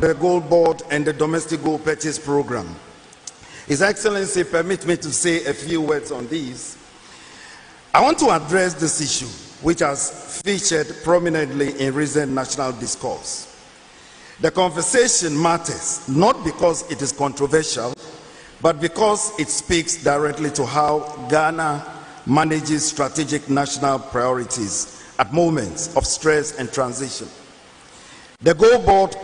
the Gold Board and the Domestic Gold Purchase Program. His Excellency, permit me to say a few words on these. I want to address this issue, which has featured prominently in recent national discourse. The conversation matters not because it is controversial, but because it speaks directly to how Ghana manages strategic national priorities at moments of stress and transition. The Gold Board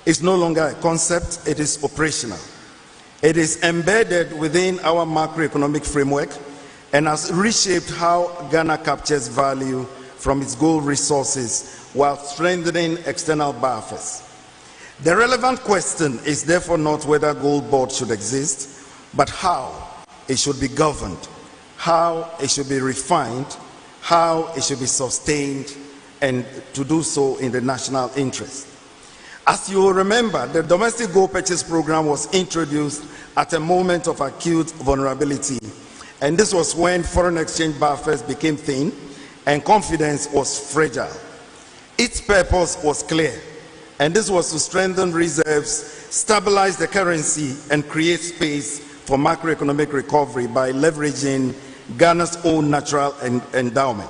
is no longer a concept, it is operational. It is embedded within our macroeconomic framework and has reshaped how Ghana captures value from its gold resources while strengthening external buffers. The relevant question is therefore not whether Gold Board should exist, but how it should be governed, how it should be refined, how it should be sustained, and to do so in the national interest. As you will remember, the Domestic Gold Purchase Program was introduced at a moment of acute vulnerability, and this was when foreign exchange buffers became thin and confidence was fragile. Its purpose was clear, and this was to strengthen reserves, stabilize the currency, and create space for macroeconomic recovery by leveraging Ghana's own natural endowment.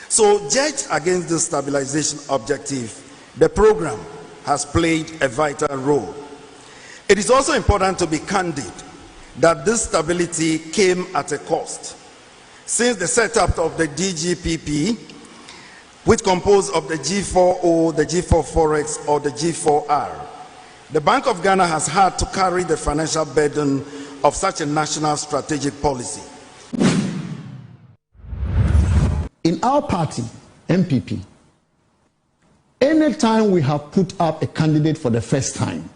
So, judged against this stabilization objective, the program has played a vital role. It is also important to be candid that this stability came at a cost. Since the setup of the DGPP, which composed of the G4O, the G4 Forex, or the G4R, the Bank of Ghana has had to carry the financial burden of such a national strategic policy. In our party, MPP, anytime we have put up a candidate for the first time,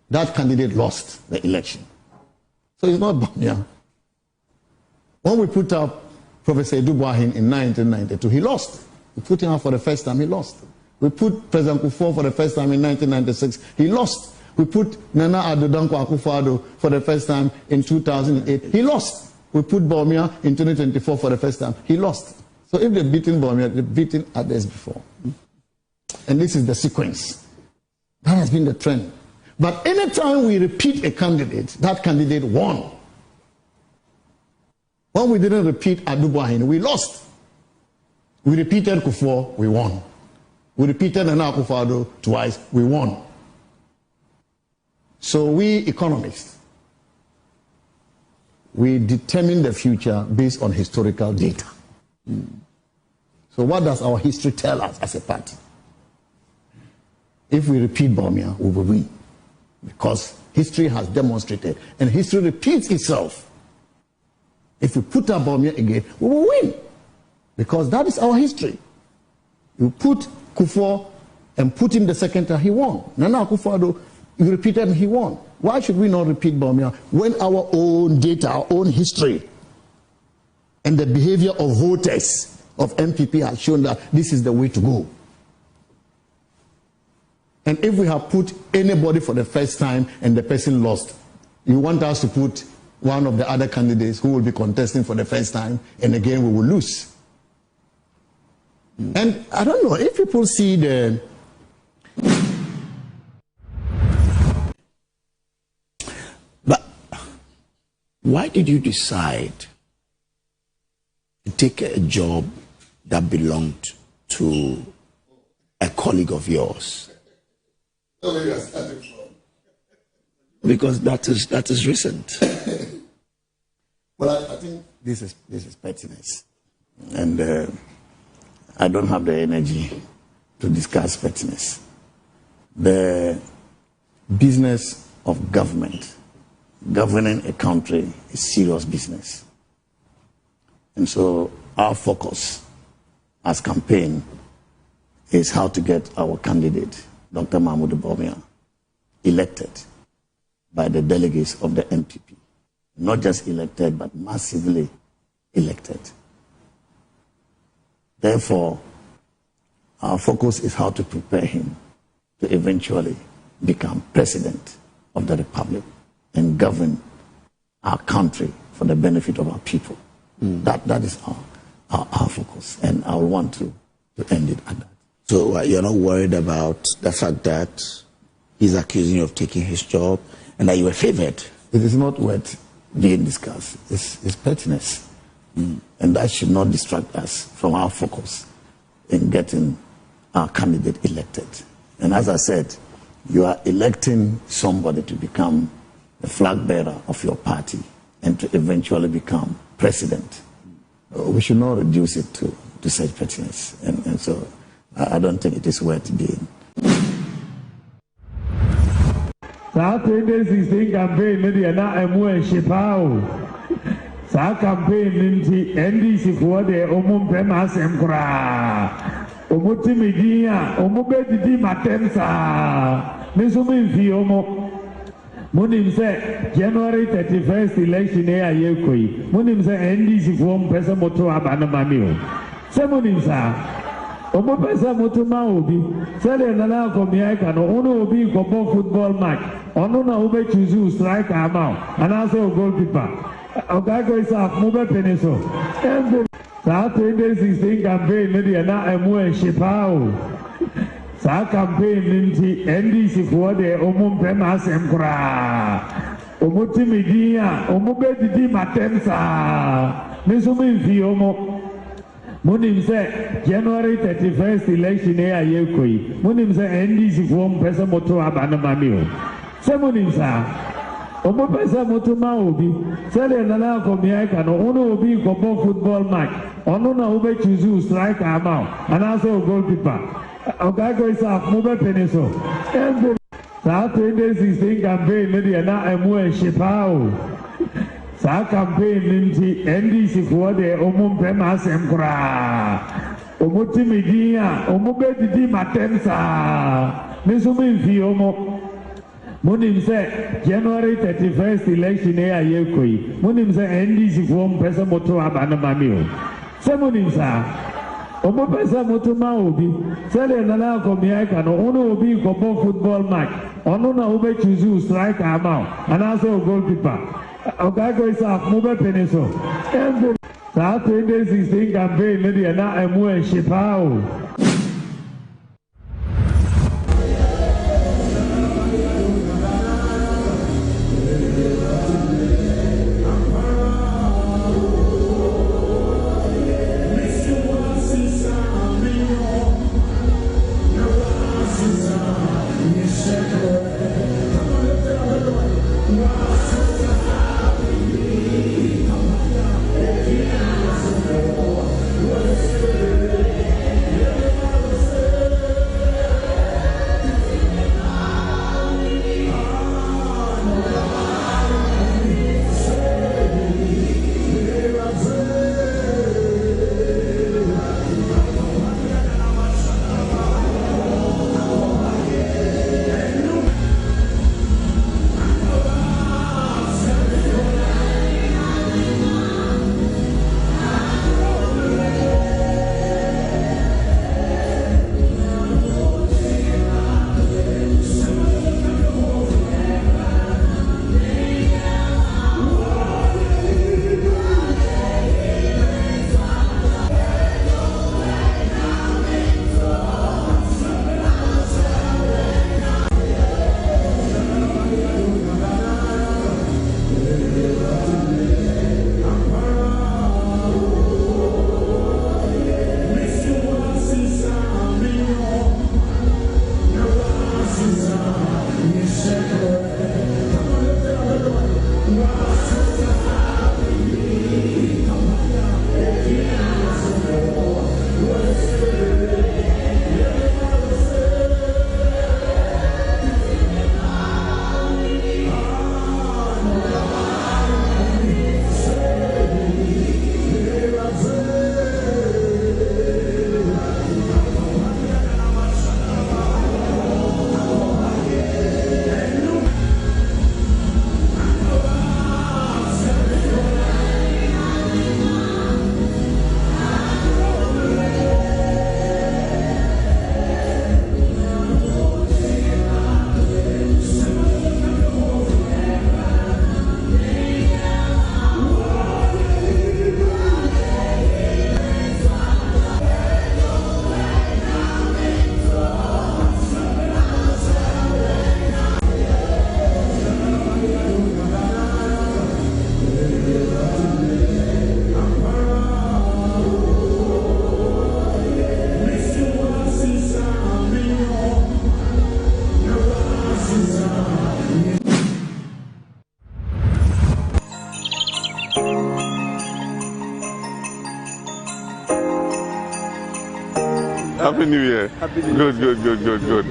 that candidate lost the election. So it's not Bawumia. When we put up Professor Adu Boahen in 1992, he lost. We put him up for the first time, he lost. We put President Kufuor for the first time in 1996, he lost. We put Nana Addo Dankwa Akufo-Addo for the first time in 2008, he lost. We put Bawumia in 2024 for the first time, he lost. So if they've beaten Bawumia, they've beaten others before. And this is the sequence. That has been the trend. But anytime we repeat a candidate, that candidate won. When we didn't repeat Adu Boahen, we lost. We repeated Kufuor, we won. We repeated Nana Akufo-Addo twice, we won. So we economists, we determine the future based on historical data. So what does our history tell us as a party? If we repeat Bawumia, we will win. Because history has demonstrated, and history repeats itself. If we put up Bawumia again, we will win. Because that is our history. You put Kufuor and put him the second time, he won. Nana Akufo-Addo, you repeated him, he won. Why should we not repeat Bawumia when our own data, our own history, and the behavior of voters of MPP has shown that this is the way to go? And if we have put anybody for the first time and the person lost, you want us to put one of the other candidates who will be contesting for the first time, and again we will lose. And I don't know if people see the... But why did you decide to take a job that belonged to a colleague of yours? Because that is recent. Well, I think this is pettiness, and I don't have the energy to discuss pettiness. The business of government, governing a country, is serious business, and so our focus as campaign is how to get our candidate, Dr. Mahmoud Bawumia, elected by the delegates of the MPP. Not just elected, but massively elected. Therefore, our focus is how to prepare him to eventually become president of the Republic and govern our country for the benefit of our people. That is our focus, and I want to end it at that. So you're not worried about the fact that he's accusing you of taking his job and that you were favored. It is not worth being discussed. It's pettiness. And that should not distract us from our focus in getting our candidate elected. And as I said, you are electing somebody to become the flag bearer of your party and to eventually become president. We should not reduce it to such pettiness. And so I don't think it is worth being. South 2016 campaign, media na emu shipao. Sa campaign ninti NDC for the pema semkura. Timidina, bedidi matemsa. Misumi fi Munim say January 31st election ayekoi. Munim say NDC for pesa moto abana mamio. Se munim sa. Pesa moto ma obi. Sele nana komiaika no ono obi kobo football match. Ono na ube choose striker amount. And I say goalkeeper. Ogago is a mobile peniso. South 2016 campaign, media na emu shipao. Sa campaign ninti NDC for the pema semkura. Timidina, bedidi matemsa. Misumi fi Munim say January 31st election ayekoi. Munim say NDC for pesa moto abana mamio. Se munim sa. Pesa moto ma obi. Sele nana komiaika no ono obi kobo football match. Ono na ube choose striker amount. And I say goalkeeper. Ogago is a mobile peniso. South 2016 campaign, media na emu shipao. Sa campaign ninti NDC for the pema semkura. Timidina, bedidi matemsa. Misumi fi Munim say January 31st election ayekoi. Munim say NDC for pesa moto abana mamio. Se munim sa. Pesa moto ma obi. Sele nana komiaika no ono obi kobo football match. Ono na ube choose striker amount. And I say goalkeeper. Ogago is a mobile peniso. South 2016 campaign, media na emu shipao. Happy New Year. Happy New Year. Good.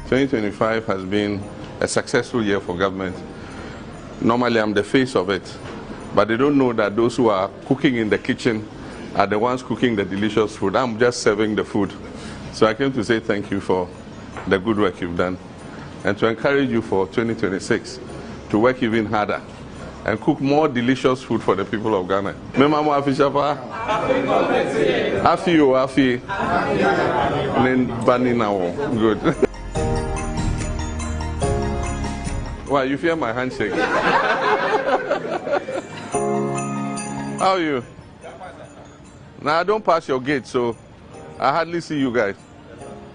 2025 has been a successful year for government. Normally, I'm the face of it, but they don't know that those who are cooking in the kitchen are the ones cooking the delicious food. I'm just serving the food. So I came to say thank you for the good work you've done and to encourage you for 2026 to work even harder and cook more delicious food for the people of Ghana. Memamo Afishapa? Afi. Good. Wow, you feel my handshake. How are you? Now, I don't pass your gate, so I hardly see you guys.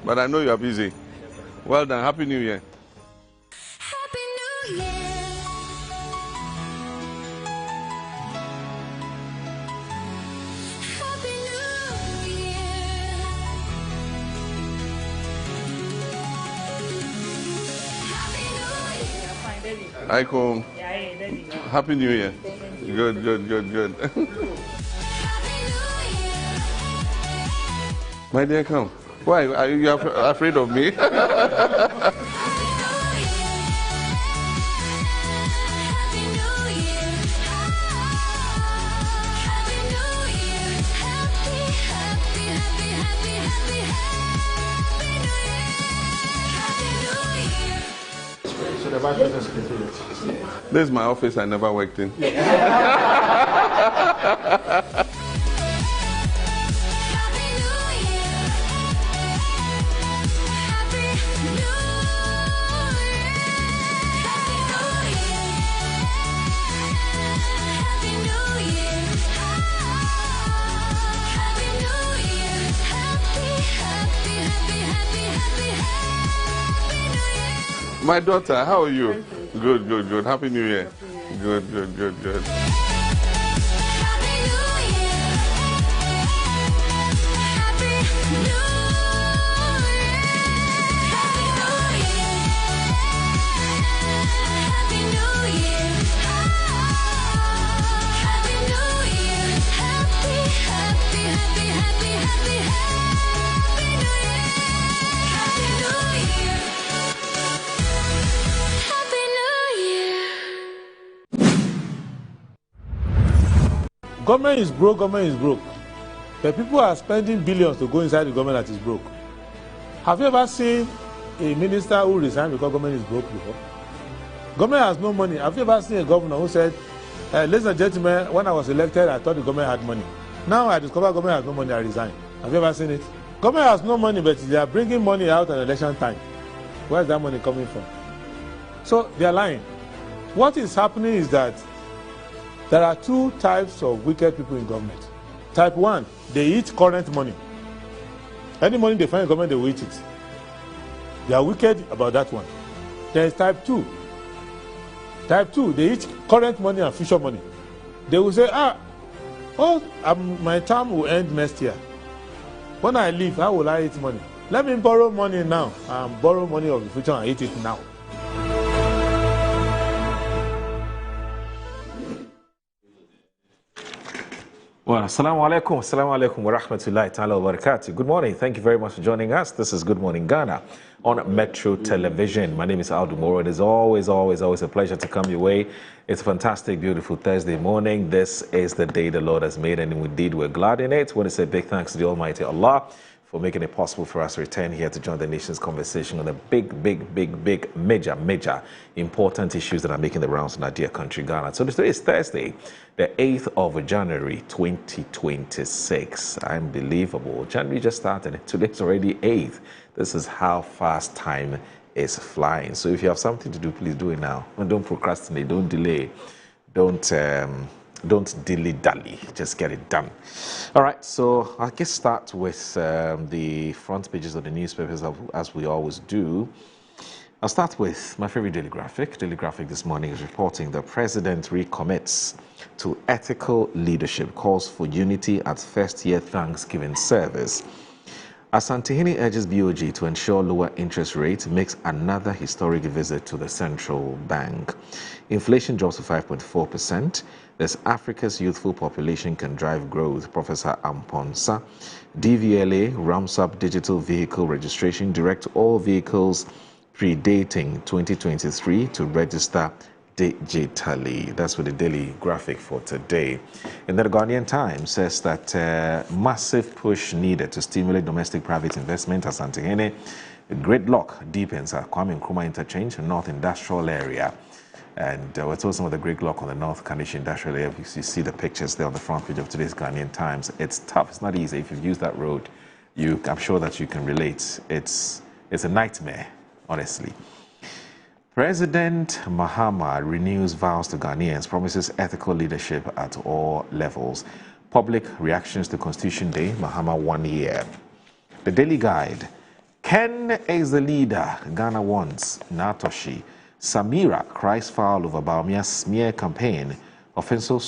But I know you are busy. Well done. Happy New Year. Happy New Year. Happy New Year. Happy New Year. Aiko, Happy New Year. Good. Happy New Year. My dear, come. Why? Are you afraid of me? Happy New Year. Happy New Year. Happy New Year. Happy New Year. This is my office I never worked in. Happy New Year. My daughter, how are you? Good. Happy New Year. Good. Government is broke. The people are spending billions to go inside the government that is broke. Have you ever seen a minister who resigned because government is broke before? Government has no money. Have you ever seen a governor who said, ladies and gentlemen, when I was elected, I thought the government had money. Now I discover government has no money, I resign. Have you ever seen it? Government has no money, but they are bringing money out at election time. Where is that money coming from? So they are lying. What is happening is that there are two types of wicked people in government. Type 1, they eat current money. Any money they find in government, they will eat it. They are wicked about that one. There is type 2. Type 2, they eat current money and future money. They will say, my term will end next year. When I leave, how will I eat money? Let me borrow money now and borrow money of the future and eat it now. Well, assalamu alaikum wa rahmatullahi ta'ala wa barakatuh. Good morning. Thank you very much for joining us. This is Good Morning Ghana on Metro Television. My name is Aldo Moro. It is always a pleasure to come your way. It's a fantastic, beautiful Thursday morning. This is the day the Lord has made, and indeed we're glad in it. I want to say big thanks to the Almighty Allah for making it possible for us to return here to join the nation's conversation on the big, major, important issues that are making the rounds in our dear country, Ghana. So today is Thursday, the 8th of January, 2026. Unbelievable. January just started. Today's already 8th. This is how fast time is flying. So if you have something to do, please do it now. And don't procrastinate. Don't delay. Don't dilly-dally, just get it done. All right, so I'll get start with the front pages of the newspapers as we always do. I'll start with my favorite Daily Graphic. Daily Graphic this morning is reporting the president recommits to ethical leadership, calls for unity at first-year Thanksgiving service. Asantehene urges BOG to ensure lower interest rates, makes another historic visit to the central bank. Inflation drops to 5.4%. There's Africa's youthful population can drive growth, Professor Amponsa. DVLA ramps up digital vehicle registration, direct all vehicles predating 2023 to register digitally. That's with the daily graphic for today. And the Ghanaian Times says that massive push needed to stimulate domestic private investment. Asantehene gridlock deepens at Kwame Nkrumah interchange, North Industrial Area. And we're told some of the gridlock on the North Kanish Industrial Area. You see the pictures there on the front page of today's Ghanaian Times. It's tough. It's not easy. If you've used that road, I'm sure that you can relate. It's a nightmare, honestly. President Mahama renews vows to Ghanaians, promises ethical leadership at all levels. Public reactions to Constitution Day, Mahama 1 year. The Daily Guide. Ken is the leader Ghana wants. Natoshi. Samira cries foul over Baumia's smear campaign. Offenso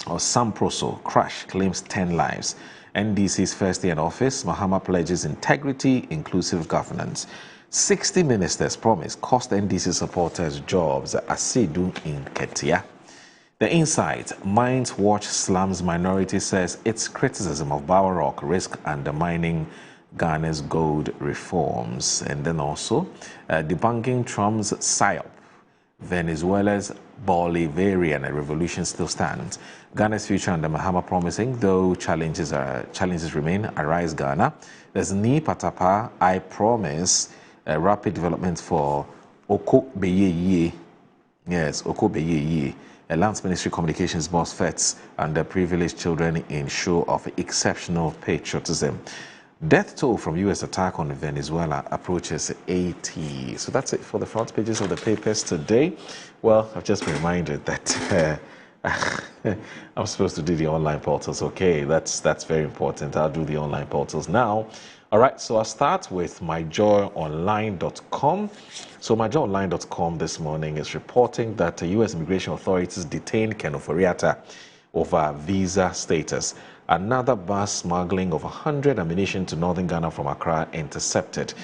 Samproso crash claims 10 lives. NDC's first day in office, Mahama pledges integrity, inclusive governance. 60 ministers promise cost NDC supporters jobs at Asidu in Ketia. The Insight, Minds Watch slams minority, says its criticism of Bower Rock risk undermining Ghana's gold reforms. And then also debunking Trump's PSYOP. Venezuela's Bolivarian revolution still stands. Ghana's future under Mahama promising, though challenges remain. Arise Ghana. There's Ni Patapa, I promise. Rapid development for Oko Beyeye. Yes, Oko Beyeye. Lands Ministry Communications boss FETS and the privileged children in show of exceptional patriotism. Death toll from U.S. attack on Venezuela approaches 80. So that's it for the front pages of the papers today. Well, I've just been reminded that I'm supposed to do the online portals. Okay, that's very important. I'll do the online portals now. All right, so I'll start with myjoyonline.com. So myjoyonline.com this morning is reporting that the U.S. immigration authorities detained Ken Ofori-Atta over visa status. Another bus smuggling of 100 ammunition to northern Ghana from Accra intercepted.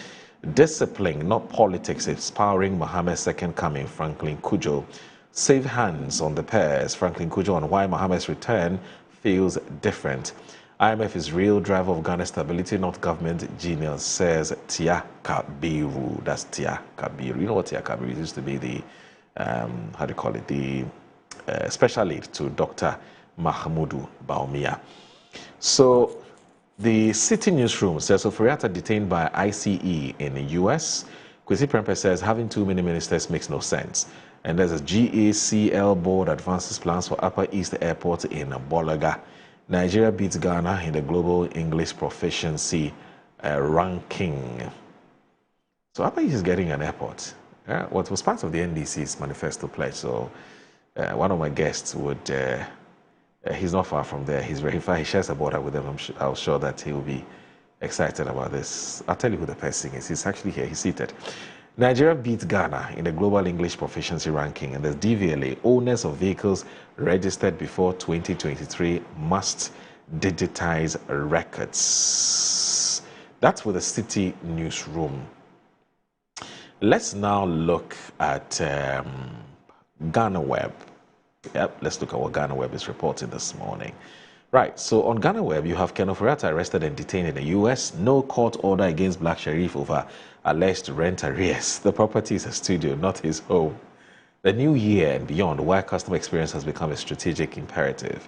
Discipline, not politics, is powering Mohammed's second coming, Franklin Cudjoe. Save hands on the pairs, Franklin Cudjoe, on why Mohammed's return feels different. IMF is real driver of Ghana's stability, not government genius, says Tia Kabiru. That's Tia Kabiru. You know what Tia Kabiru used to be the, the special aid to Dr. Mahmoud Bawumia. So the City Newsroom says Ofori-Atta detained by ICE in the US. Kwesi Prempeh says having too many ministers makes no sense. And there's a GACL board advances plans for Upper East Airport in Bolaga. Nigeria beats Ghana in the Global English Proficiency ranking. So Upper East is getting an airport. What was part of the NDC's manifesto pledge. So one of my guests would, he's not far from there. He's verified, he shares a border with them. I'm sure that he will be excited about this. I'll tell you who the person is. He's actually here, he's seated. Nigeria beats Ghana in the Global English Proficiency ranking, and the DVLA, owners of vehicles registered before 2023 must digitize records. That's with the City Newsroom. Let's now look at Ghana Web. Yep, let's look at what Ghana Web is reporting this morning. Right, so on Ghana Web, you have Ken Ofori-Atta arrested and detained in the US. No court order against Black Sherif over alleged rent arrears. The property is a studio, not his home. The new year and beyond, why customer experience has become a strategic imperative.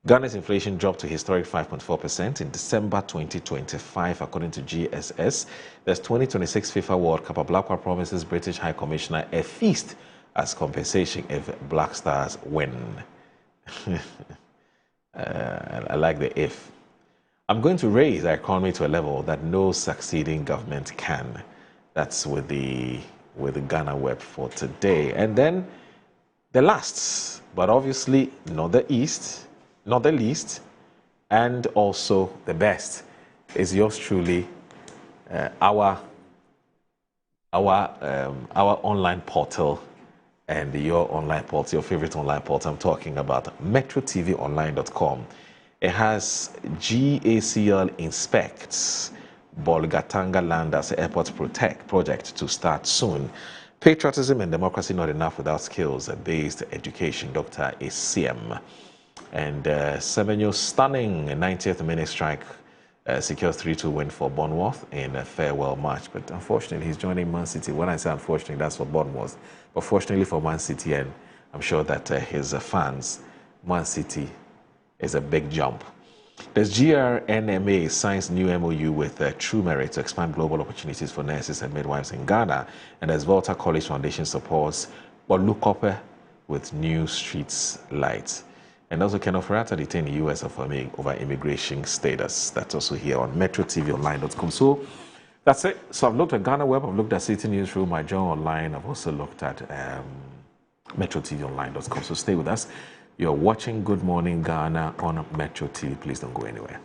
Ghana's inflation dropped to historic 5.4% in December 2025, according to GSS. There's 2026 FIFA World Cup. Ablakwa promises British High Commissioner a feast as compensation if Black Stars win. I like the if. I'm going to raise our economy to a level that no succeeding government can. That's with the Ghana Web for today. And then the last, but obviously not the least, and also the best, is yours truly, our online portal. And your online portal, your favorite online portal, I'm talking about MetroTVOnline.com. It has GACL inspects Bolgatanga land as an airport project to start soon. Patriotism and democracy not enough without skills-based education, Dr. ACM. And Semenyo stunning 90th minute strike secures 3-2 win for Bournemouth in a farewell match. But unfortunately, he's joining Man City. When I say unfortunately, that's for Bournemouth. But fortunately for Man City, and I'm sure that his fans, Man City is a big jump. There's GRNMA signs new MOU with True Merit to expand global opportunities for nurses and midwives in Ghana. And there's Volta College Foundation supports Bolukope with new streets lights. And also Ken Offerata detained in the US over immigration status. That's also here on MetroTVOnline.com. So that's it. So I've looked at Ghana Web, I've looked at City Newsroom, my Journal Online. I've also looked at MetroTVOnline.com. So stay with us. You're watching Good Morning Ghana on Metro TV. Please don't go anywhere.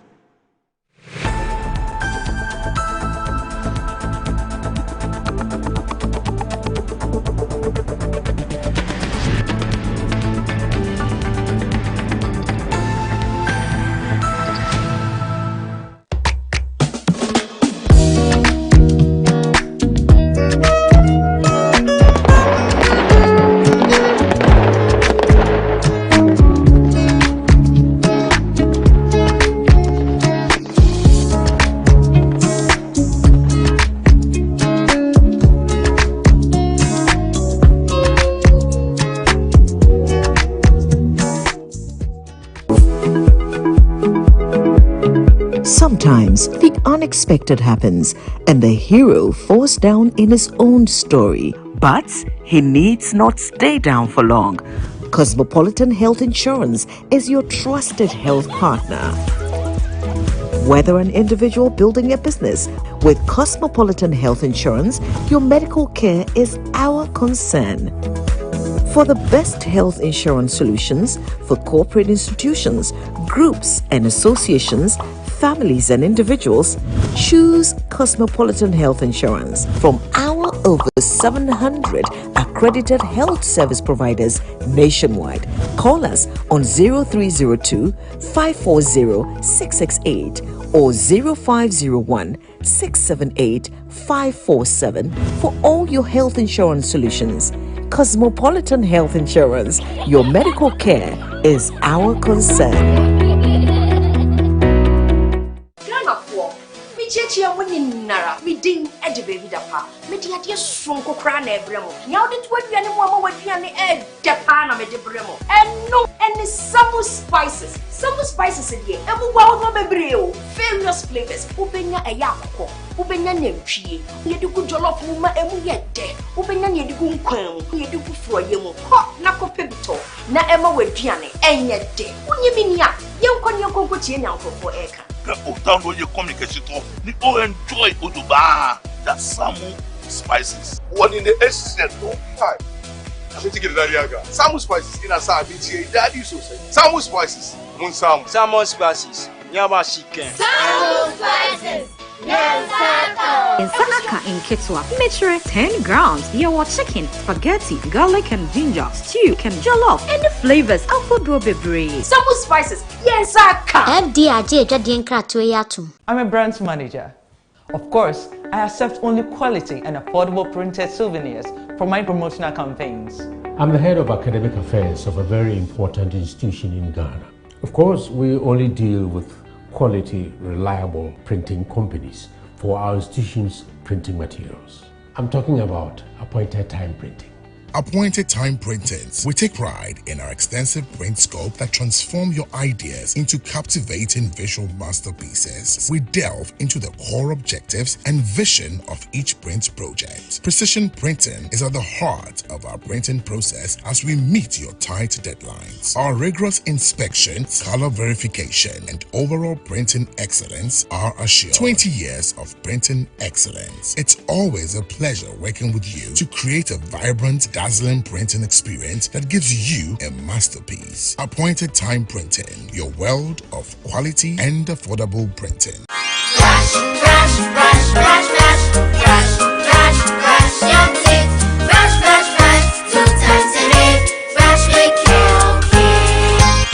Sometimes the unexpected happens and the hero falls down in his own story. But he needs not stay down for long. Cosmopolitan Health Insurance is your trusted health partner. Whether an individual building a business, with Cosmopolitan Health Insurance, your medical care is our concern. For the best health insurance solutions for corporate institutions, groups and associations, families and individuals, choose Cosmopolitan Health Insurance from our over 700 accredited health service providers nationwide. Call us on 0302 540 668 or 0501 678 547 for all your health insurance solutions. Cosmopolitan Health Insurance, your medical care is our concern. Chia winning Nara, me ding edge baby dapa, Mediatia Sonko Cran Ebremo. Now that what you animal would be an egg, Japan of Bremo. And no any summer spices. Summer spices in here, and wow, no various flavors. Upenya a yako, Upenya Nemchi, you do good jollof muma and we get dead. Upenya you do quam, you do for you, hot knuckle pibito. Na Emma with Gianni, and yet dead. When you mean ya, you can your cocoa for Eka. Download your communication to enjoy Uduba, that Samu spices. One in the essence, no time. I'm to get Dariaga. Samu spices in a Sabi, Daddy so say. Samu spices, Munsam. Samu spices, Yama chicken. Samu spices. In Sanaka in Kitswa, mixture 10 grams. You want chicken, spaghetti, garlic and ginger, stew, and jollof, and the flavors of Bebre. Samu spices, yes, I can. I'm a brand manager. Of course, I accept only quality and affordable printed souvenirs for my promotional campaigns. I'm the head of academic affairs of a very important institution in Ghana. Of course, we only deal with quality, reliable printing companies for our institution's printing materials. I'm talking about Appointed Time Printing. Appointed Time Printings. We take pride in our extensive print scope that transform your ideas into captivating visual masterpieces. We delve into the core objectives and vision of each print project. Precision printing is at the heart of our printing process as we meet your tight deadlines. Our rigorous inspection, color verification, and overall printing excellence are assured. 20 years of printing excellence. It's always a pleasure working with you to create a vibrant, dazzling printing experience that gives you a masterpiece. Appointed Time Printing, your world of quality and affordable printing. Brush, brush, brush, brush, brush, brush, brush, brush your teeth. Brush, brush, brush, 2 times a day. Brush with Kelkey.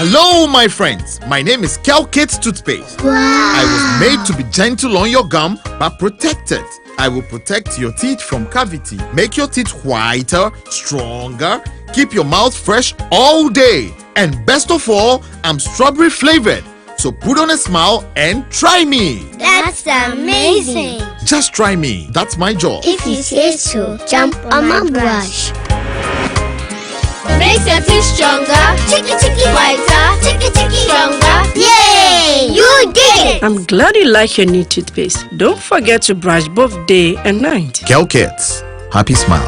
Hello, my friends. My name is Kelkit Toothpaste. Wow. I was made to be gentle on your gum but protected. I will protect your teeth from cavity, make your teeth whiter, stronger, keep your mouth fresh all day. And best of all, I'm strawberry flavored. So put on a smile and try me. That's amazing. Just try me. That's my job. If you say so, jump on my brush. Makes your teeth stronger, chicky whiter, chicky stronger. Yay! You did it! I'm glad you like your new toothpaste. Don't forget to brush both day and night. Kelkits. Happy smile.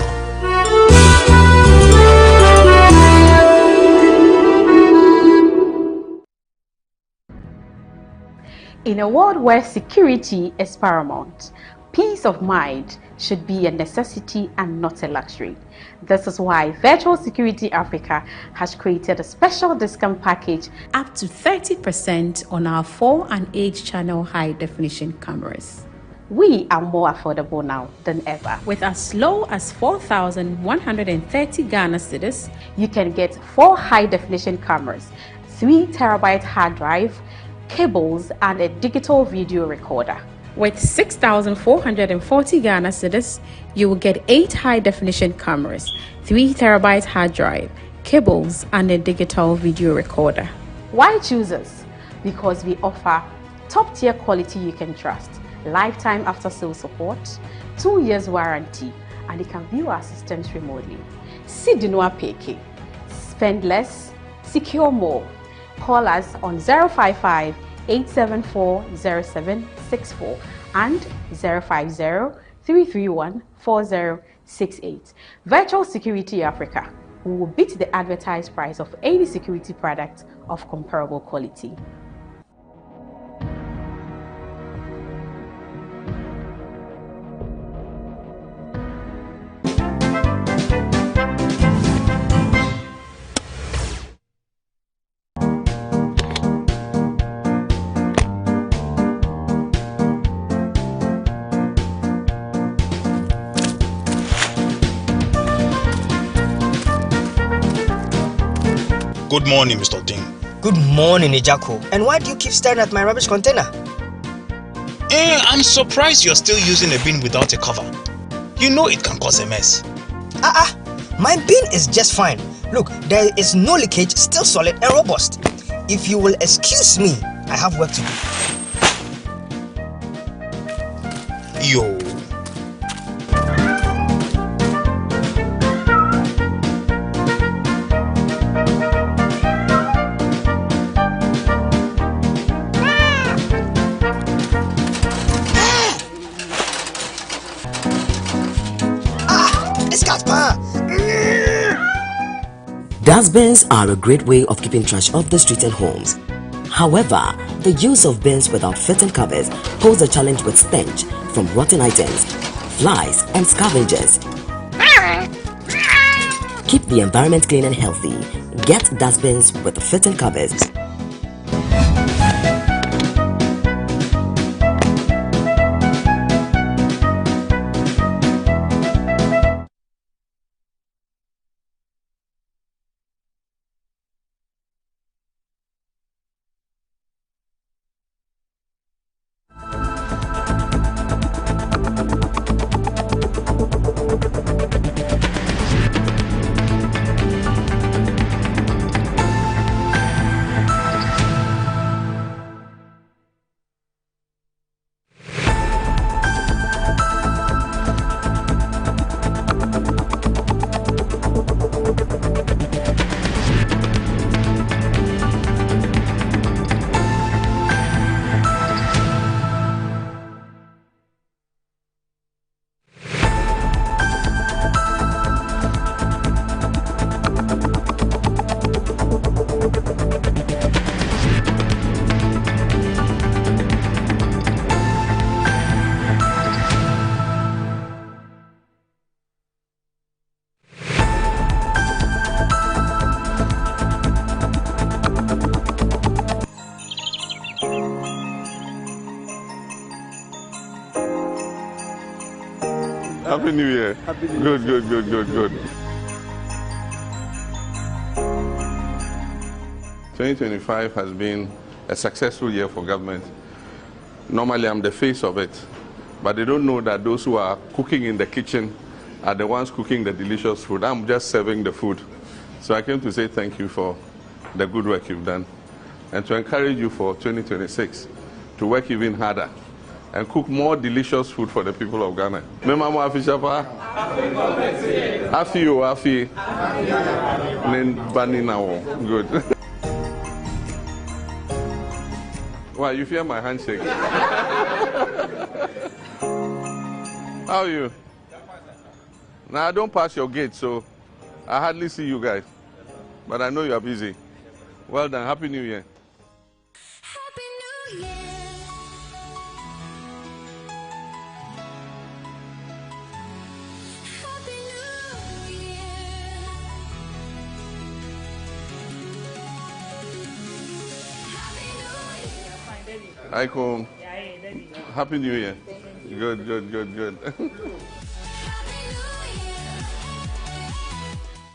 In a world where security is paramount, peace of mind should be a necessity and not a luxury. This is why Virtual Security Africa has created a special discount package up to 30% on our 4 and 8 channel high definition cameras. We are more affordable now than ever. With as low as 4,130 Ghana cedis, you can get 4 high definition cameras, 3 terabyte hard drive, cables, and a digital video recorder. With 6,440 Ghana cedis, you will get 8 high-definition cameras, 3 terabyte hard drive, cables, and a digital video recorder. Why choose us? Because we offer top-tier quality you can trust, lifetime after-sale support, 2 years warranty, and you can view our systems remotely. Sidinua Peke. Spend less, secure more. Call us on 055-874-0764 and 050-331-4068. Virtual Security Africa. We will beat the advertised price of any security product of comparable quality. Good morning, Mr. Ding. Good morning, Ejako. And why do you keep staring at my rubbish container? I'm surprised you're still using a bin without a cover. You know it can cause a mess. My bin is just fine. Look, there is no leakage, still solid and robust. If you will excuse me, I have work to do. Yo. Dustbins are a great way of keeping trash off the streets and homes. However, the use of bins without fitting covers poses a challenge with stench from rotten items, flies, and scavengers. Keep the environment clean and healthy. Get dustbins with fitting covers. Happy New Year. Happy New Year. Good. 2025 has been a successful year for government. Normally, I'm the face of it, but they don't know that those who are cooking in the kitchen are the ones cooking the delicious food. I'm just serving the food. So I came to say thank you for the good work you've done and to encourage you for 2026 to work even harder and cook more delicious food for the people of Ghana. Remember Afi Shapa? Afi. Good. Wow, you feel my handshake? How are you? Now, I don't pass your gate, so I hardly see you guys. But I know you are busy. Well done. Happy New Year. Happy New Year. Aiko, Happy New Year. Good.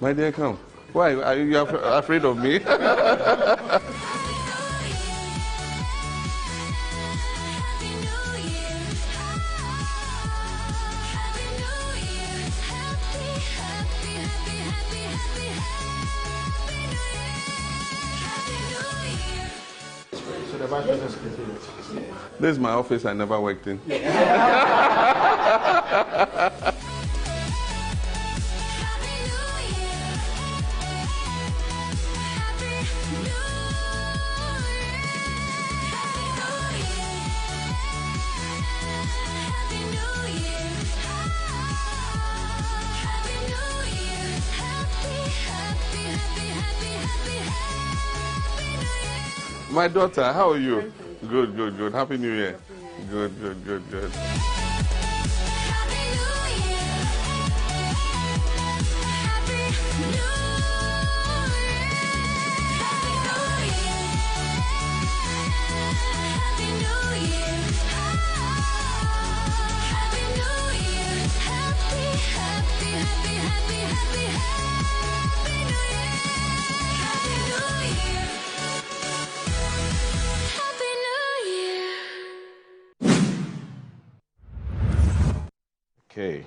My dear, come. Why? Are you afraid of me? This is my office I never worked in. My daughter, how are you? Good. Happy New Year. Good. Okay.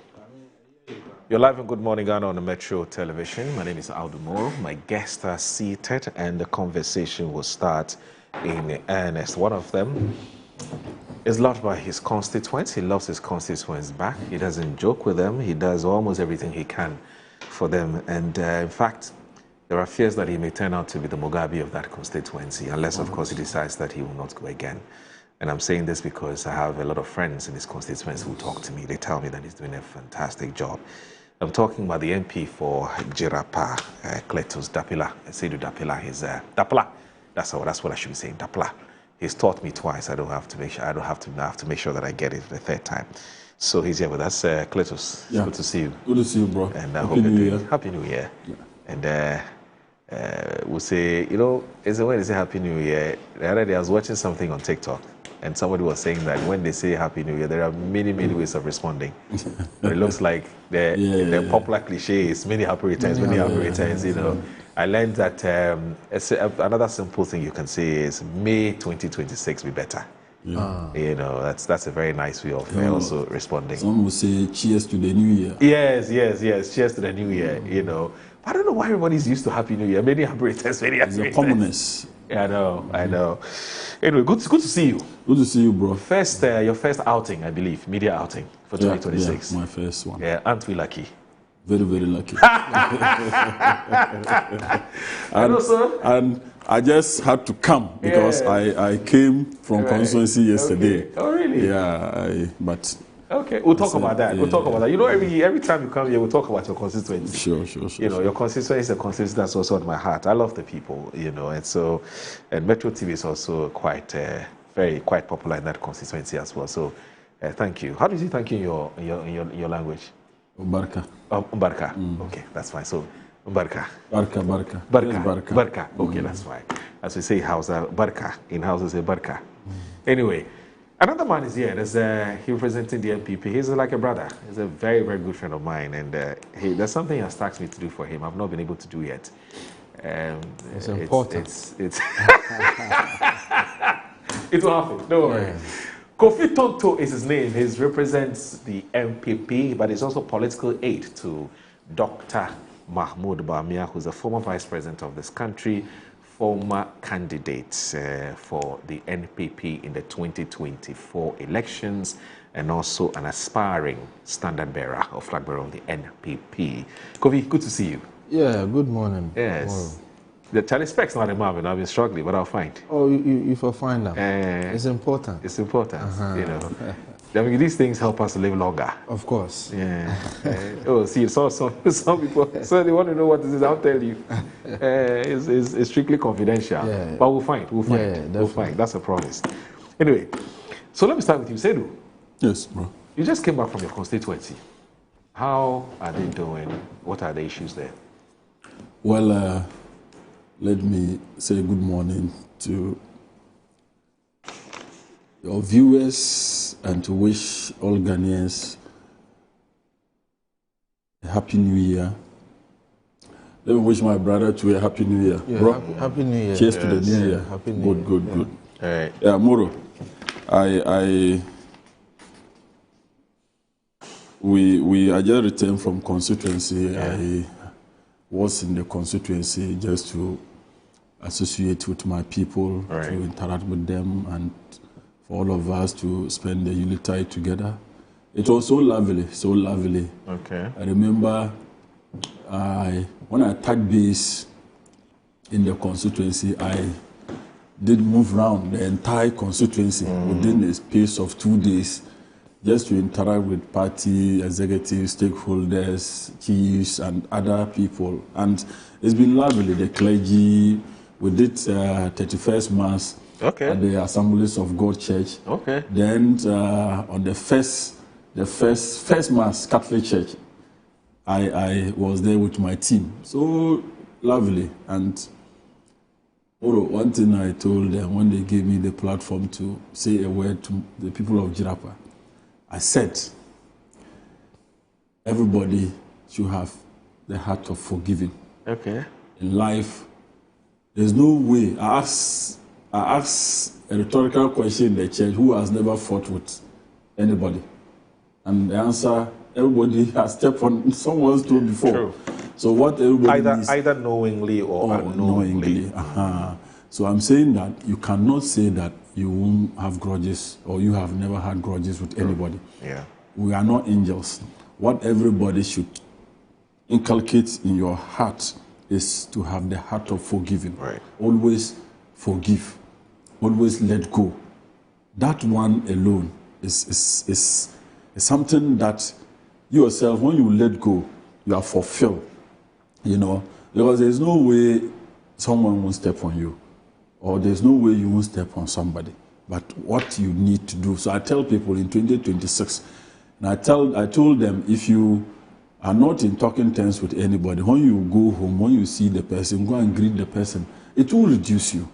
You're live on Good Morning Ghana on the Metro Television. My name is Aldo Moro. My guests are seated and the conversation will start in earnest. One of them is loved by his constituents. He loves his constituents back. He doesn't joke with them. He does almost everything he can for them. And in fact, there are fears that he may turn out to be the Mugabe of that constituency, unless, of course, he decides that he will not go again. And I'm saying this because I have a lot of friends in his constituents who talk to me. They tell me that he's doing a fantastic job. I'm talking about the MP for Jirapa, Cletus Dapila, Seydou Dapila. He's Dapla. That's what I should be saying. Dapla. He's taught me twice. I have to make sure that I get it the third time. So he's here with us. Cletus, yeah. Good to see you. Good to see you, bro. And I hope you're doing Happy New Year. Yeah. And we'll say, it's the way they say Happy New Year. The other day I was watching something on TikTok. And somebody was saying that when they say Happy New Year, there are many ways of responding. But it looks like the popular cliche is many happy returns, I learned that another simple thing you can say is May 2026 be better. Yeah. That's a very nice way of also responding. Some will say cheers to the new year. Yes. Cheers to the new year, I don't know why everybody's used to Happy New Year. Many happy returns, many happy returns. Commoners. Yeah, I know. Anyway, good to see you. Good to see you, bro. Your first outing, I believe, media outing for 2026. Yeah, my first one. Yeah, aren't we lucky? Very, very lucky. and I just had to come because I came from constituency yesterday. Okay. Oh, really? Yeah, Okay, we'll talk about that. We'll talk about that. Every time you come here, we'll talk about your constituency. Sure. Your constituency is a constituency that's also on my heart. I love the people, and Metro TV is also quite popular in that constituency as well. So, thank you. How do you say thank you in your language? Umbarka. Umbarka. Okay, that's fine. So, Umbarka. Barka. Okay, that's fine. As we say Hausa, Barka. In Hausa, we say Barka. Anyway. Another man is here. He representing the NPP. He's like a brother. He's a very, very good friend of mine. And there's something he has asked me to do for him. I've not been able to do yet. It's important. It's it will happen. Don't worry. Kofi Tonto is his name. He represents the MPP, but he's also political aide to Dr. Mahmoud Bawumia, who's the former vice president of this country, former candidate for the NPP in the 2024 elections, and also an aspiring standard bearer or flag bearer of the NPP. Kofi, good to see you. Yeah, good morning. Yes. Tomorrow. The Charlie Specs not a Marvin. I've been struggling, but I'll find. Oh, you will find out. It's important. It's important. You know, I mean, these things help us live longer. Of course. Yeah. Oh, see, some people, so they want to know what this is. I'll tell you. It's strictly confidential. Yeah. But we'll find. We'll find. Yeah, we'll find. That's a promise. Anyway, so let me start with you, Sedu. Yes, bro. You just came back from your constituency. How are they doing? What are the issues there? Well, let me say good morning to your viewers and to wish all Ghanaians a happy new year. Let me wish my brother to a happy new year. Yeah, Bro, happy new year. cheers to the new year. Happy new year. Good. All right. Yeah, Moro, I just returned from constituency. Yeah. I was in the constituency just to associate with my people, to interact with them, and for all of us to spend the Unitide together. It was so lovely, so lovely. Okay. I remember when I attacked base in the constituency, I did move around the entire constituency within a space of 2 days, just to interact with party executives, stakeholders, chiefs, and other people. And it's been lovely. The clergy, we did 31st Mass at the Assemblies of God Church. Okay. Then on the first Mass, Catholic Church, I was there with my team. So lovely. And one thing I told them when they gave me the platform to say a word to the people of Jirapa, I said, everybody should have the heart of forgiving. Okay. In life, there's no way. I asked a rhetorical question in the church, who has never fought with anybody? And the answer, everybody has stepped on someone's toe before. True. So what everybody needs, either knowingly or unknowingly. So I'm saying that you cannot say that you won't have grudges or you have never had grudges with anybody. Yeah. We are not angels. What everybody should inculcate in your heart is to have the heart of forgiving. Right. Always forgive. Always let go. That one alone is something that you yourself, when you let go, you are fulfilled. You know, because there's no way someone will step on you, or there's no way you won't step on somebody. But what you need to do. So I tell people in 2026, and I told them, if you are not in talking terms with anybody, when you go home, when you see the person, go and greet the person. It will reduce you.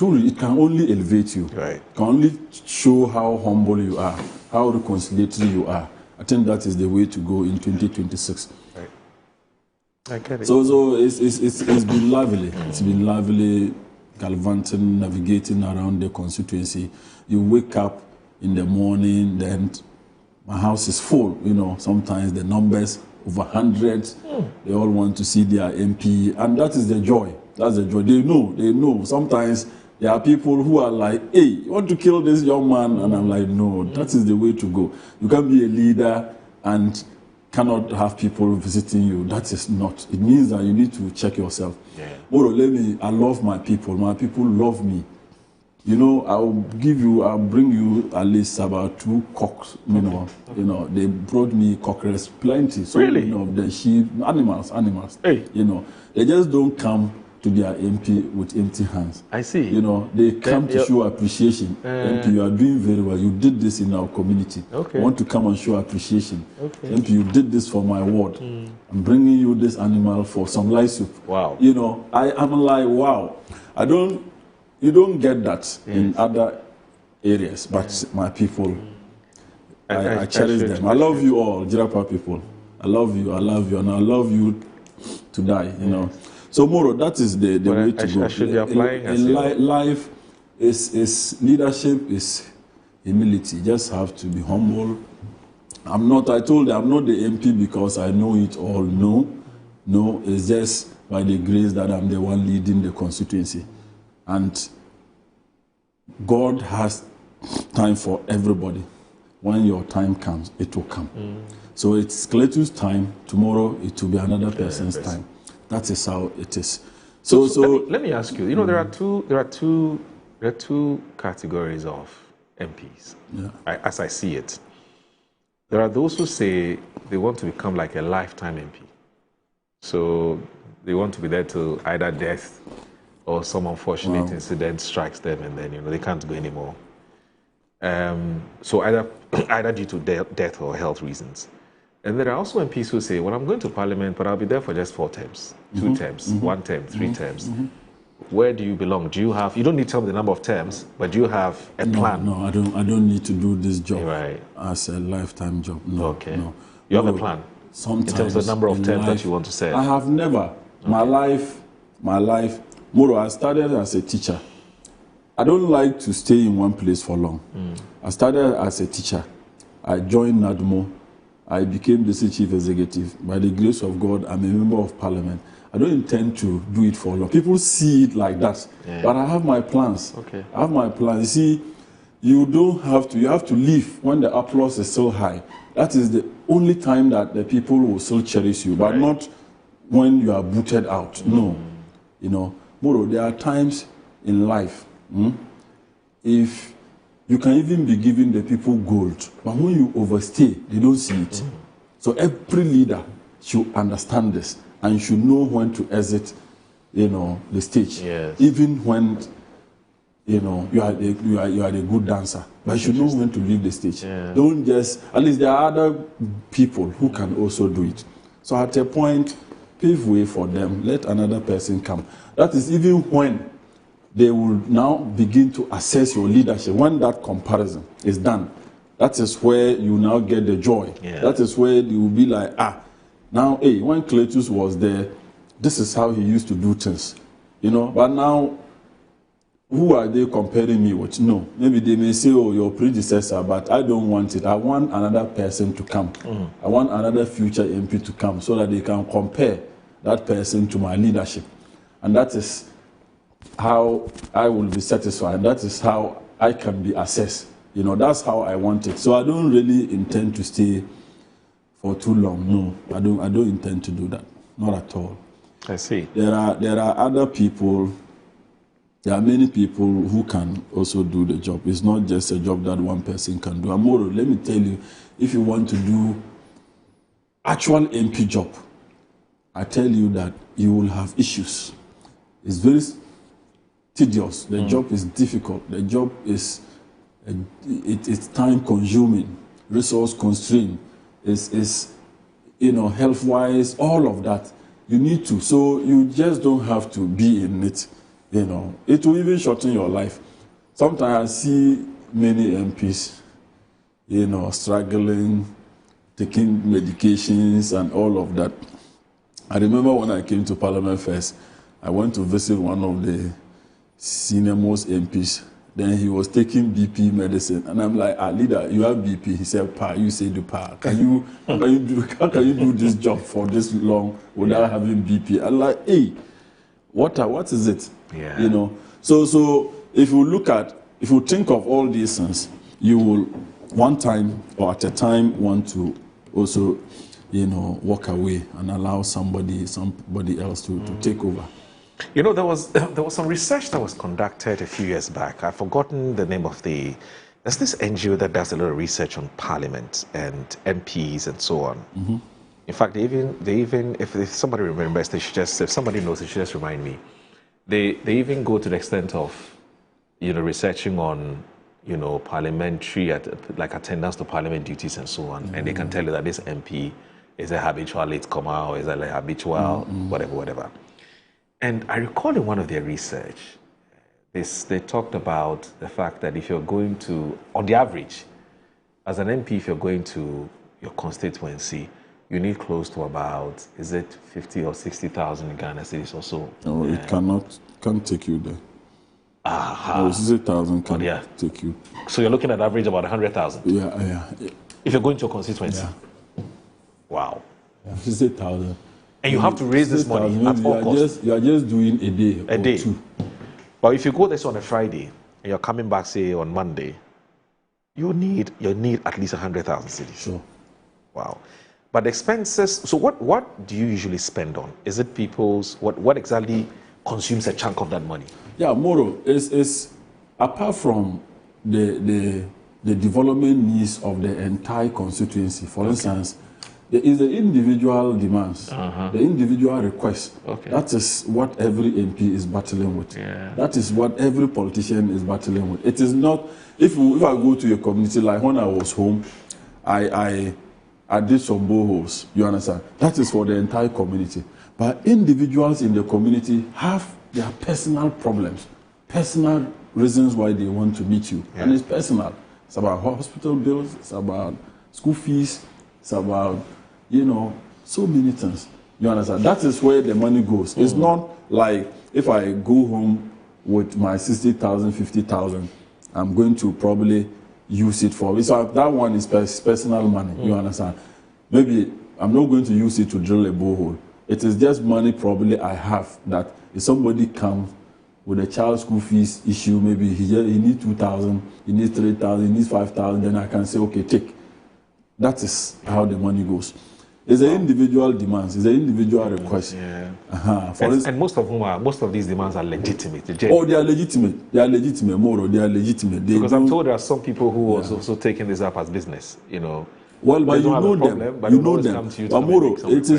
It can only elevate you. Right. It can only show how humble you are, how reconciliatory you are. I think that is the way to go in 2026. Right. I get it. So it's been lovely. It's been lovely gallivanting, navigating around the constituency. You wake up in the morning, then my house is full. You know, sometimes the numbers over 100. They all want to see their MP, and that is the joy. That's the joy. They know. Sometimes there are people who are like, hey, you want to kill this young man? And I'm like, no, that is the way to go. You can't be a leader and cannot have people visiting you. That is not. It means that you need to check yourself. Yeah. I love my people. My people love me. You know, I'll bring you at least about 2 cocks. You know, they brought me cockerels plenty. So, really? You know, the sheep, animals. Hey. You know, they just don't come to their MP with empty hands. I see. You know, they come to show appreciation. MP, you are doing very well. You did this in our community. Okay. I want to come and show appreciation. Okay. MP, you did this for my ward. I'm bringing you this animal for some light soup. Wow. You know, I'm like, wow. You don't get that in other areas, but my people, I cherish them. I love you all, Jirapa people. I love you, and I love you to die, you know. So Moro, that is the way to go. I should be applying life is leadership is humility. You just have to be humble. I told you, I'm not the MP because I know it all. No, it's just by the grace that I'm the one leading the constituency. And God has time for everybody. When your time comes, it will come. So it's Cletus' time. Tomorrow, it will be another person's time. That is how it is. So let me ask you. You know, there are two categories of MPs. Yeah. As I see it, there are those who say they want to become like a lifetime MP. So they want to be there till either death or some unfortunate incident strikes them, and then they can't go anymore. So either due to death or health reasons. And there are also MPs who say, well, I'm going to Parliament, but I'll be there for just 4 terms, 2 terms, 1 term, 3 terms. Where do you belong? Do you have? You don't need to tell me the number of terms, but do you have a plan? No, I don't need to do this job as a lifetime job. No. Okay. No. You have a plan. Sometimes in terms of the number of terms life, that you want to serve. I have never. My life. Moro, I started as a teacher. I don't like to stay in one place for long. I started as a teacher. I joined NADMO. I became the chief executive. By the grace of God, I'm a member of parliament. I don't intend to do it for long. People see it like that, but I have my plans. Okay. I have my plans. You see, you have to leave when the applause is so high. That is the only time that the people will still cherish you, but not when you are booted out. No. Moro, there are times in life, if you can even be giving the people gold, but when you overstay, they don't see it. So every leader should understand this and should know when to exit, the stage. Yes. Even when, you are a good dancer, but you should know when to leave the stage. Yeah. Don't just, at least there are other people who can also do it. So at a point, pave way for them, let another person come. That is even when they will now begin to assess your leadership. When that comparison is done, that is where you now get the joy. Yeah. That is where you will be like, now, when Cletus was there, this is how he used to do things. But now, who are they comparing me with? No. Maybe they may say, your predecessor, but I don't want it. I want another person to come. I want another future MP to come so that they can compare that person to my leadership. And that is how I will be satisfied. That is how I can be assessed. That's how I want it. So I don't really intend to stay for too long. No, I don't intend to do that. Not at all. I see. There are other people. There are many people who can also do the job. It's not just a job that one person can do. Amoro, let me tell you, if you want to do actual MP job, I tell you that you will have issues. It's very tedious. The job is difficult. The job is it's time consuming, resource constrained. Is health-wise, all of that. You need to. So you just don't have to be in it. It will even shorten your life. Sometimes I see many MPs, struggling, taking medications and all of that. I remember when I came to Parliament first, I went to visit one of the senior-most MPs. Then he was taking BP medicine, and I'm like, leader, you have BP. He said, Pa, you say the Pa. How can you do this job for this long without having BP? I'm like, hey, what is it? Yeah. So if you think of all these things, you will one time or at a time want to also, walk away and allow somebody else to take over. There was some research that was conducted a few years back. I've forgotten the name of there's this NGO that does a lot of research on Parliament and MPs and so on. In fact, they even if somebody remembers, if somebody knows, they should just remind me. They even go to the extent of, researching on, parliamentary like attendance to Parliament duties and so on, and they can tell you that this MP is a habitual latecomer or is a habitual whatever. And I recall in one of their research, they talked about the fact that if you're going to, on the average, as an MP, if you're going to your constituency, you need close to about, is it 50 or 60,000 Ghana cedis or so? No, it can't take you there. Aha. No, 60,000 can take you. So you're looking at average about 100,000? Yeah. If you're going to a constituency? Yeah. Wow. 60,000. And you have to raise this money at all costs. You are just doing a day or two. But if you go this on a Friday and you're coming back, say, on Monday, you need at least 100,000 cedis. Sure. Wow. But expenses, so what do you usually spend on? Is it people's, what exactly consumes a chunk of that money? Yeah, Moro, is apart from the development needs of the entire constituency, for instance, there is the individual demands, the individual requests. That is what every MP is battling with. That is what every politician is battling with. It is not, if I go to a community, like when I was home, I did some boreholes, you understand? That is for the entire community. But individuals in the community have their personal problems, personal reasons why they want to meet you. And it's personal. It's about hospital bills, it's about school fees, it's about, so many things. You understand? That is where the money goes. It's not like if I go home with my 60,000, 50,000, I'm going to probably use it for. So that one is personal money. You understand? Maybe I'm not going to use it to drill a borehole. It is just money probably I have that if somebody comes with a child school fees issue, maybe he needs 2,000, he needs 3,000, he needs 5,000, then I can say, okay, take. That is how the money goes. It's an individual demands. It's an individual request. And most of these demands are legitimate. Oh, they are legitimate. They are legitimate, Moro. They are legitimate. Because I'm told there are some people who are also taking this up as business. Well, but you know them. But you know them. But Moro, it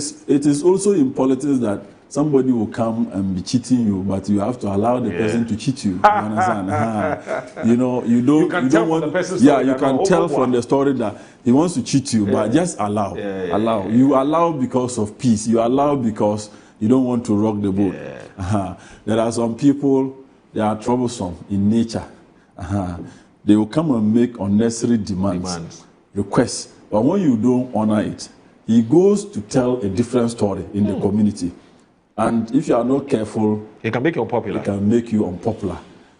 is also in politics that somebody will come and be cheating you, but you have to allow the person to cheat you. You understand? You don't want. You can tell from the story that he wants to cheat you, but just allow. You allow because of peace. You allow because you don't want to rock the boat. There are some people, they are troublesome in nature. They will come and make unnecessary demands, requests. But when you don't honor it, he goes to tell a different story in the community. And if you are not careful, it can make you unpopular. It can make you unpopular.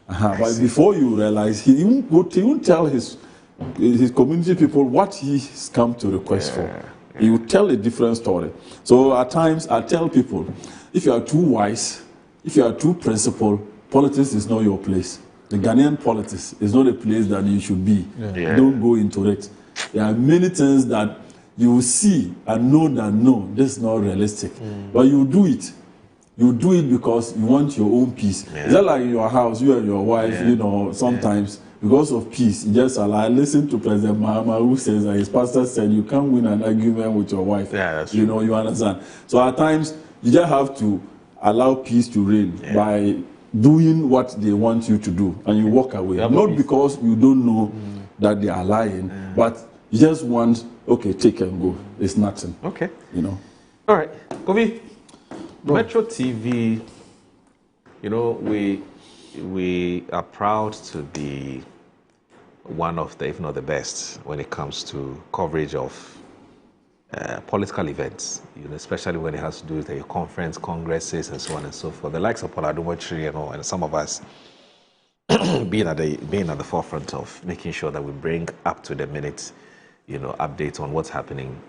But before you realize, he won't tell his community people what he's come to request for. He will tell a different story. So at times, I tell people, if you are too wise, if you are too principled, politics is not your place. The Ghanaian politics is not a place that you should be. Don't go into it. There are many things that you will see and know that no, this is not realistic. But you do it. You do it because you want your own peace. It's not like in your house, you and your wife, sometimes because of peace, you just allow. I listen to President Mahama who says that his pastor said you can't win an argument with your wife. That's true. You understand. So at times, you just have to allow peace to reign by doing what they want you to do, and you walk away. Not because you don't know that they are lying, but you just want, okay, take and go. It's nothing. Okay. All right. Kofi, Metro TV, we are proud to be one of the, if not the best, when it comes to coverage of political events, especially when it has to do with your conference, congresses, and so on and so forth. The likes of Paul Adumochiri, and some of us being at the forefront of making sure that we bring up to the minute, updates on what's happening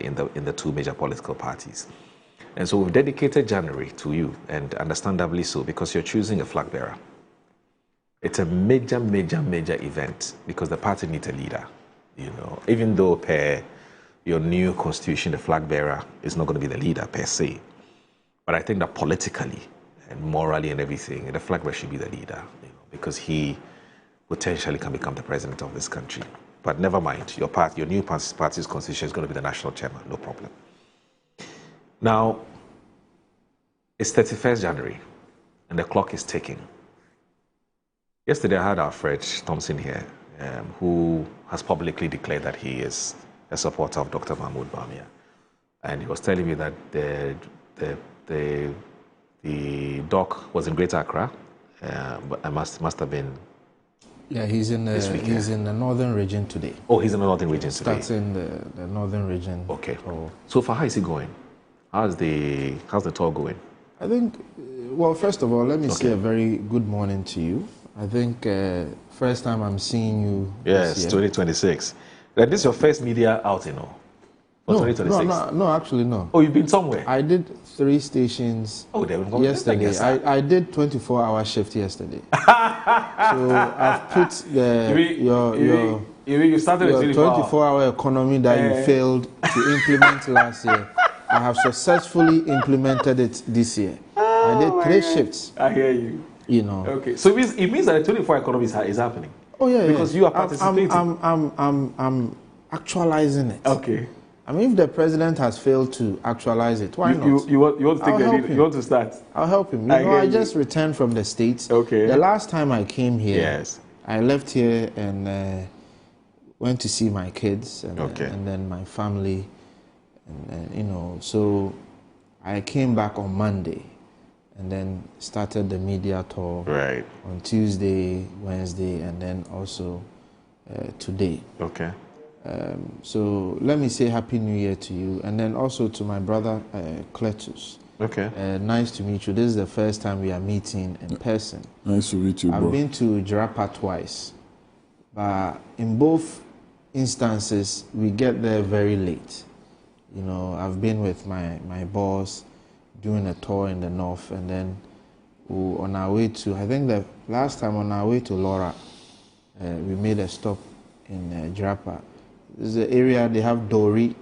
in the two major political parties. And so we've dedicated January to you, and understandably so, because you're choosing a flag bearer. It's a major, major, major event because the party needs a leader. Even though per your new constitution, the flag bearer is not going to be the leader per se, but I think that politically and morally and everything, the flag bearer should be the leader, because he potentially can become the president of this country. But never mind, your new party's constitution is going to be the national chairman, no problem. Now, it's 31st January, and the clock is ticking. Yesterday, I had our Fred Thompson here, who has publicly declared that he is a supporter of Dr. Mahmoud Bawumia. And he was telling me that the doc was in Greater Accra, but it must have been Yeah, he's in the northern region today. Oh, he's in the northern region today. Starting the northern region. Okay. So far, how is he going? How's the tour going? I think, well, first of all, let me say a very good morning to you. I think first time I'm seeing you. Yes, this year. 2026. This is your first media outing, no? For 2026? No, actually no. Oh, you've been somewhere? I did 3 stations yesterday. I did 24-hour shift yesterday. So I've put you started your with 24-hour economy that you failed to implement last year. I have successfully implemented it this year. I did 3 shifts. I hear you. You know. Okay, so it means that the 24-hour economy is happening. Oh yeah, because you are participating. I'm actualizing it. Okay. I mean, if the president has failed to actualize it, why not? You want to take the lead? You want to start? I'll help him. I just returned from the States. Okay. The last time I came here, yes, I left here and went to see my kids and then my family, and so I came back on Monday, and then started the media tour. Right. On Tuesday, Wednesday, and then also today. Okay. So let me say Happy New Year to you, and then also to my brother Cletus. Okay. Nice to meet you. This is the first time we are meeting in person. Nice to meet you, bro. I've been to Jarapa twice, but in both instances, we get there very late. You know, I've been with my boss doing a tour in the north, and then on our way to, I think the last time on our way to Laura, we made a stop in Jarapa. This is the area they have Dori.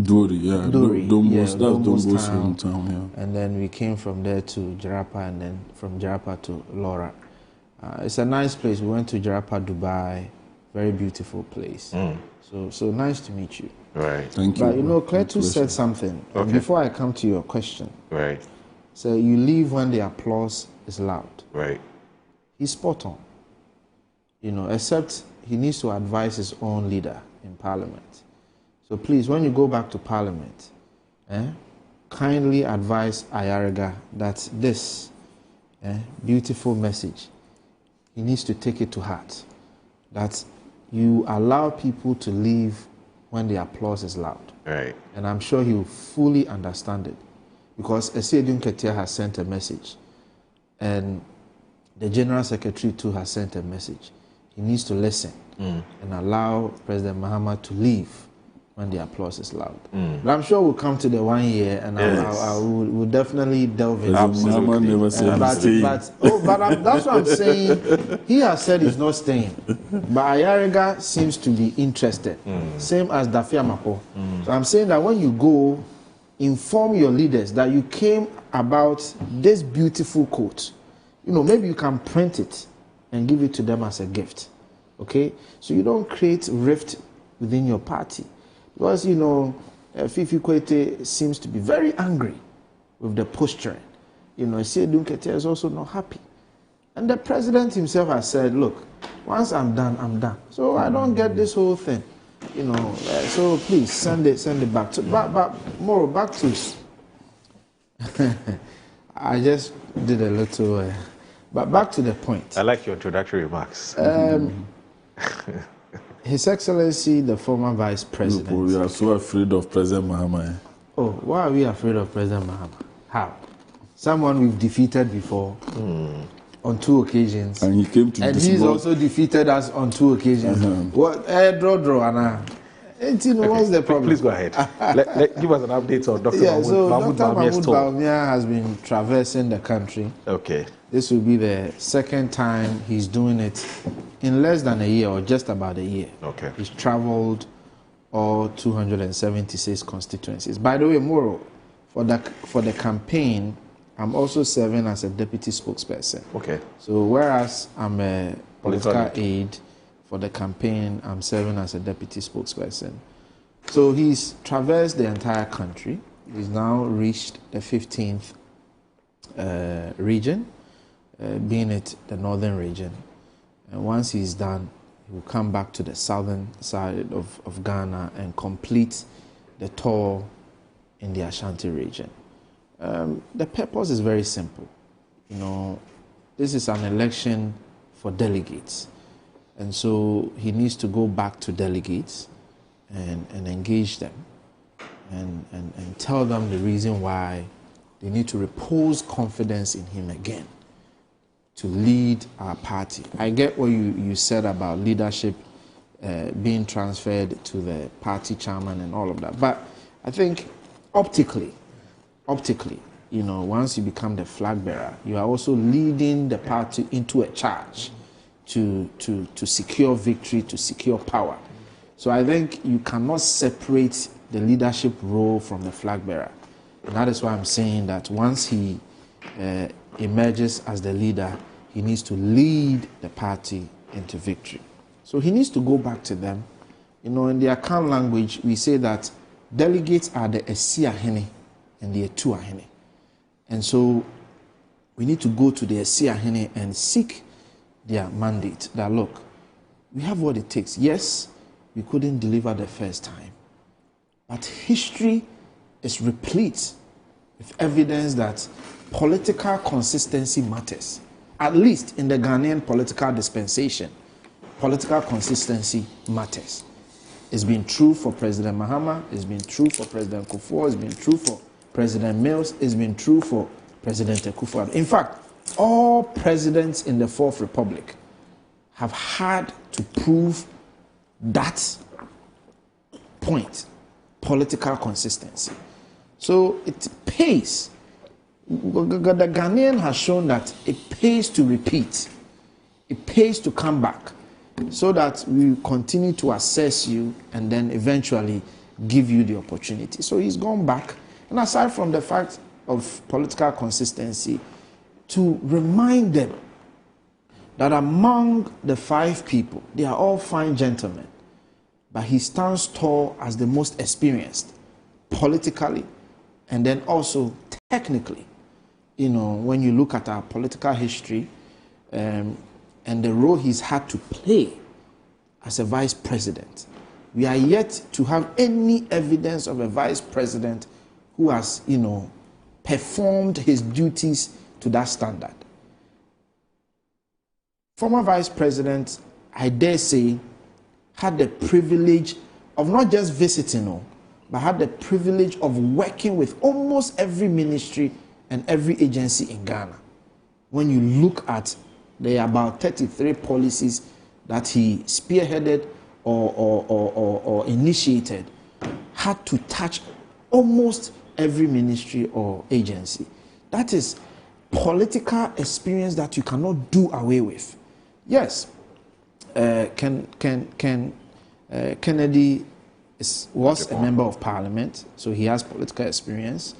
Dori, yeah. Dombo's hometown, yeah. And then we came from there to Jarapa, and then from Jarapa to Laura. It's a nice place. We went to Jarapa, Dubai. Very beautiful place. So nice to meet you. Right. Thank you. But Cletus said something. Okay. Before I come to your question. Right. So you leave when the applause is loud. Right. He's spot on. Except he needs to advise his own leader in Parliament. So please, when you go back to Parliament, kindly advise Ayariga that this beautiful message, he needs to take it to heart. That you allow people to leave when the applause is loud. Right. And I'm sure he will fully understand it. Because Esiedun Ketia has sent a message. And the General Secretary too has sent a message. He needs to listen and allow President Mahama to leave when the applause is loud. But I'm sure we'll come to the 1 year, and we'll definitely delve into it. Mahama never said but that's what I'm saying. He has said he's not staying. But Ayariga seems to be interested. Same as Dafia Mako. So I'm saying that when you go, inform your leaders that you came about this beautiful quote. Maybe you can print it and give it to them as a gift. Okay? So you don't create rift within your party. Because, Fifi Kwete seems to be very angry with the posturing. Esiedun Ketia is also not happy. And the president himself has said, look, once I'm done, I'm done. So I don't get this whole thing. So please send it back. But more back to... I just did a little... but back to the point. I like your introductory remarks. His Excellency, the former Vice President. Look, we are so afraid of President Mahama. Oh, why are we afraid of President Mahama? How? Someone we've defeated before on 2 occasions. And he came to and he's also defeated us on 2 occasions. What? Draw, Anna. What's the problem? Please go ahead. Give us an update on Dr. Mahmoud Bawumia's tour. Bawumia has been traversing the country. Okay. This will be the second time he's doing it in less than a year, or just about a year. Okay. He's traveled all 276 constituencies. By the way, Moro, for the campaign, I'm also serving as a deputy spokesperson. Okay. So whereas I'm a political aide for the campaign, I'm serving as a deputy spokesperson. So he's traversed the entire country. He's now reached the 15th region, being it the northern region. And once he's done, he will come back to the southern side of Ghana and complete the tour in the Ashanti region. The purpose is very simple. This is an election for delegates. And so he needs to go back to delegates and engage them and tell them the reason why they need to repose confidence in him again to lead our party. I get what you said about leadership being transferred to the party chairman and all of that. But I think optically, you know, once you become the flag bearer, you are also leading the party into a charge to secure victory, to secure power. So I think you cannot separate the leadership role from the flag bearer. And that is why I'm saying that once he emerges as the leader, he needs to lead the party into victory. So he needs to go back to them. You know, in the account language, we say that delegates are the Esiahene and the Etuahene. And so we need to go to the Esiahene and seek their mandate that, look, we have what it takes. Yes, we couldn't deliver the first time, but history is replete with evidence that political consistency matters. At least in the Ghanaian political dispensation, political consistency matters. It's been true for President Mahama, it's been true for President Kufuor, it's been true for President Mills, it's been true for President Akufo-Addo. In fact, all presidents in the Fourth Republic have had to prove that point, political consistency. So it pays. The Ghanaian has shown that it pays to repeat. It pays to come back so that we continue to assess you and then eventually give you the opportunity. So he's gone back. And aside from the fact of political consistency, to remind them that among the 5 people, they are all fine gentlemen, but he stands tall as the most experienced politically and then also technically. You know, when you look at our political history and the role he's had to play as a vice president, we are yet to have any evidence of a vice president who has, you know, performed his duties to that standard. Former vice president, I dare say, had the privilege of not just visiting, but had the privilege of working with almost every ministry and every agency in Ghana. When you look at the about 33 policies that he spearheaded or initiated, had to touch almost every ministry or agency. That is political experience that you cannot do away with. Yes, Kennedy was a member of parliament, so he has political experience.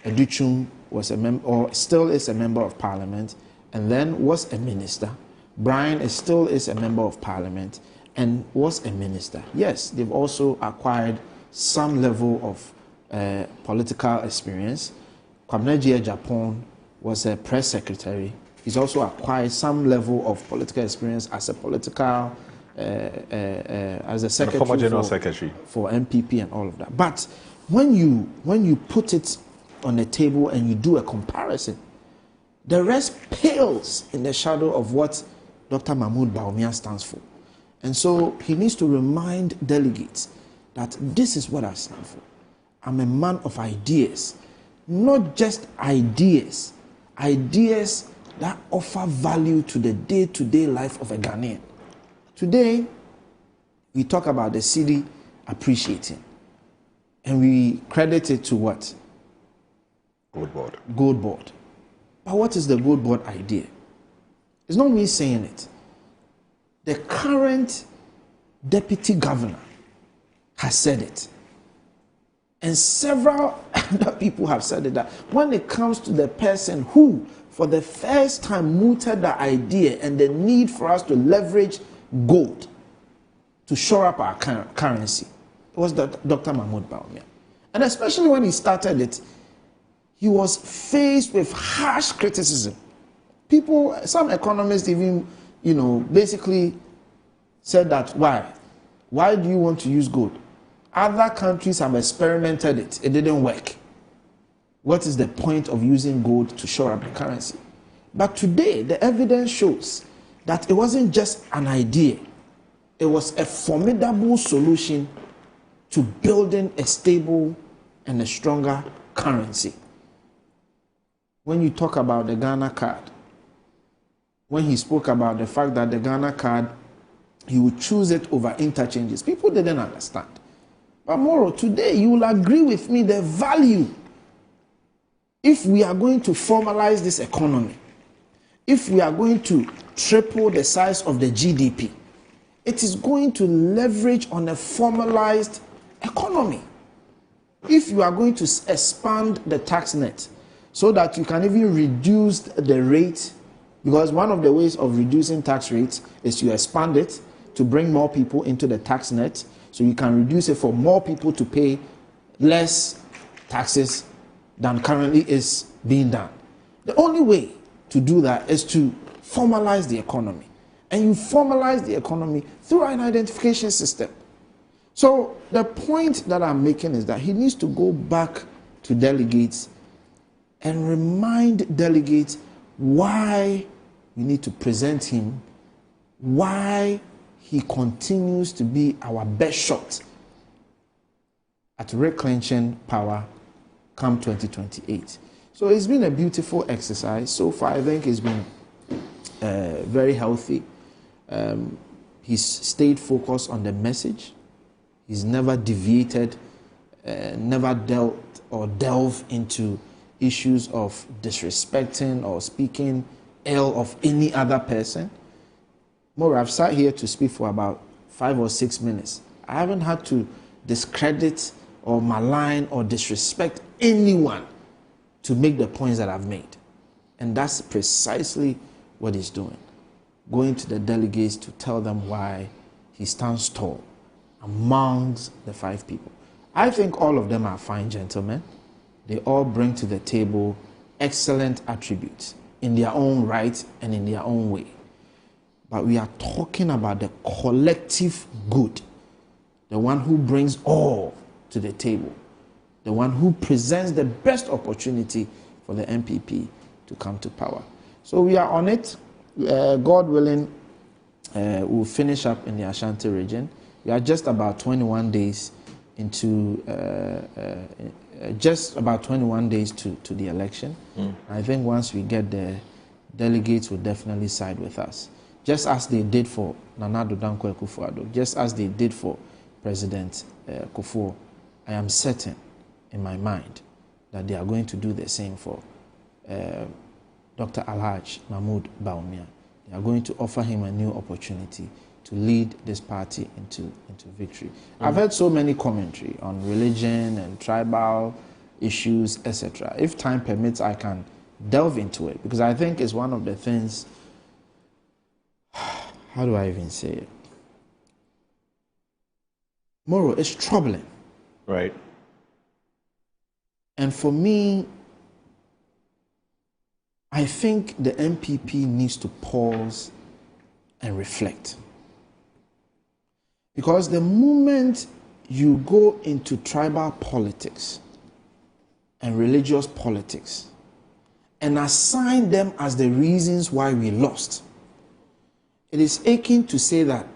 Educhum was a member, or still is a member of parliament, and then was a minister. Brian still is a member of parliament and was a minister. Yes, they've also acquired some level of political experience. Kwabena Japan was a press secretary. He's also acquired some level of political experience as a political, as a secretary, former general secretary for MPP and all of that. But when you put it on the table and you do a comparison, the rest pales in the shadow of what Dr. Mahmoud Bawumia stands for. And so he needs to remind delegates that this is what I stand for. I'm a man of ideas, not just ideas, ideas that offer value to the day-to-day life of a Ghanaian. Today, we talk about the city appreciating, and we credit it to what? Gold Board. Gold Board. But what is the Gold Board idea? It's not me saying it. The current deputy governor has said it. And several other people have said it, that when it comes to the person who, for the first time, mooted the idea and the need for us to leverage gold to shore up our currency, it was Dr. Mahmoud Bawumia. And especially when he started it, he was faced with harsh criticism. People, some economists even, basically said that, why do you want to use gold? Other countries have experimented it. It didn't work. What is the point of using gold to shore up the currency? But today, the evidence shows that it wasn't just an idea. it was a formidable solution to building a stable and a stronger currency. When you talk about the Ghana card, when he spoke about the fact that the Ghana card, he would choose it over interchanges, people didn't understand. But Moro, today you will agree with me the value, if we are going to formalize this economy, if we are going to triple the size of the GDP, it is going to leverage on a formalized economy. If you are going to expand the tax net so that you can even reduce the rate, because one of the ways of reducing tax rates is to expand it to bring more people into the tax net, so you can reduce it for more people to pay less taxes than currently is being done. The only way to do that is to formalize the economy. And you formalize the economy through an identification system. So the point that I'm making is that he needs to go back to delegates and remind delegates why we need to present him, why he continues to be our best shot at reclenching power come 2028. So it's been a beautiful exercise. So far, I think it's been very healthy. He's stayed focused on the message. He's never deviated, never dealt or delved into issues of disrespecting or speaking ill of any other person. More, I've sat here to speak for about 5 or 6 minutes. I haven't had to discredit or malign or disrespect anyone to make the points that I've made. And that's precisely what he's doing. Going to the delegates to tell them why he stands tall amongst the 5 people. I think all of them are fine gentlemen. They all bring to the table excellent attributes in their own right and in their own way. But we are talking about the collective good, the one who brings all to the table, the one who presents the best opportunity for the MPP to come to power. So we are on it. God willing, we'll finish up in the Ashanti region. We are just about 21 days into, just about 21 days to the election. I think once we get there, delegates will definitely side with us. Just as they did for Nana Addo Dankwa Akufo-Addo, just as they did for President Kufuor, I am certain in my mind that they are going to do the same for Dr. Alhaj Mahmoud Bawumia. They are going to offer him a new opportunity to lead this party into victory. I've heard so many commentary on religion and tribal issues, etc. If time permits, I can delve into it, because I think it's one of the things, how do I even say it? Moro, it's troubling. Right. And for me, I think the MPP needs to pause and reflect. Because the moment you go into tribal politics and religious politics and assign them as the reasons why we lost, it is aching to say that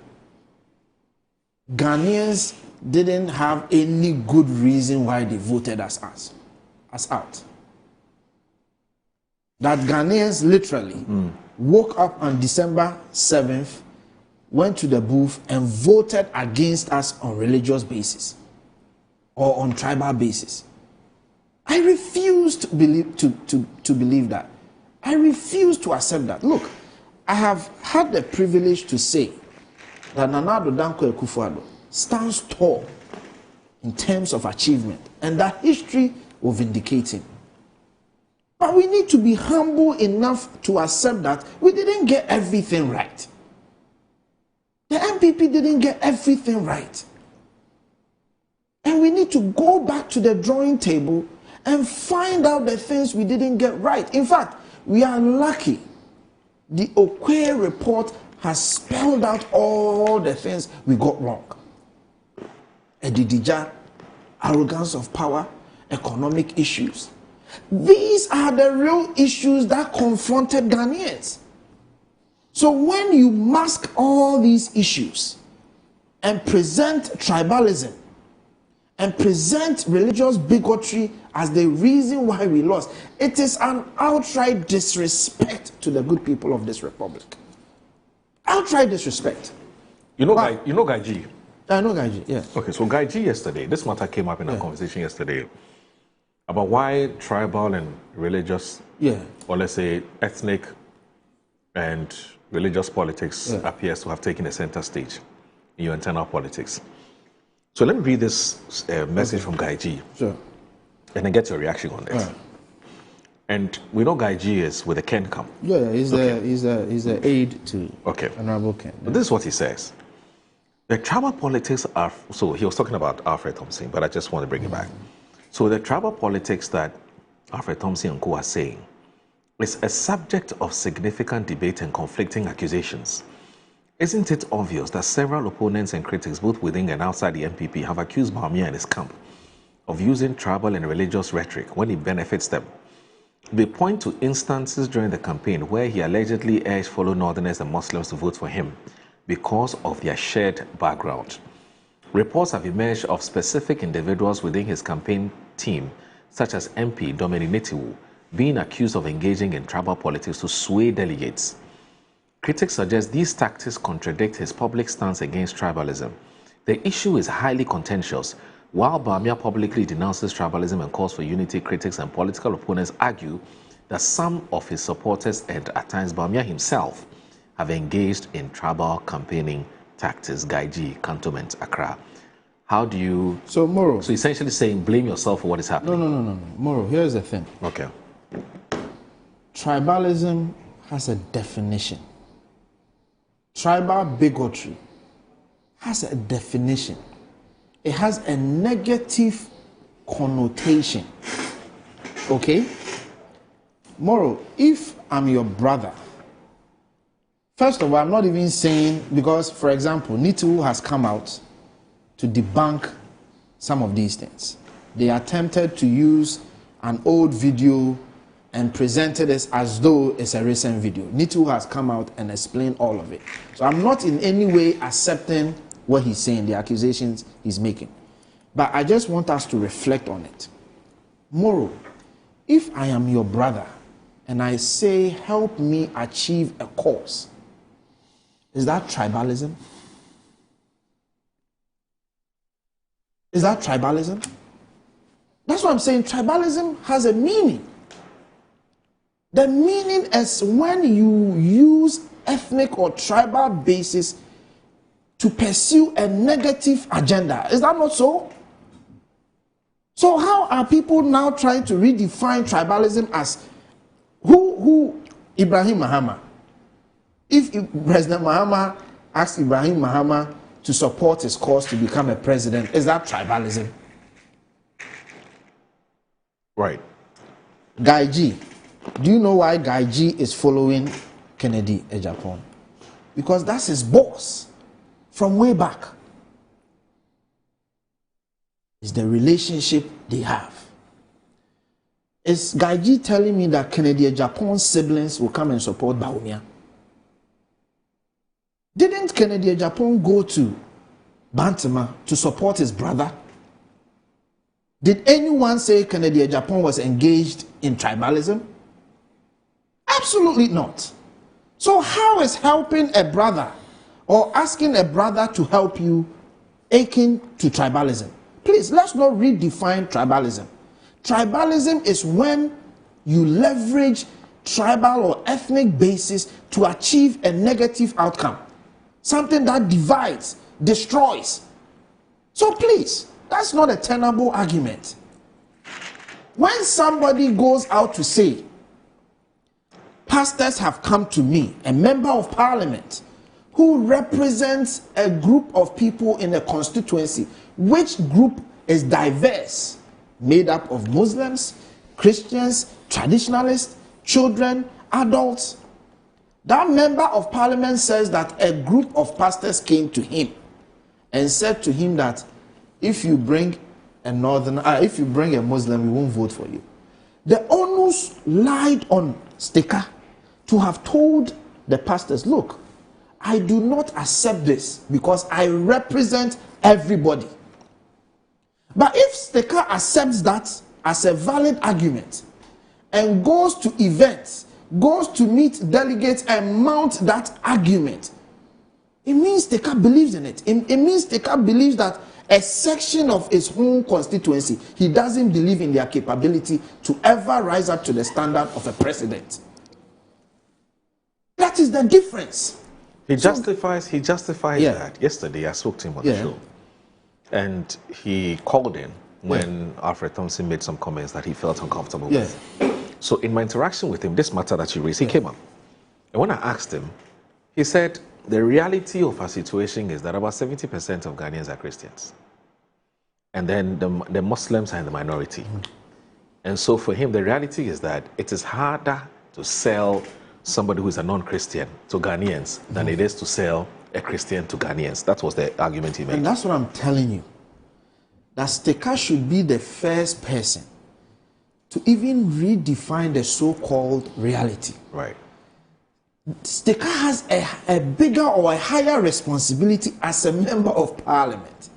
Ghanaians didn't have any good reason why they voted us out. That Ghanaians literally woke up on December 7th, went to the booth and voted against us on religious basis or on tribal basis. I refuse to believe that. I refuse to accept that. Look, I have had the privilege to say that Nana Addo Dankwa Akufo-Addo stands tall in terms of achievement, and that history will vindicate him. But we need to be humble enough to accept that we didn't get everything right. The MPP didn't get everything right. And we need to go back to the drawing table and find out the things we didn't get right. In fact, we are lucky. The Okoye report has spelled out all the things we got wrong. Edidija, arrogance of power, economic issues. These are the real issues that confronted Ghanaians. So when you mask all these issues and present tribalism and present religious bigotry as the reason why we lost. It is an outright disrespect to the good people of this republic. Outright disrespect. You know Guy G? I know Guy G, yeah. Okay, so Guy G yesterday, this matter came up in our conversation yesterday about why tribal and religious, or let's say ethnic and religious politics appears to have taken a center stage in your internal politics. So let me read this message from Guy G. Sure. And then get your reaction on it. And we know Guy G is with the Ken camp. Yeah, he's the aide to Honorable Ken. But this is what he says. The tribal politics are, so he was talking about Alfred Thompson, but I just want to bring it back. So the tribal politics that Alfred Thompson and co are saying is a subject of significant debate and conflicting accusations. Isn't it obvious that several opponents and critics, both within and outside the MPP, have accused Bawumia and his camp of using tribal and religious rhetoric when it benefits them? They point to instances during the campaign where he allegedly urged fellow Northerners and Muslims to vote for him because of their shared background. Reports have emerged of specific individuals within his campaign team, such as MP Dominic Nitiwu, being accused of engaging in tribal politics to sway delegates. Critics suggest these tactics contradict his public stance against tribalism. The issue is highly contentious. While Bawumia publicly denounces tribalism and calls for unity, critics and political opponents argue that some of his supporters and at times Bawumia himself have engaged in tribal campaigning tactics. Guy G, Cantonment, Accra. How do you... So, Moro... So essentially saying blame yourself for what is happening. No. Moro, here's the thing. Okay. Tribalism has a definition. Tribal bigotry has a definition. It has a negative connotation. Okay? Moro, if I'm your brother, first of all, I'm not even saying, because, for example, Nitiwu has come out to debunk some of these things. They attempted to use an old video and presented it as though it's a recent video. Nitiwu has come out and explained all of it. So I'm not in any way accepting what he's saying, the accusations he's making. But I just want us to reflect on it. Moro, if I am your brother and I say, help me achieve a cause, is that tribalism? Is that tribalism? That's what I'm saying. Tribalism has a meaning. The meaning is when you use ethnic or tribal basis to pursue a negative agenda. Is that not so? So how are people now trying to redefine tribalism as who Ibrahim Mahama? If President Mahama asked Ibrahim Mahama to support his cause to become a president, is that tribalism? Right. Guy G. Do you know why Guy G is following Kennedy Ejapon? Because that's his boss from way back. It's the relationship they have. Is Guy G telling me that Kennedy Ejapon's siblings will come and support Bawumia? Didn't Kennedy Ejapon go to Bantama to support his brother? Did anyone say Kennedy Ejapon was engaged in tribalism? Absolutely not. So how is helping a brother or asking a brother to help you akin to tribalism? Please, let's not redefine tribalism. Tribalism is when you leverage tribal or ethnic basis to achieve a negative outcome. Something that divides, destroys. So please, that's not a tenable argument. When somebody goes out to say, pastors have come to me, a member of parliament, who represents a group of people in a constituency, which group is diverse, made up of Muslims, Christians, traditionalists, children, adults. That member of parliament says that a group of pastors came to him and said to him that if you bring a Muslim, we won't vote for you. The onus lied on Sticker to have told the pastors, look, I do not accept this because I represent everybody. But if Steka accepts that as a valid argument and goes to events, goes to meet delegates and mount that argument, it means Steka believes in it. It means Steka believes that a section of his own constituency, he doesn't believe in their capability to ever rise up to the standard of a president. That is the difference. He justifies that. Yesterday I spoke to him on the show. And he called in when Alfred Thompson made some comments that he felt uncomfortable with. So in my interaction with him, this matter that you raised, he came up. And when I asked him, he said, the reality of our situation is that about 70% of Ghanaians are Christians. And then the Muslims are in the minority. And so for him, the reality is that it is harder to sell somebody who is a non-Christian to Ghanaians than it is to sell a Christian to Ghanaians. That was the argument he made. And that's what I'm telling you. That Steka should be the first person to even redefine the so-called reality. Right. Steka has a bigger or a higher responsibility as a member of parliament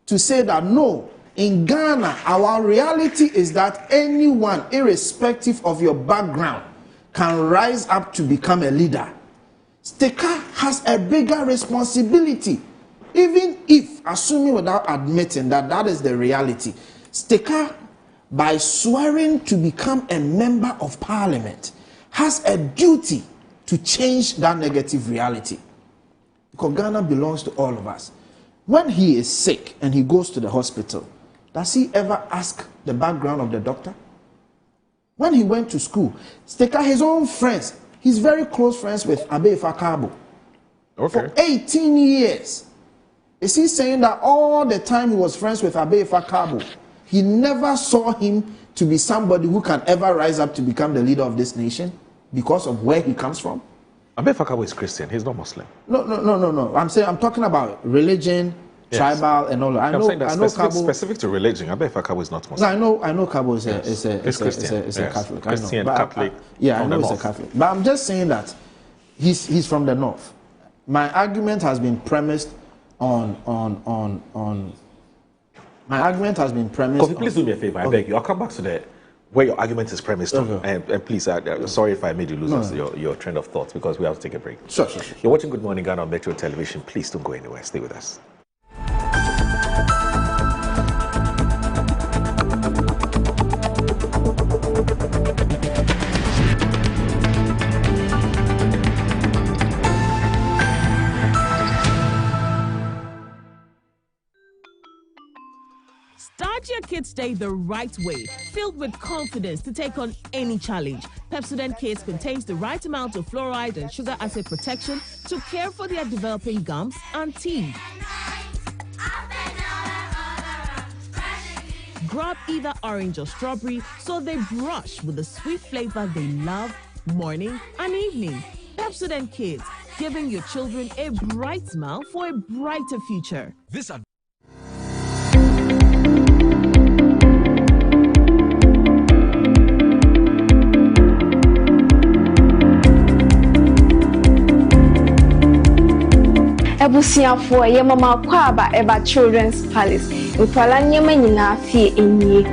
to say that no, in Ghana, our reality is that anyone, irrespective of your background, can rise up to become a leader. Steka has a bigger responsibility, even if, assuming without admitting that that is the reality, Steka, by swearing to become a member of parliament, has a duty to change that negative reality. Because Ghana belongs to all of us. When he is sick and he goes to the hospital, does he ever ask the background of the doctor? When he went to school, Steka, his own friends, he's very close friends with Abe Fakabo. For 18 years. Is he saying that all the time he was friends with Abe Fakabo, he never saw him to be somebody who can ever rise up to become the leader of this nation because of where he comes from? Abe Fakabo is Christian. He's not Muslim. No. I'm talking about religion, tribal, and all that. I know specific to religion. Abe Fakabo is not Muslim. No, I know Kabo is a Catholic. Christian, Catholic. I know he's a Catholic. But I'm just saying that he's from the north. My argument has been premised on. My argument has been premised. Kofi, please do me a favor. I beg you. I'll come back to where your argument is premised on. And please, sorry if I made you lose your train of thought because we have to take a break. Sure. You're watching Good Morning Ghana on Metro Television. Please don't go anywhere. Stay with us. Start your kids' day the right way, filled with confidence to take on any challenge. Pepsodent Kids contains the right amount of fluoride and sugar acid protection to care for their developing gums and teeth. Grab either orange or strawberry so they brush with the sweet flavor they love morning and evening. Pepsodent Kids, giving your children a bright smile for a brighter future. Ebusiafo ye mama kwaba eba Children's Palace. Nkwala nyema nyina fie enyi.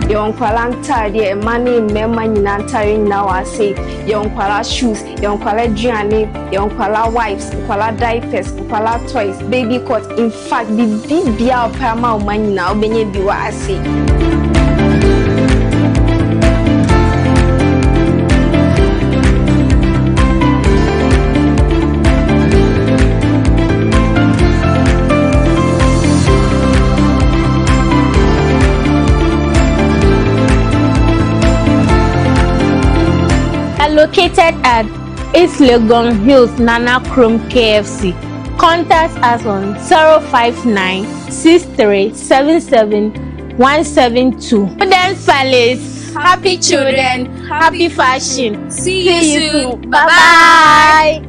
Yonkwala ntade mani mema nyina ntare nyina wase. Yonkwala shoes, yonkwala duane, yonkwala wipes, yonkwala diapers, yonkwala toys, baby cot. In fact, bibia opama omanyina obenye biwa ase. Located at East Legon Hills, Nana Chrome KFC. Contact us on 059 6377 172. Children's Palace. Happy children, happy fashion. See you soon. Bye-bye.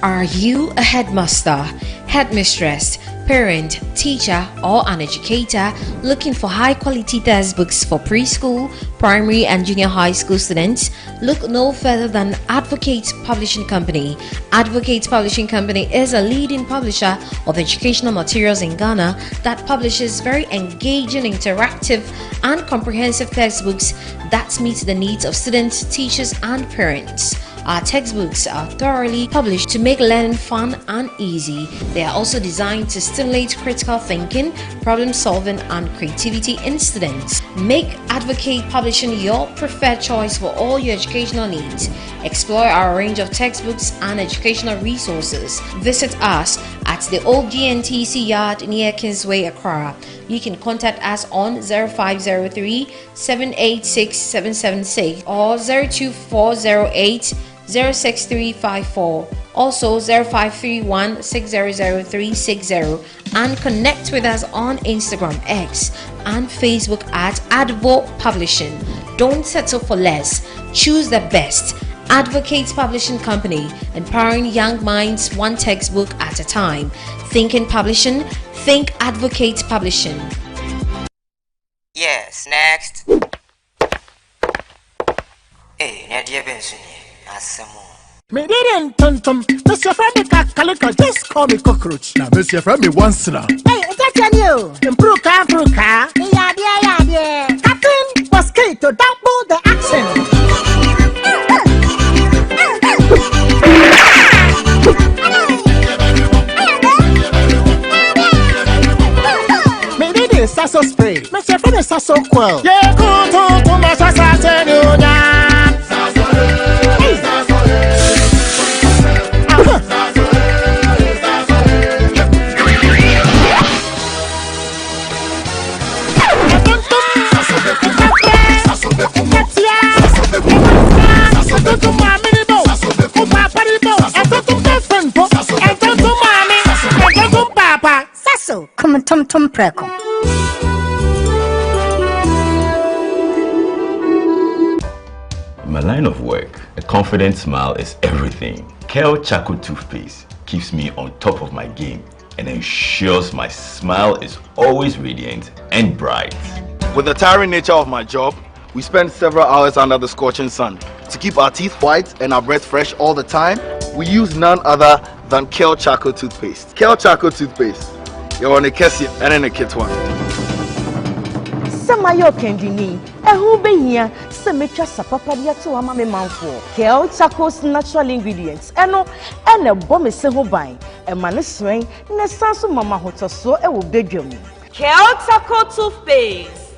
Are you a headmaster, headmistress, parent, teacher, or an educator looking for high-quality textbooks for preschool, primary, and junior high school students? Look no further than Advocate Publishing Company. Advocate Publishing Company is a leading publisher of educational materials in Ghana that publishes very engaging, interactive, and comprehensive textbooks that meet the needs of students, teachers, and parents. Our textbooks are thoroughly published to make learning fun and easy. They are also designed to stimulate critical thinking, problem solving, and creativity in students. Make Advocate Publishing your preferred choice for all your educational needs. Explore our range of textbooks and educational resources. Visit us at the old GNTC yard near Kingsway, Accra. You can contact us on 0503 786 776 or 02408 06354, also 0531 600360, and connect with us on Instagram, X, and Facebook at Advo Publishing. Don't settle for less. Choose the best. Advocate Publishing Company, empowering young minds one textbook at a time. Thinking publishing, think Advocate Publishing. Yes, next. Hey, Nadia Benson. Me didn't tum. Mr. Femi Kakalika, just call me cockroach. Now, Mr. Femi once now. Hey, that's you. Improve car. Yeah. Captain Mosquito, double the accent. Me did it, Sasso spray. Mr. Femi Sasso quell. Yeah, go to my Sasso. Come tum preko. In my line of work, a confident smile is everything. Kel Charcoal Toothpaste keeps me on top of my game and ensures my smile is always radiant and bright. With the tiring nature of my job, we spend several hours under the scorching sun. To keep our teeth white and our breath fresh all the time, we use none other than Kel Charcoal Toothpaste. Kel Charcoal Toothpaste. You're on a Kessie and in a kit one. Samayo Kendini, who be here, Semetra Sapapadia to a mammy manful. Kel Charcoal's natural ingredients, and a bomb is so buying, and maniswing, and a sansu mama hotel so a will bedroom. Kel Charcoal Toothpaste.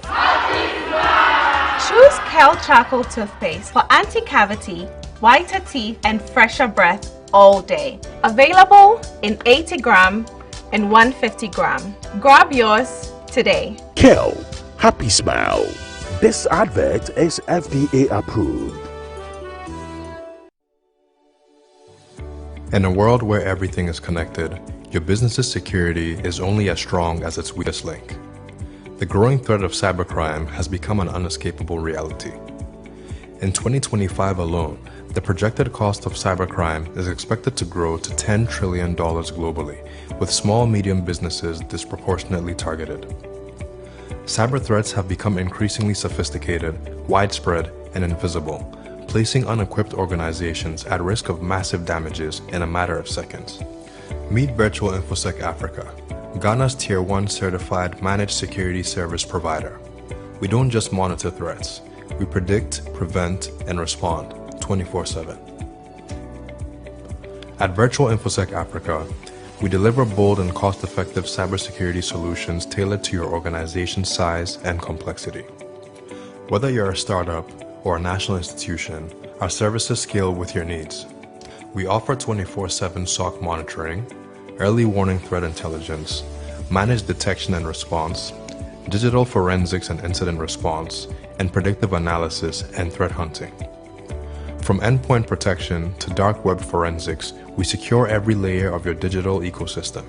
Choose Kel Charcoal Toothpaste for anti-cavity, whiter teeth, and fresher breath all day. Available in 80-gram and 150-gram. Grab yours today. Kel, happy smile. This advert is FDA approved. In a world where everything is connected, your business's security is only as strong as its weakest link. The growing threat of cybercrime has become an unescapable reality. In 2025 alone, the projected cost of cybercrime is expected to grow to $10 trillion globally, with small and medium businesses disproportionately targeted. Cyber threats have become increasingly sophisticated, widespread, and invisible, placing unequipped organizations at risk of massive damages in a matter of seconds. Meet Virtual InfoSec Africa, Ghana's Tier 1 certified managed security service provider. We don't just monitor threats, we predict, prevent, and respond 24/7. At Virtual InfoSec Africa, we deliver bold and cost-effective cybersecurity solutions tailored to your organization's size and complexity. Whether you're a startup or a national institution, our services scale with your needs. We offer 24/7 SOC monitoring, early warning threat intelligence, managed detection and response, digital forensics and incident response, and predictive analysis and threat hunting. From endpoint protection to dark web forensics, we secure every layer of your digital ecosystem.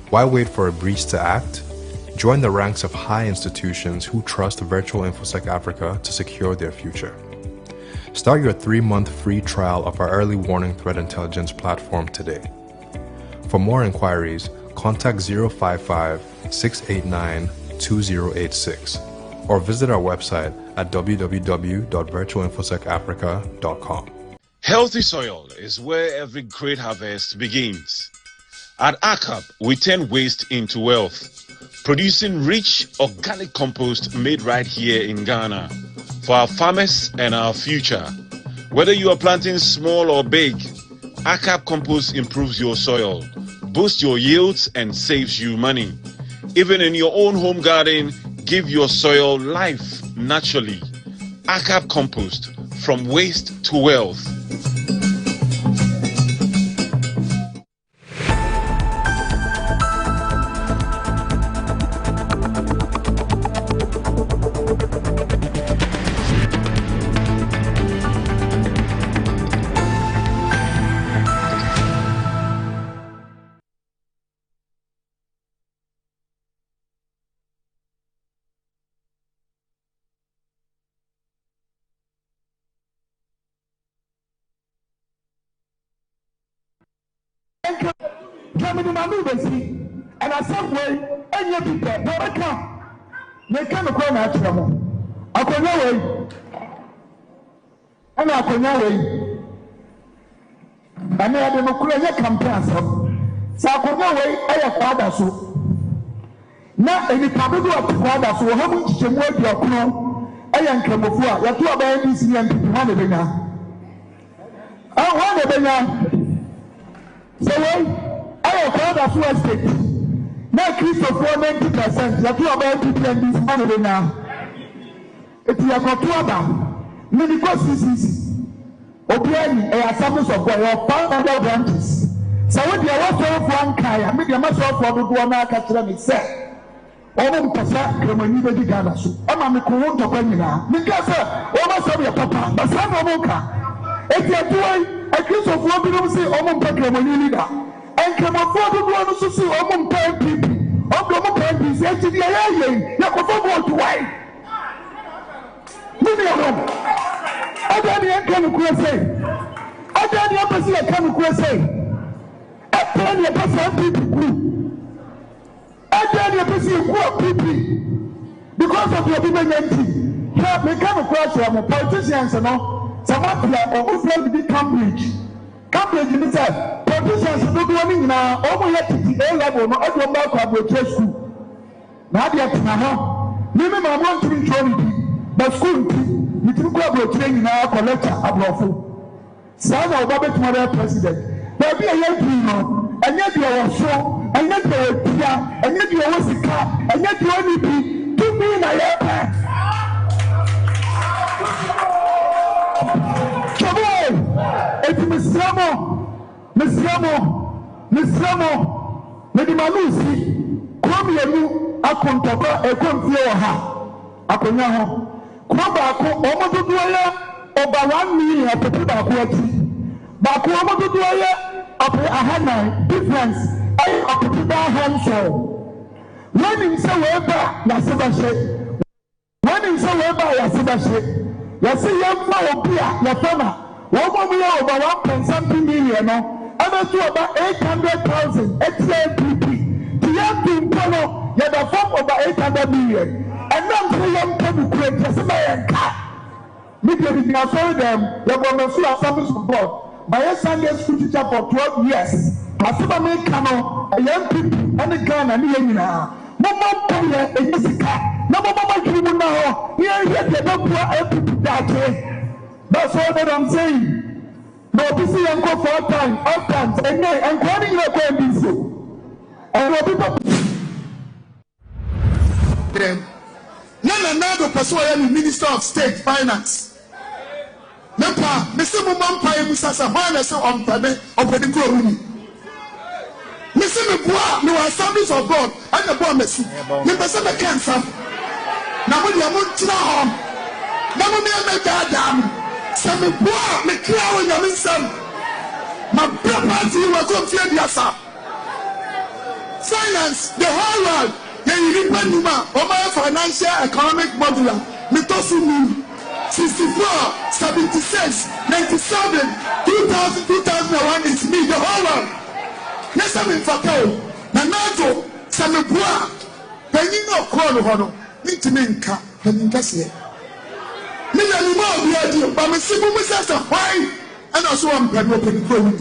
Why wait for a breach to act? Join the ranks of high institutions who trust Virtual InfoSec Africa to secure their future. Start your 3-month free trial of our early warning threat intelligence platform today. For more inquiries, contact 055-689-2086 or visit our website at www.virtualinfosecafrica.com. Healthy soil is where every great harvest begins. At ACAP, we turn waste into wealth, producing rich organic compost made right here in Ghana for our farmers and our future. Whether you are planting small or big, ACAP compost improves your soil, boosts your yields, and saves you money. Even in your own home garden, give your soil life naturally. ACAP compost, from waste to wealth. And I said, well, any people, never come. They can't go now to them. I can know way. And I can know way. And I have no clear campaign. So I can know way. I have father so. Now, any public of father so, how much you work your crown? I am Camofua. You two about this young people. One of them. I want to be now. So, I have father so estate. Now, Christopher 90%. You two about people and this money now. If you have got two of them, many courses. Obiani, a service of God, or 500 branches. So, when you are also one kaya, maybe a master of what we want to catch them, it's said. All Pasa, Gramani, the Ghana. I'm a Mikuon to Penina. Because, almost of your papa, but some of Moka. If you are doing a Christopher, you don't say, Omon Pekramani leader. And come afford to do to see Omon Pen people. Omon Pen people, actually, I am to wine. Many of them. I don't even come to say. I don't even see a come to say. I tell you, person people. I tell you, person poor people. Because of your women empty. Here, we come across your politicians and all. Some of them are overflowed with Cambridge. Cambridge himself. Politicians do one now. Almost yet to the A level, no other back of your school. Now, they are to now. Maybe my one to be but school. You can go to training now for lecture abroad. Son of Babette Mother President. There be a young people, and yet you are so, and yet you are Pia, and yet you are Sika, and yet you only be 2 million a year. Come on! It's Miss Ramo, Lady Malusi, come here, I come to go, I come to your house. I come here. Baako ọmọ dodo ọyẹ ọba 1 million apẹpẹ baako ẹti baako ọmọ dodo ọyẹ ọpẹ ahanan difference ẹyẹ ọpẹpẹ bá hẹnsọ wọn ni nsẹ wọ́n bá yàtọ̀ bá ṣe yàtọ̀ yẹn mọ òbí a yàtọ̀ na wọ́n mọ̀ mu yẹ ọba 1.something million no ẹbẹ tó ọba 800,000 ẹtí NPP tìyẹn bí nkọlọ yẹ dà fọm ọba 800 million. And then for young people, just a car. Maybe if you saw them, you're going to see a service of God. My Sunday school teacher for 12 years. I see my man come on, a young people, and the gun, and the young now. No more player, a Jessica. No more people now. Here, they don't put people that way. That's all that I'm saying. No, this is uncle for time, all times, and calling your going to do. And what people. Nana Nado Passoya, Minister of State Finance. Nepa, Mr. Mumpa, Musasa, Hana, on Pame, of the Growing. Mr. Mubua, no assemblies of God, and the Bombesi. Never said the cancer. Now, when you are Muntina home, never make that damn. Some Mubua, make clear when you're in some. My property was on Fiadiasa. Finance, the whole world. You financial economic modular. Mitosu 64 76, 97, 2000, 2001 is me, the whole world. Yes, I'm in Fakao. Nanato, Samepua, Penino Kono, Nitiminka, Peninkasi. Million more the idea, but my simple was a wine, and also I'm Penino.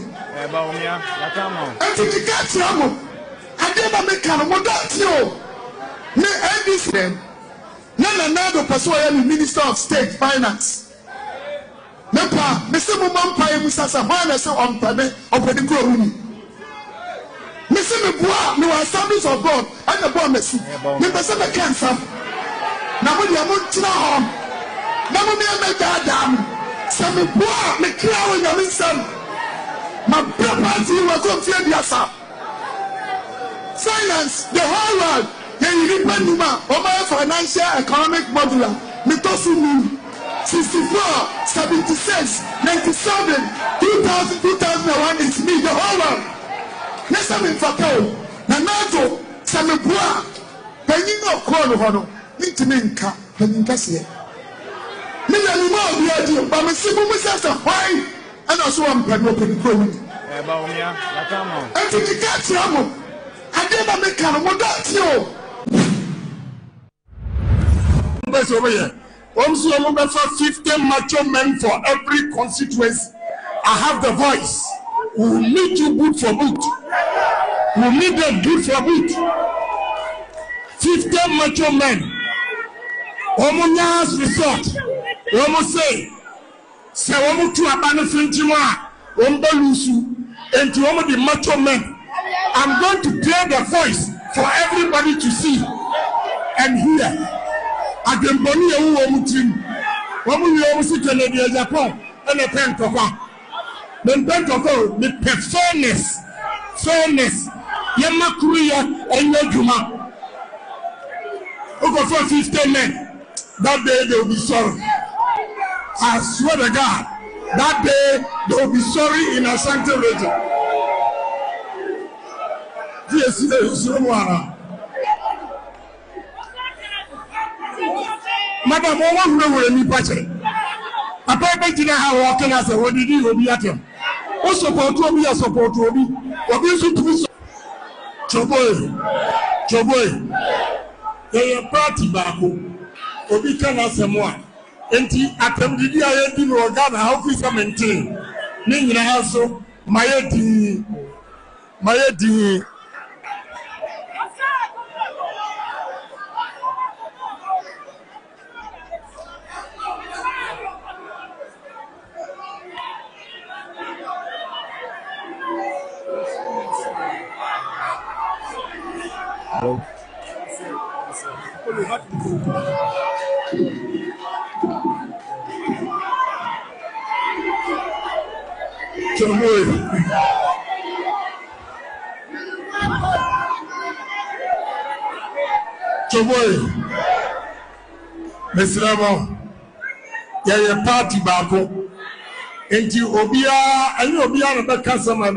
And to the Gatsamo, I never make a modatio. Me and this then. Nana Passoya, Minister of State Finance. Nepa, Mr. Mumpa, Mr. Savannah, so on Penny. Mr. Mboa, no assemblies of God, and the promise. Mr. Cancer. Now, when you are not home, now we make that damn. Some Mboa, make clear in your son. My property was on Fiat. Finance, the whole world. You depend on my financial economic modular. Mitosu 64, 76, 97, 2000, 2001 is me, the whole world. Yes, I'm in Fakao. Nanato, Samepua, Penino Kono, Nitiminka, Peninkasi. Million more the idea, but my simple was a wine, and also I'm Penino. And to the Gatsamo, I never make a modatio. Over here. Also, I'm 50 macho men for every constituency. I have the voice. We will meet you boot for boot. We will meet them boot for boot. 50 macho men. Omunyas resort. Omu say, se omu tu abanu finchima. Omba lusu. And to omu the macho men. I'm going to play the voice for everybody to see and hear. Agemboni ewu omutim wamu ye omusi Canada Japan ene pentokwa men pentokwa me fairness yema kuya enye juma over 50 men that day they will be sorry. I swear to God that day they will be sorry in Ashanti region. Yes, is one. Madam, one will me patcher. A paper dinner how walking as a what did you be at him? Also, support to be a support to be. What is it to be? Choboy. They are party baku. Obi can as a one. And he attempted the idea to organ how we maintain. Ning also, my idea. Choboy, Mr. Ramo, you're party bako. And you Obia, and you Obia, the customer,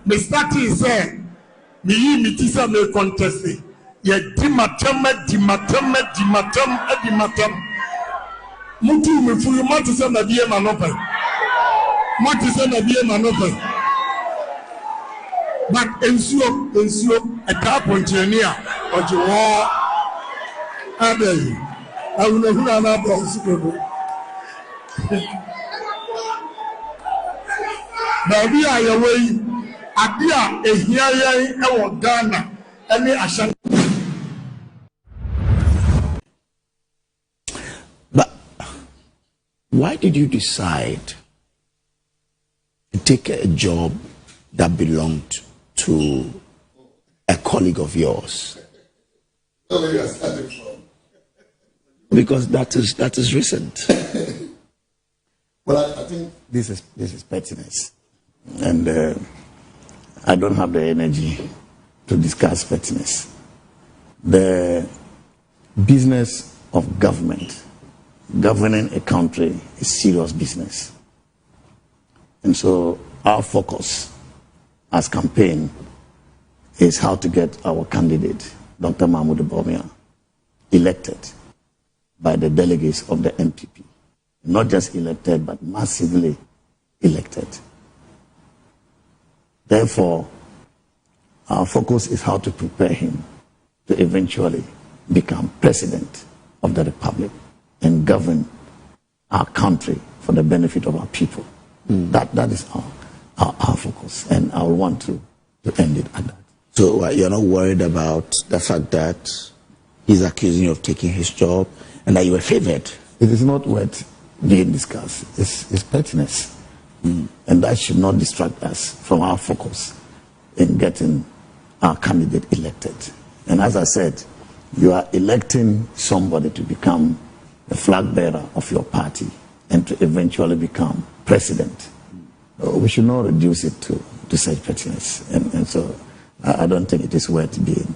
me starting say, me tisa me contest. Ye dimatem. Mutu me fu mati se na biye manope. But ensuo a tap engineer or you war Abbey. I will never know about But we are away. Adia a here our Ghana and the Ashanti. But why did you decide to take a job that belonged to a colleague of yours? Because that is recent. Well, I think this is pettiness, and I don't have the energy to discuss pettiness. The business of government, governing a country, is serious business, and so our focus as campaign is how to get our candidate, Dr. Mahmoud Bawumia, elected by the delegates of the MPP. not just elected, but massively elected. Therefore, our focus is how to prepare him to eventually become president of the Republic and govern our country for the benefit of our people. That is our focus, and I want to end it at that. So you're not worried about the fact that he's accusing you of taking his job and that you were favored? It is not worth being discussed. It's pettiness. And that should not distract us from our focus in getting our candidate elected. And as I said, you are electing somebody to become the flag bearer of your party and to eventually become president. We should not reduce it to such pettiness. And so I don't think it is worth being.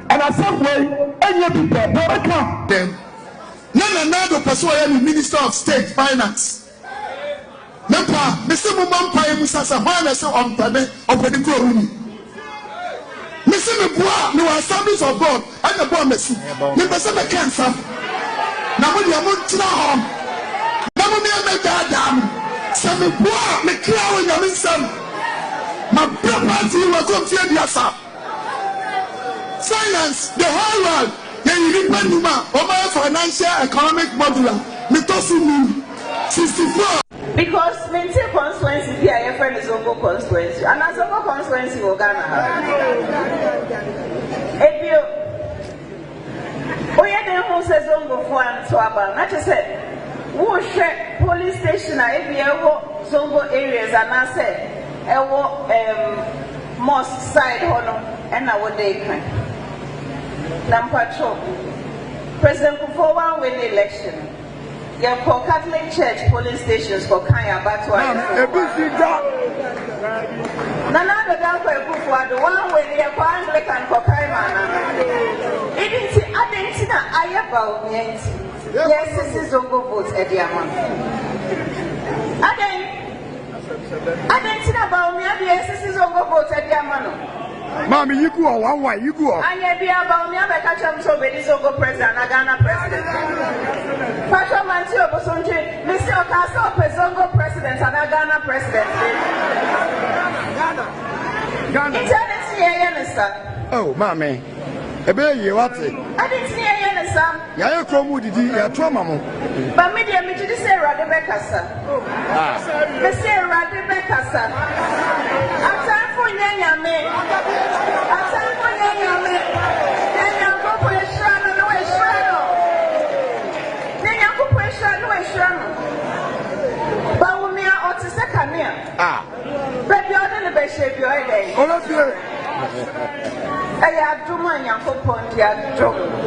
And I said, well, any people, them. Nana person Minister of State Finance. Nempa, Mr. Mumampa Musasa, Hana so on the room. Mr. Mubua, no assemblies of God, and the bomb Messi. Never said the cancer. Namudi Amuntina home. Namuni Megadam. Sammy Bua, McCloud, and Yaminson. My property was on Fiadiasa. Finance, the whole world. Financial economic modular. 64. Because maintain constituency here, your friend is Zongo constituency. And as Zongo constituency, we're Ghana. If you, who says Zongo for and so about, not just said, who share police station, if you Zongo areas, and I said, mosque side, and I would they can. Nampacho, President Kufuor win the election. You have Catholic Church polling stations for Kenya Batwa. Nana the Danko Kufuor, the one where they are Anglican for Kenya. It is Adentina Ayaba. Yes, this is Zongo votes at Yaman. Adentina Baumia, yes, this is Zongo votes at Yamano. Mommy, you go one way, you go. I be about me, I catch him so very so go president, Ghana president. Pastor Mantio Bosonje, Mr. Okaso, Pesongo president, and Ghana president. Ghana. Eternity, yes, oh, mommy. Ebe ye what? I didn't see any son. Ya kromu didi ya trauma mo. But me dey me did say Radebeka sir. Me say Radebeka sir. Atan for nyanya me. Atan for nyanya me. Nyanya ko pressure no we shrano. Nyanya ko pressure no we shrano. Ba wo me a oti se kanea. Baby o dey be shape yo e dey. Olofie. I have to my uncle Pontia.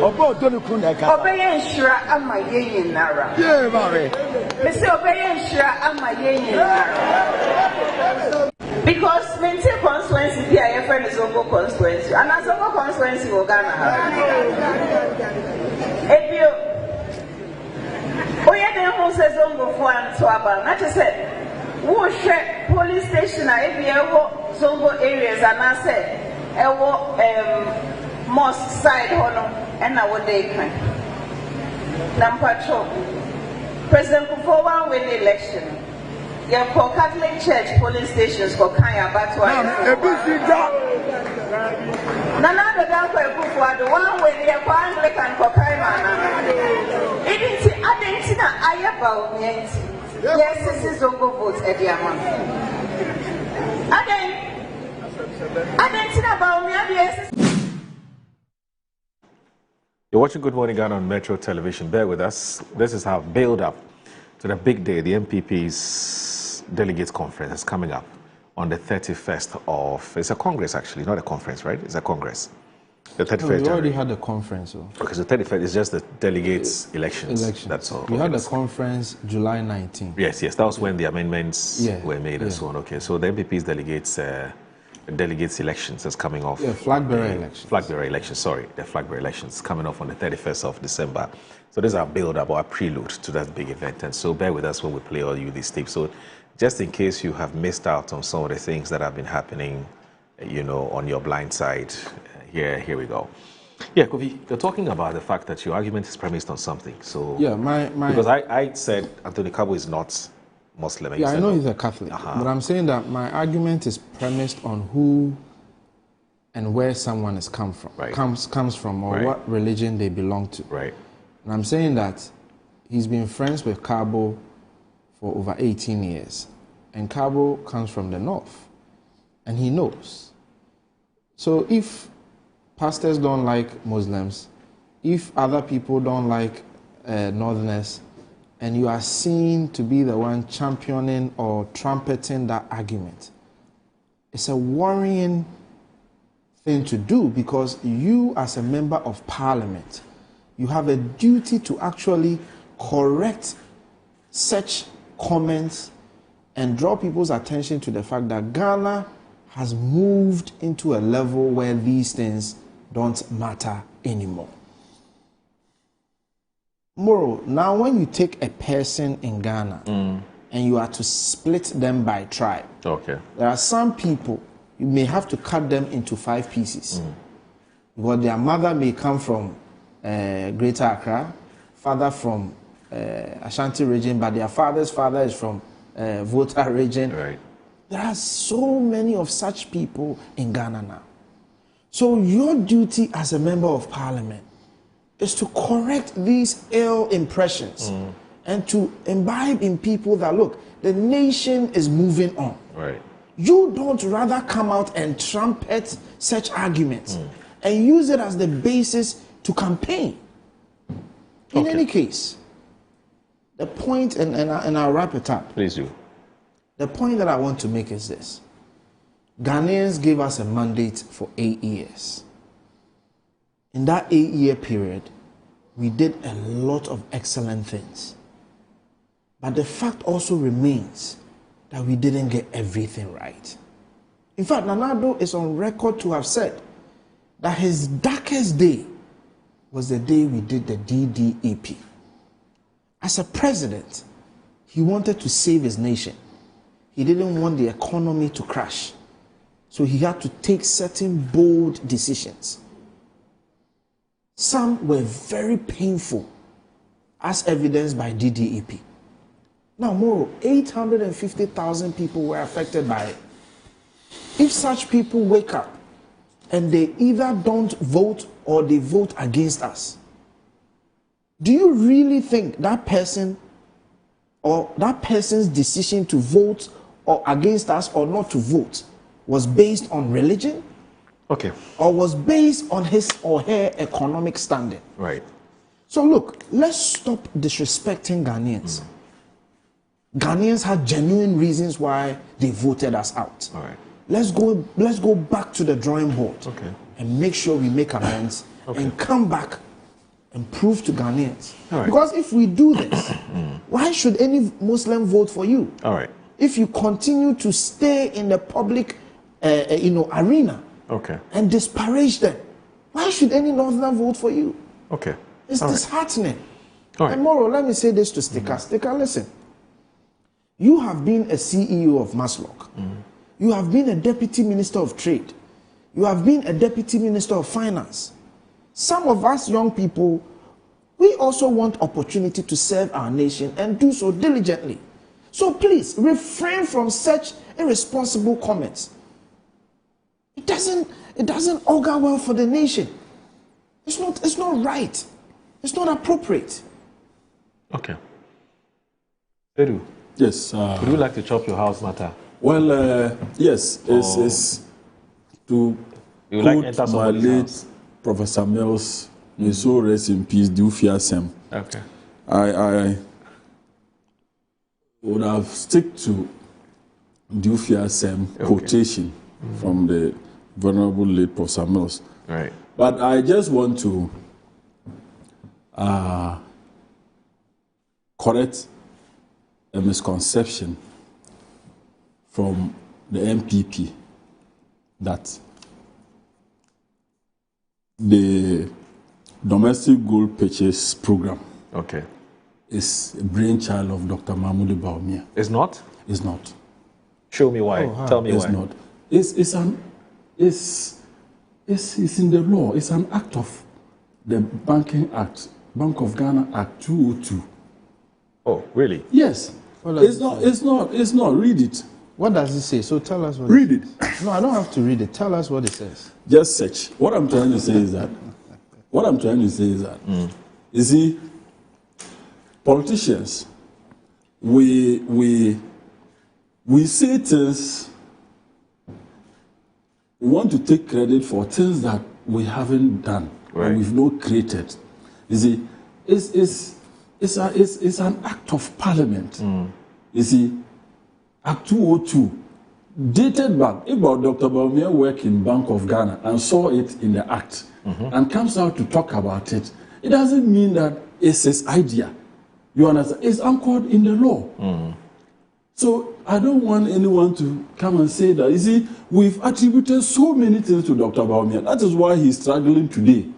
Obo don't kuneka. Obey Shra and my yen Nara. Yeah, Mary. Mr. Obey Shra and my yen Nara. Because maintain constituency here, your friend is Zongo constituency. And as Zongo constituency, we're Ghana. If you. Oh, yeah, who says Zongo for and so about. Not to say, who share police station, if you have Zongo areas, and I said, mosque side and I would they can. Nampacho, President Kufuor win the election. You have Catholic Church polling stations for Kenya Batwa. Nana the Danko Kufuor, the one where they are Anglican for Kenya. It is Adentina Ayaba. Yes, this is Zongo votes at Yaman. You're watching Good Morning Ghana on Metro Television. Bear with us. This is our build up to the big day. The MPP's Delegates Conference is coming up on the 31st of... It's a congress, actually, not a conference, right? It's a congress. The 31st. No, we already had the conference. So. Okay, so 31st is just the delegates' elections. That's all. We had the conference July 19th. Yes, that was when the amendments were made and so on. Okay, so the MPP's delegates delegates elections is coming off. Yeah, flag-bearer elections. Flag-bearer elections, sorry. The flag-bearer elections coming off on the 31st of December. So this is our build-up or a prelude to that big event. And so bear with us when we play all you these tapes. So just in case you have missed out on some of the things that have been happening, on your blind side, here we go. Yeah, Kofi, you're talking about the fact that your argument is premised on something. So yeah, because I said Anthony Kabo is not Muslim. Yeah, I know he's a Catholic, but I'm saying that my argument is premised on who and where someone has come from, comes from, or what religion they belong to. Right. And I'm saying that he's been friends with Kabo for over 18 years, and Kabo comes from the north, and he knows. So if pastors don't like Muslims, if other people don't like Northerners, and you are seen to be the one championing or trumpeting that argument, it's a worrying thing to do, because you as a member of parliament, you have a duty to actually correct such comments and draw people's attention to the fact that Ghana has moved into a level where these things don't matter anymore. Moro, now when you take a person in Ghana and you are to split them by tribe, there are some people, you may have to cut them into 5 pieces. Because their mother may come from Greater Accra, father from Ashanti region, but their father's father is from Volta region. Right. There are so many of such people in Ghana now. So your duty as a member of parliament is to correct these ill impressions and to imbibe in people that, look, the nation is moving on. Right. You don't rather come out and trumpet such arguments and use it as the basis to campaign. In any case, the point, and I'll wrap it up. Please do. The point that I want to make is this. Ghanaians gave us a mandate for 8 years. In that 8-year period, we did a lot of excellent things. But the fact also remains that we didn't get everything right. In fact, Nana Addo is on record to have said that his darkest day was the day we did the DDEP. As a president, he wanted to save his nation. He didn't want the economy to crash. So he had to take certain bold decisions. Some were very painful, as evidenced by DDEP. Now, more 850,000 people were affected by it. If such people wake up and they either don't vote or they vote against us, do you really think that person or that person's decision to vote or against us or not to vote was based on religion? Okay. Or was based on his or her economic standing? Right. So look, let's stop disrespecting Ghanaians. Ghanaians had genuine reasons why they voted us out. All right. Let's go back to the drawing board and make sure we make amends and come back and prove to Ghanaians. Right. Because if we do this, why should any Muslim vote for you? All right. If you continue to stay in the public arena and disparage them, why should any Northerner vote for you? Okay. It's disheartening. All right. And Moro, let me say this to Sticker. Sticker, listen. You have been a CEO of Maslock. You have been a deputy minister of trade. You have been a deputy minister of finance. Some of us young people, we also want opportunity to serve our nation and do so diligently. So please refrain from such irresponsible comments. It doesn't augur well for the nation. It's not right. It's not appropriate. Okay. Edu. Yes. Would you like to chop your house matter? Well, yes. It's to quote my late Professor Mills, may so rest in peace, do fear Sam. Okay. I would have stick to do fear Sam quotation from the venerable late Professor Mills. Right. But I just want to correct a misconception from the MPP that the domestic gold purchase program is a brainchild of Dr. Mahmoud Bawumia. It's not? It's not. Show me why. Tell me it's why. Not. It's in the law. It's an act of the Banking Act, Bank of Ghana Act 202. Oh, really? Yes. It's not. Read it. What does it say? So tell us what Read it. No, I don't have to read it. Tell us what it says. Just search. What I'm trying to say is that, you see, politicians, we say things, we want to take credit for things that we haven't done, or we've not created. You see, it's an act of parliament. You see, Act 202, dated back, about Dr. Bawumia worked in Bank of Ghana and saw it in the act and comes out to talk about it. It doesn't mean that it's his idea. You understand? It's anchored in the law. So I don't want anyone to come and say that. You see, we've attributed so many things to Dr. Bawumia. That is why he's struggling today.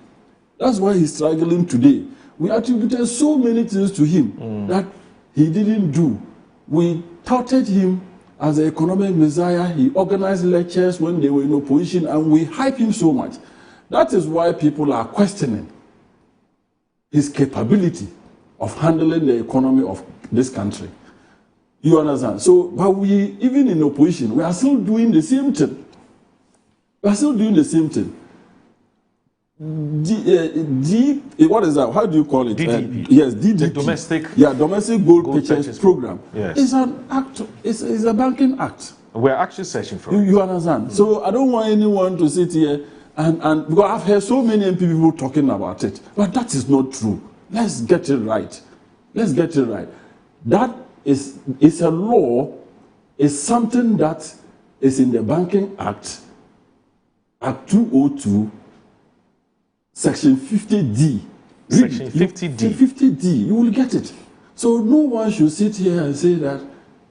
We attributed so many things to him that he didn't do. We touted him as the economic messiah. He organized lectures when they were in opposition, and we hype him so much. That is why people are questioning his capability of handling the economy of this country. You understand? So, but we, even in opposition, we are still doing the same thing. What is that? How do you call it? DDP. Yes, DDP. The domestic. Yeah, domestic gold purchase program. Yes. It's an act. It's a banking act. We're actually searching for it. You understand? So I don't want anyone to sit here and because I've heard so many MP people talking about it, but that is not true. Let's get it right. That is a law. Is something that is in the Banking Act, Act 202. Section 50D. Section 50D. 50D, you will get it. So no one should sit here and say that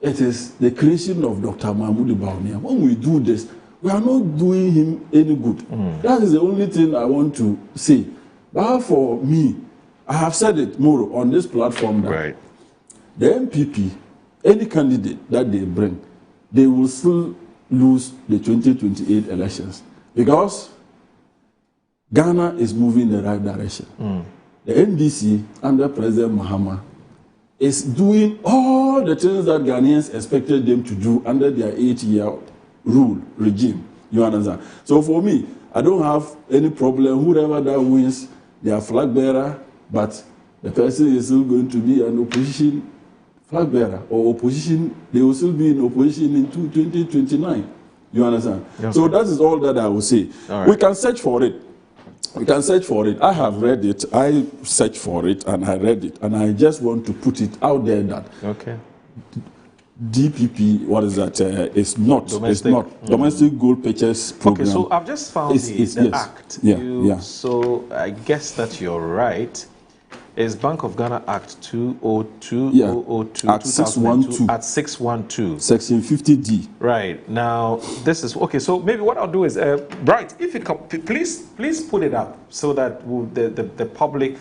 it is the creation of Dr. Mahmoud Bawumia. When we do this, we are not doing him any good. That is the only thing I want to say. But for me, I have said it more on this platform that the MPP, any candidate that they bring, they will still lose the 2028 elections. Because Ghana is moving in the right direction. The NDC, under President Mahama, is doing all the things that Ghanaians expected them to do under their 8-year regime. You understand? So for me, I don't have any problem. Whoever that wins, they are flag bearer, but the person is still going to be an opposition flag bearer, or opposition, they will still be in opposition in 2029. You understand? Okay. So that is all that I will say. Right. We can search for it. I have read it. I searched for it and I read it. And I just want to put it out there that DPP, what is that? It's not. Domestic gold purchase program. Okay, so I've just found the act. So I guess that you're right. It's Bank of Ghana Act 202, Act 612. At 612. Section 50D. Right. Now, this is, okay, so maybe what I'll do is, Bright, if you can, please put it up so that the public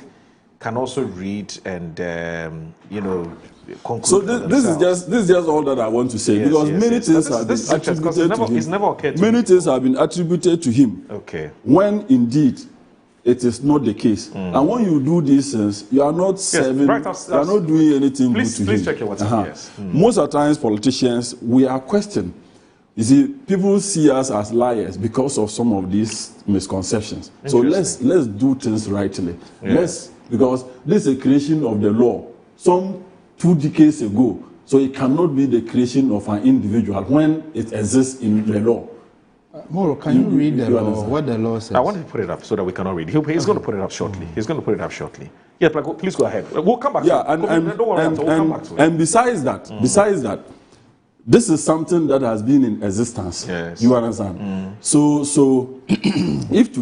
can also read and, conclude. So this is just all that I want to say, because many things have been attributed to him. It's never occurred to many things have been attributed to him. Okay. When indeed it is not the case. And when you do these things, you are not serving, you are not doing anything good to him. Please check your WhatsApp. Yes. Most of the times, politicians, we are questioned. You see, people see us as liars because of some of these misconceptions. So let's do things rightly. Because this is a creation of the law. Some 2 decades ago. So it cannot be the creation of an individual when it exists in the law. Moro, can you read the law, what the law says? I want to put it up so that we cannot read. He's going to put it up shortly. Yeah, please go ahead. We'll come back. Yeah, and besides that, this is something that has been in existence. Yes. You understand? So if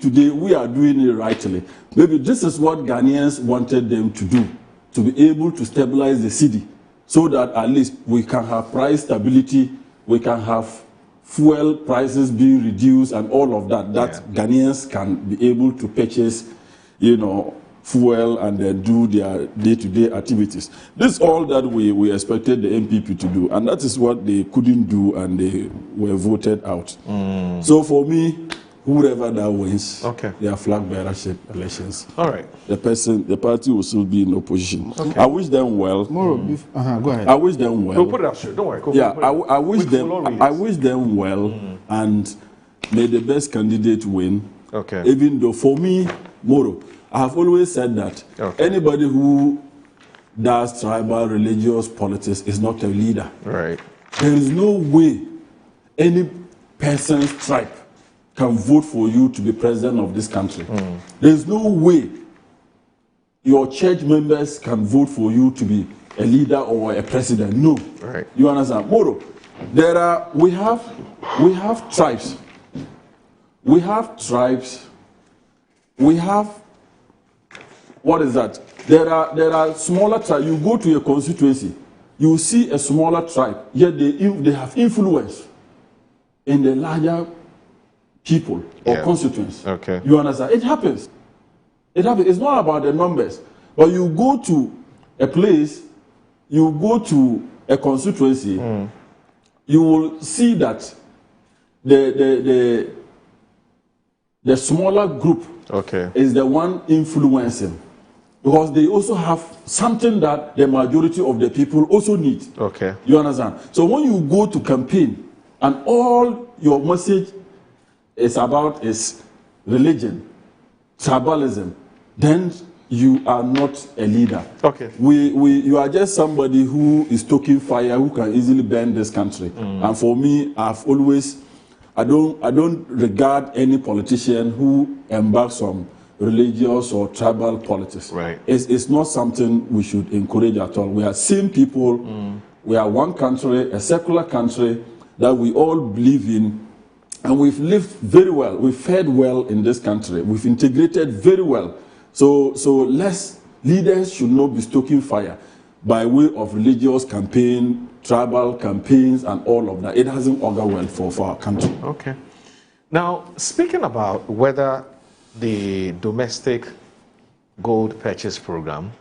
today we are doing it rightly, maybe this is what Ghanaians wanted them to do, to be able to stabilize the city, so that at least we can have price stability, we can have fuel prices being reduced and all of that, Ghanaians can be able to purchase, fuel and do their day-to-day activities. This is all that we expected the MPP to do, and that is what they couldn't do, and they were voted out. So for me, whoever that wins, they are flag bearership elections. All right. The party will still be in opposition. Okay. I wish them well. Go ahead. I wish them well. We'll put it up, sure. Don't worry. I wish them well, and may the best candidate win. Okay. Even though for me, Moro, I have always said that anybody who does tribal religious politics is not a leader. Right. There is no way any person's tribe can vote for you to be president of this country. There is no way your church members can vote for you to be a leader or a president. No. Right. You understand? Moro, we have tribes. We have tribes. We have, what is that? There are smaller tribes. You go to a constituency, you see a smaller tribe, yet they have influence in the larger people or constituents. Okay. You understand? It happens. It happens. It's not about the numbers. But you go to a place, you go to a constituency, you will see that the smaller group is the one influencing, because they also have something that the majority of the people also need. Okay. You understand? So when you go to campaign and all your message is about is religion, tribalism, then you are not a leader. Okay. You are just somebody who is stoking fire, who can easily burn this country. And for me, I don't regard any politician who embarks on religious or tribal politics. Right. It's not something we should encourage at all. We are same people. We are one country, a secular country that we all believe in, and we've lived very well. We've fared well in this country. We've integrated very well. So leaders should not be stoking fire by way of religious campaign, tribal campaigns, and all of that. It doesn't augur well for our country. Okay. Now, speaking about whether the domestic gold purchase program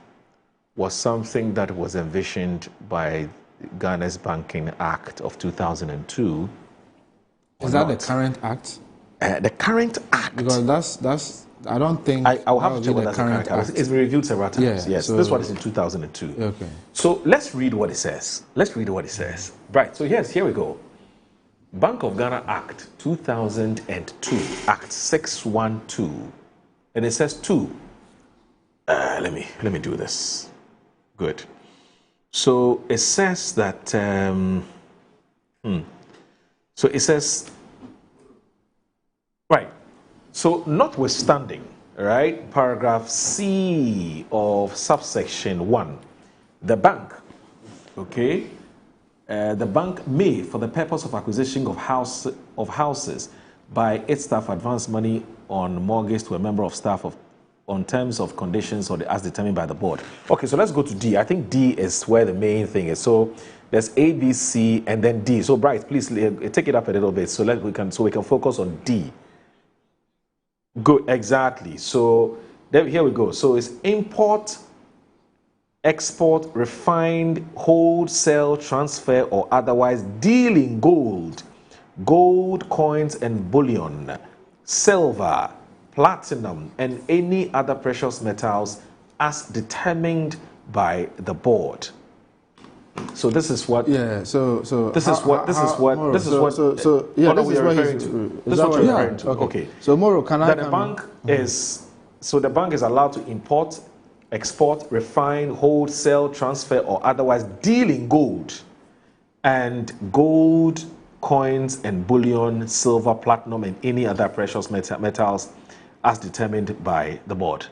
was something that was envisioned by Ghana's Banking Act of 2002. Is that the current act? The current act. Because that's I don't think I'll have to check whether that's the current act. It's been reviewed several times. Yeah, yes, this one is in 2002. Okay. So let's read what it says. Right, so here we go. Bank of Ghana Act 2002, Act 612. And it says 2. Let me do this. Good. So it says that so it says, right, so notwithstanding, right, paragraph C of subsection 1, the bank, the bank may, for the purpose of acquisition of houses by its staff, advance money on mortgage to a member of staff on terms of conditions or as determined by the board. Okay, so let's go to D. I think D is where the main thing is. So there's A, B, C, and then D. So Bright, please take it up a little bit so we can focus on D. Good, exactly. So here we go. So it's import, export, refined, wholesale, transfer, or otherwise deal in gold, coins and bullion, silver, platinum, and any other precious metals as determined by the board. So this is what. Yeah. So this is what you're referring to. This is what you're referring to. Okay. So Moro, the bank is allowed to import, export, refine, hold, sell, transfer, or otherwise deal in gold, and gold, coins and bullion, silver, platinum, and any other precious metals as determined by the board.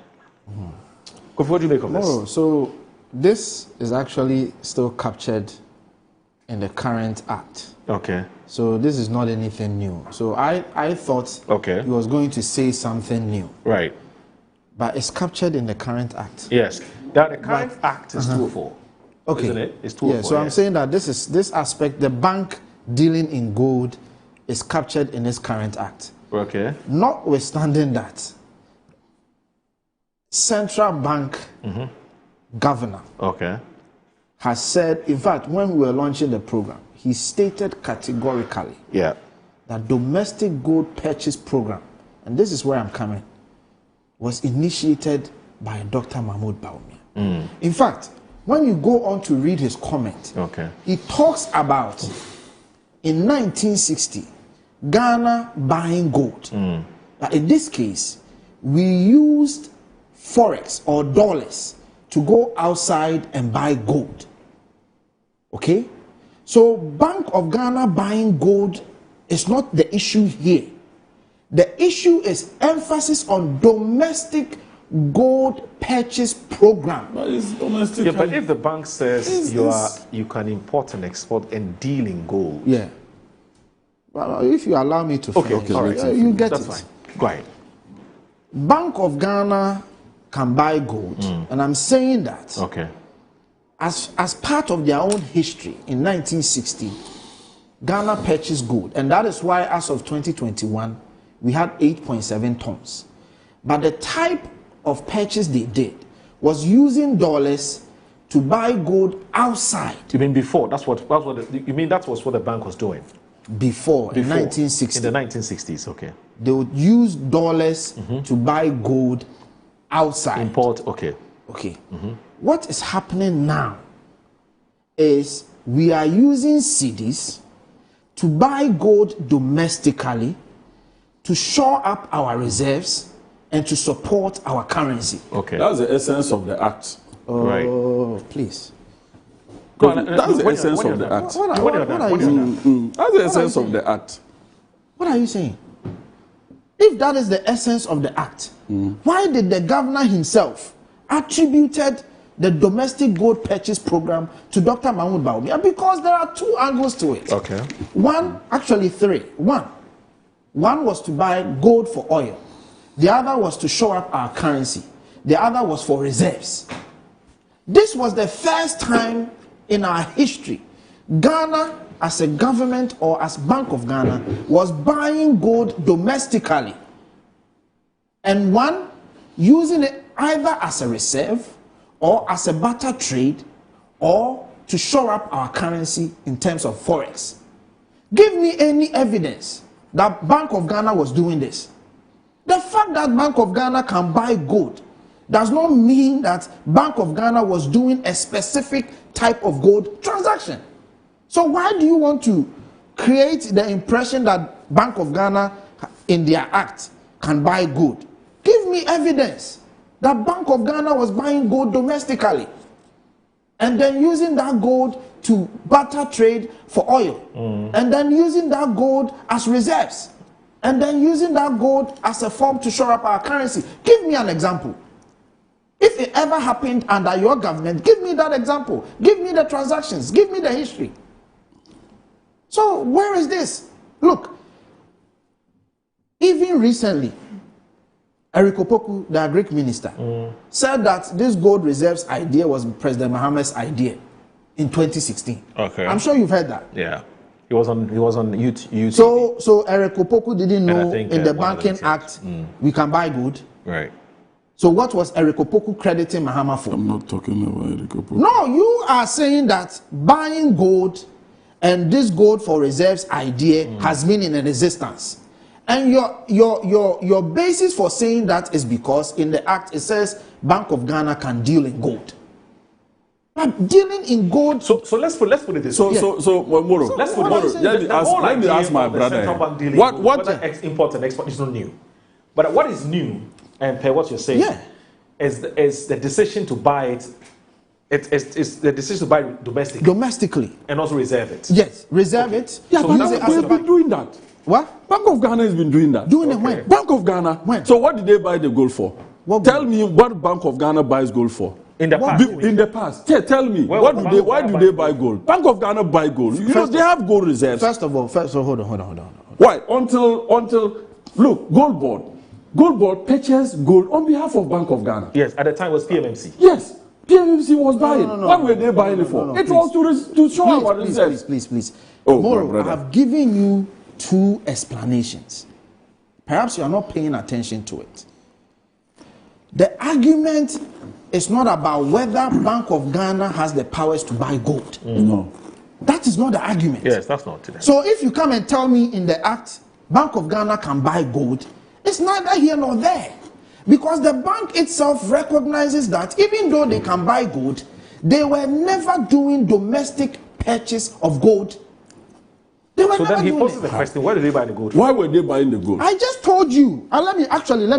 What do you make of this? So this is actually still captured in the current act. Okay. So this is not anything new. So I thought he was going to say something new. Right. But it's captured in the current act. Yes. Now the current act is 204. Okay. Isn't it? It's 204. Yeah, so I'm saying that this aspect, the bank dealing in gold is captured in this current act. Okay. Notwithstanding that, Central Bank governor has said, in fact, when we were launching the program, he stated categorically that domestic gold purchase program, and this is where I'm coming, was initiated by Dr. Mahmoud Bawumia. In fact, when you go on to read his comment, he talks about in 1960, Ghana buying gold. But in this case, we used forex or dollars to go outside and buy gold. Okay? So Bank of Ghana buying gold is not the issue here. The issue is emphasis on domestic gold purchase program. But if the bank says you can import and export and deal in gold. Yeah. Well, if you allow me to finish, you get it. Fine. Go ahead. Bank of Ghana can buy gold, and I'm saying that as part of their own history in 1960, Ghana purchased gold, and that is why as of 2021 we had 8.7 tons. But the type of purchase they did was using dollars to buy gold outside. You mean before? That's what you mean that was what the bank was doing? Before in 1960. In the 1960s, okay. They would use dollars to buy gold outside. Import, okay. Okay. What is happening now is we are using cedis to buy gold domestically, to shore up our reserves, and to support our currency. Okay. That's the essence of the act. Oh, please. That's the essence of the act. That's the essence of the act. What are you saying? If that is the essence of the act, why did the governor himself attributed the domestic gold purchase program to Dr. Mahmoud Bawumia? Because there are two angles to it. Okay. One, actually three. One was to buy gold for oil. The other was to shore up our currency. The other was for reserves. This was the first time in our history Ghana as a government or as Bank of Ghana was buying gold domestically, and one using it either as a reserve or as a barter trade or to shore up our currency in terms of forex. Give me any evidence that Bank of Ghana was doing this. The fact that Bank of Ghana can buy gold does not mean that Bank of Ghana was doing a specific type of gold transaction. So why do you want to create the impression that Bank of Ghana in their act can buy gold? Give me evidence that Bank of Ghana was buying gold domestically and then using that gold to barter trade for oil, and then using that gold as reserves, and then using that gold as a form to shore up our currency. Give me an example. If it ever happened under your government, give me that example. Give me the transactions. Give me the history. So where is this? Look, even recently, Eric Opoku, the Greek minister, said that this gold reserves idea was President Mohammed's idea in 2016. Okay. I'm sure you've heard that. Yeah. He was on YouTube. So Eric Opoku didn't know in the Banking Act we can buy gold. Right. So what was Eric Opoku crediting Mahama for? I'm not talking about Eric Opoku. No, you are saying that buying gold and this gold for reserves idea has been in existence. And your basis for saying that is because in the act it says Bank of Ghana can deal in gold. But dealing in gold. So let's put it this way. So Moro, let's put it. Let me ask my brother. What import and export is not new, but what is new, and per what you're saying, is the decision to buy it. It's the decision to buy domestically and also reserve it. Yes, reserve it. Yeah, so we've been doing that. What? Bank of Ghana has been doing that. Doing it when? Bank of Ghana. When? So what did they buy the gold for? Tell me what Bank of Ghana buys gold for. In the past. In the past. Yeah, tell me. Why do they buy gold? Bank of Ghana buy gold. You know, they have gold reserves. First of all, hold on. Why? Until look, Gold Board purchased gold on behalf of Bank of Ghana. Yes, at the time it was PMMC. Yes. PMMC was buying. What were they buying it for? It was to show our reserves. Please. Oh, Moro, I have given you two explanations. Perhaps you are not paying attention to it. The argument is not about whether Bank of Ghana has the powers to buy gold. No. That is not the argument. Yes, that's not today. So if you come and tell me in the act, Bank of Ghana can buy gold, it's neither here nor there. Because the bank itself recognizes that even though they can buy gold, they were never doing domestic purchase of gold. They were So never then he doing poses it. the question, why did they buy the gold? Why were they buying the gold? I just told you. Let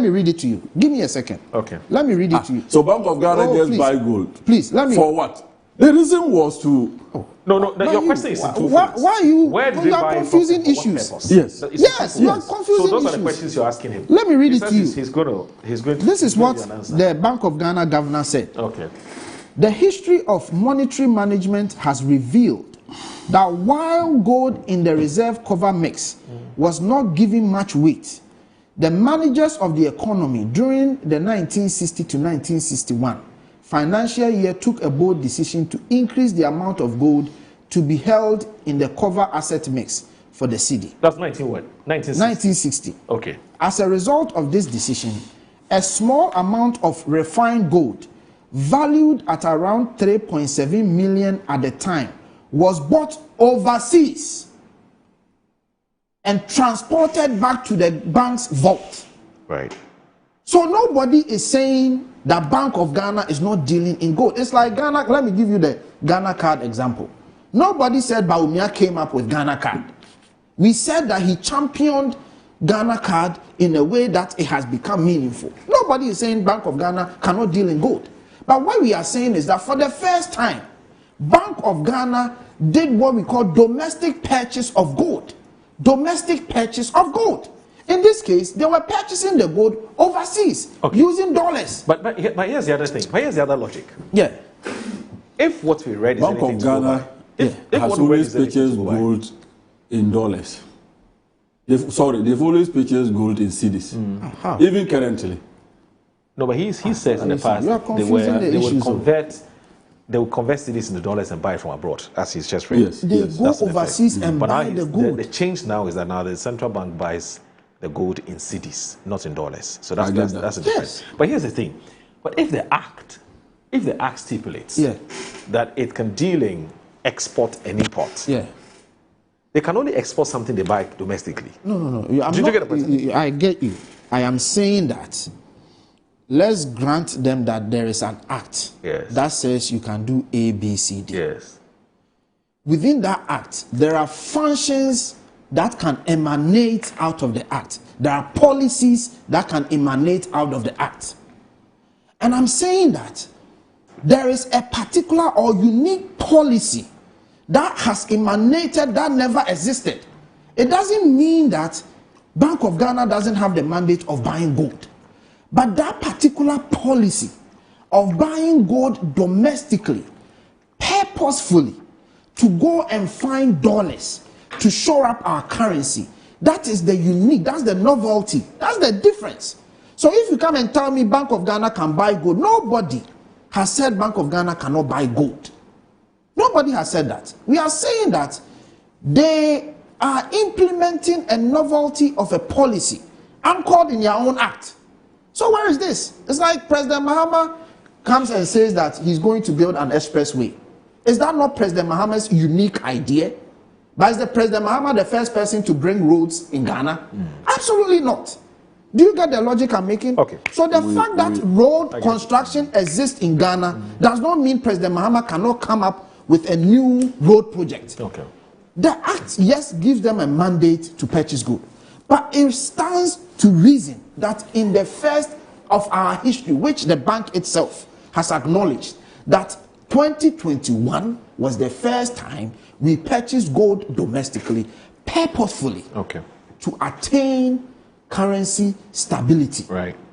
me read it to you. Give me a second. Okay. Let me read it to you. So Bank of Ghana just please. buy gold. Please, let me. For what? The reason was to. No, your question is in two why things. are you? Where did you they are buy it confusing from? For what issues. purpose? Yes. It's Yes, you are confusing So those are the issues. questions you're asking him. Let me read He it says to you. He's going to. This is give what you an answer. the Bank of Ghana governor said. Okay. The history of monetary management has revealed that while gold in the reserve cover mix was not given much weight, the managers of the economy during the 1960 to 1961 financial year took a bold decision to increase the amount of gold to be held in the cover asset mix for the cedi. That's 1960. Okay. As a result of this decision, a small amount of refined gold valued at around 3.7 million at the time was bought overseas and transported back to the bank's vault. Right. So nobody is saying that Bank of Ghana is not dealing in gold. It's like Ghana. Let me give you the Ghana card example. Nobody said Bawumia came up with Ghana card. We said that he championed Ghana card in a way that it has become meaningful. Nobody is saying Bank of Ghana cannot deal in gold. But what we are saying is that for the first time, Bank of Ghana did what we call domestic purchase of gold. Domestic purchase of gold. In this case, they were purchasing the gold overseas using dollars. But here's the other thing. But here's the other logic. Yeah. If what we read is Bank anything of to go Ghana by, if has what we read always is anything to purchased go by, gold in dollars. They've always purchased gold in cedis. Even currently. No, but he says in the past You are confusing the issues. they will convert cedis into dollars and buy it from abroad, as he's just read. Yes. They go That's in effect. overseas and But now buy the gold. the change now is that now the central bank buys the gold in cedis, not in dollars. So I that's get a that. difference. But here's the thing. But if the act stipulates that it can deal in export and import, they can only export something they buy domestically. No. Did you get the point? I get you. I am saying that let's grant them that there is an act that says you can do A, B, C, D. Yes. Within that act, there are functions that can emanate out of the act. There are policies that can emanate out of the act. And I'm saying that there is a particular or unique policy that has emanated that never existed. It doesn't mean that Bank of Ghana doesn't have the mandate of buying gold. But that particular policy of buying gold domestically, purposefully, to go and find dollars to shore up our currency, that is the unique, that's the novelty, that's the difference. So if you come and tell me Bank of Ghana can buy gold, nobody has said Bank of Ghana cannot buy gold. Nobody has said that. We are saying that they are implementing a novelty of a policy anchored in their own act. So where is this? It's like President Mahama comes and says that he's going to build an expressway. Is that not President Mahama's unique idea? But is the President Mahama the first person to bring roads in Ghana? Absolutely not. Do you get the logic I'm making? Okay. So the fact that road construction exists in Ghana does not mean President Mahama cannot come up with a new road project. Okay. The act, yes, gives them a mandate to purchase gold. But it stands to reason that in the first of our history, which the bank itself has acknowledged, that 2021 was the first time we purchased gold domestically, purposefully, to attain currency stability,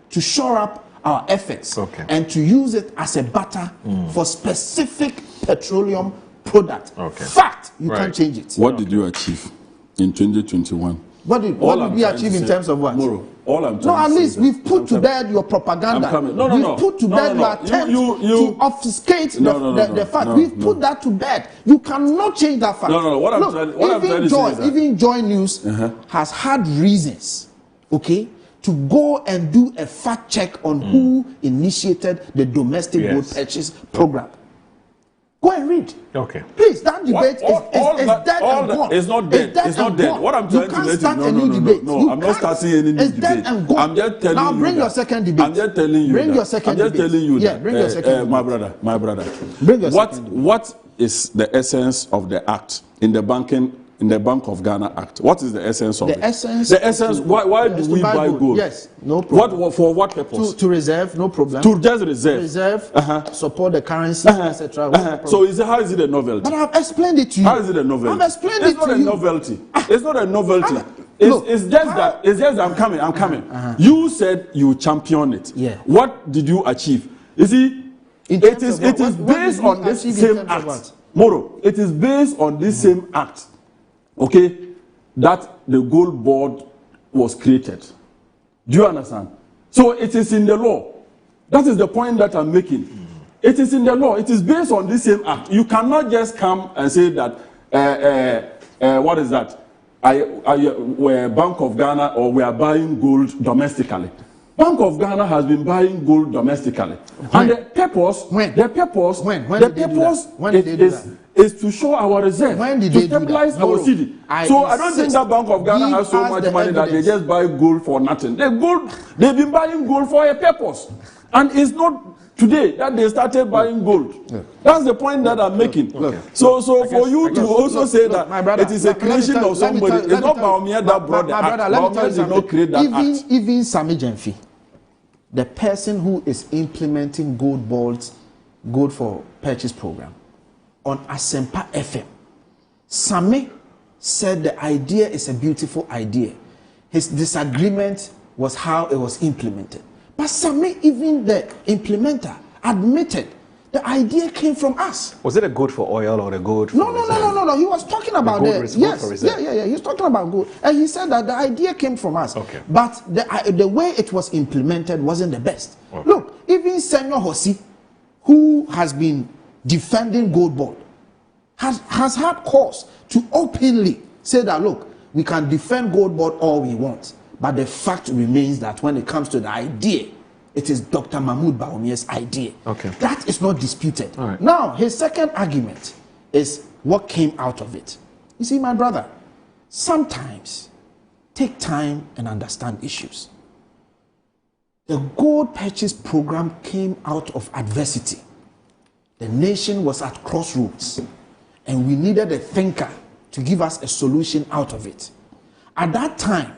to shore up our efforts, and to use it as a butter for specific petroleum product. Fact, you can't change it. What did you achieve in 2021? What did we achieve in terms of what? Moro, All I'm No, trying at to least say we've put to bed your propaganda. I'm coming. No, no, we've no. put to No, bed no, no. your attempt You- to obfuscate the fact. no, We've no. put that to bed. You cannot change that fact. No. What I'm Look, trying to say is that even Joy News has had reasons, okay, to go and do a fact check on who initiated the domestic gold purchase program. Go and read. Okay. Please, that debate is dead and gone. It's not dead. It's not dead. What I'm trying to let you know. No, I'm not starting any new It's dead debate. and gone. I'm just telling you. Now bring your second debate. I'm just telling you. Bring your second debate. I'm just telling you. Yeah, bring your second debate. My brother. Bring your second debate. What is the essence of the act in the Bank of Ghana Act? What is the essence of it? The essence. Why do we buy gold? Yes, no problem. For what purpose? To reserve, no problem. To just reserve. Support the currency, etc. So how is it a novelty? But I've explained it to you. How is it a novelty? I've explained it to you. It's not a novelty. It's just that I'm coming. You said you champion it. Yeah. What did you achieve? You see, it is based on this same act. Moro, it is based on this same act, okay, that the gold board was created. Do you understand? So it is in the law. That is the point that I'm making. It is in the law. It is based on this same act. You cannot just come and say that, what is that? We're Bank of Ghana or we are buying gold domestically. Bank of Ghana has been buying gold domestically. And the purpose is to show our reserve, to stabilize our city. So I don't think that Bank of Ghana has so much money that they just buy gold for nothing. They've been buying gold for a purpose. And it's not today that they started buying gold. That's the point that I'm making. So for you to also say that it is a creation of somebody, it's not Bawumia that brought the act. Bawumia did not create that act. Even Sami Gyamfi, the person who is implementing gold for purchase program on Asempa FM, Sami said the idea is a beautiful idea. His disagreement was how it was implemented. But Sami, even the implementer, admitted the idea came from us. Was it a gold for oil or a gold for No. He was talking about yes. Yeah. He was talking about gold. And he said that the idea came from us. Okay. But the way it was implemented wasn't the best. Okay. Look, even Senor Hosi, who has been defending gold board, has had cause to openly say that, look, we can defend gold board all we want. But the fact remains that when it comes to the idea, it is Dr. Mahmoud Bawumia's idea. Okay. That is not disputed. All right. Now, his second argument is what came out of it. You see, my brother, sometimes take time and understand issues. The gold purchase program came out of adversity. The nation was at crossroads, and we needed a thinker to give us a solution out of it. At that time,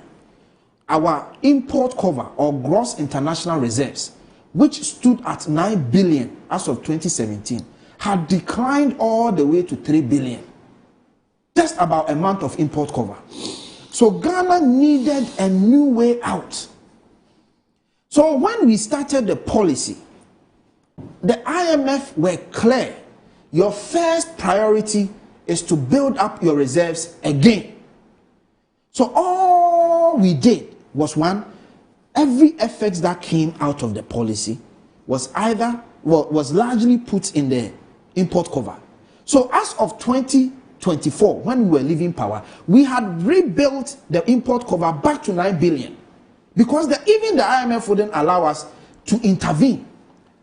our import cover or gross international reserves, which stood at 9 billion as of 2017, had declined all the way to 3 billion. Just about a month of import cover. So Ghana needed a new way out. So when we started the policy, the IMF were clear. Your first priority is to build up your reserves again. So all we did was every effect that came out of the policy was was largely put in the import cover. So as of 2024, when we were leaving power, we had rebuilt the import cover back to 9 billion because even the IMF wouldn't allow us to intervene.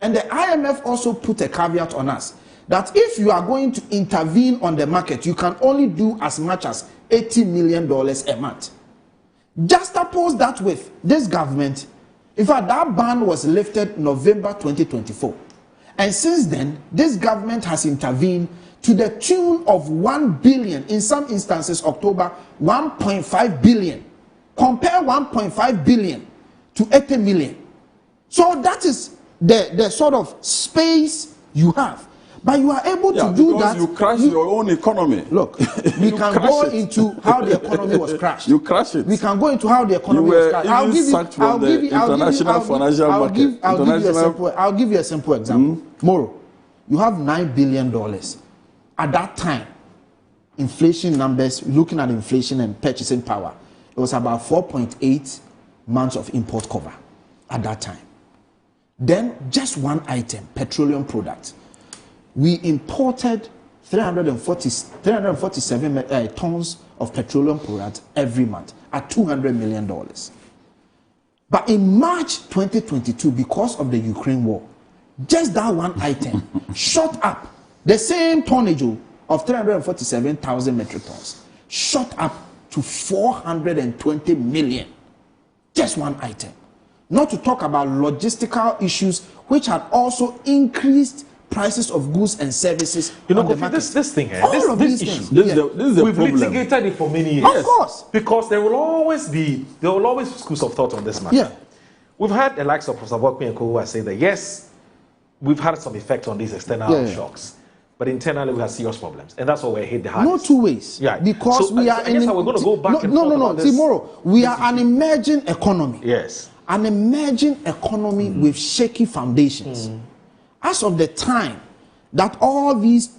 And the IMF also put a caveat on us that if you are going to intervene on the market, you can only do as much as $80 million a month. Just oppose that with this government. In fact, that ban was lifted November 2024. And since then, this government has intervened to the tune of 1 billion, in some instances, October, 1.5 billion. Compare 1.5 billion to 80 million. So that is the sort of space you have. But you are able to do that. You crash your own economy. Look, we can go into how the economy was crashed. You crash it. We can go into how the economy was crashed. I'll give you a simple example. Moro, you have $9 billion. At that time, inflation numbers, looking at inflation and purchasing power, it was about 4.8 months of import cover at that time. Then just one item, petroleum products. We imported 347 tons of petroleum products every month at $200 million. But in March 2022, because of the Ukraine war, just that one item shot up. The same tonnage of 347,000 metric tons shot up to 420 million. Just one item. Not to talk about logistical issues, which had also increased prices of goods and services. You know, on the market. this thing, this issue, things. this is a we've problem. Litigated it for many years. Of course. Because there will always schools of thought on this matter. Yeah. We've had the likes of Professor Bokwe who are saying that yes, we've had some effect on these external shocks, but internally we have serious problems, and that's why we're hit the hardest. No two ways. Yeah. Because so, we are. I guess we're going to go back. No. Tomorrow we are an emerging economy. Yes. An emerging economy with shaky foundations. As of the time that all these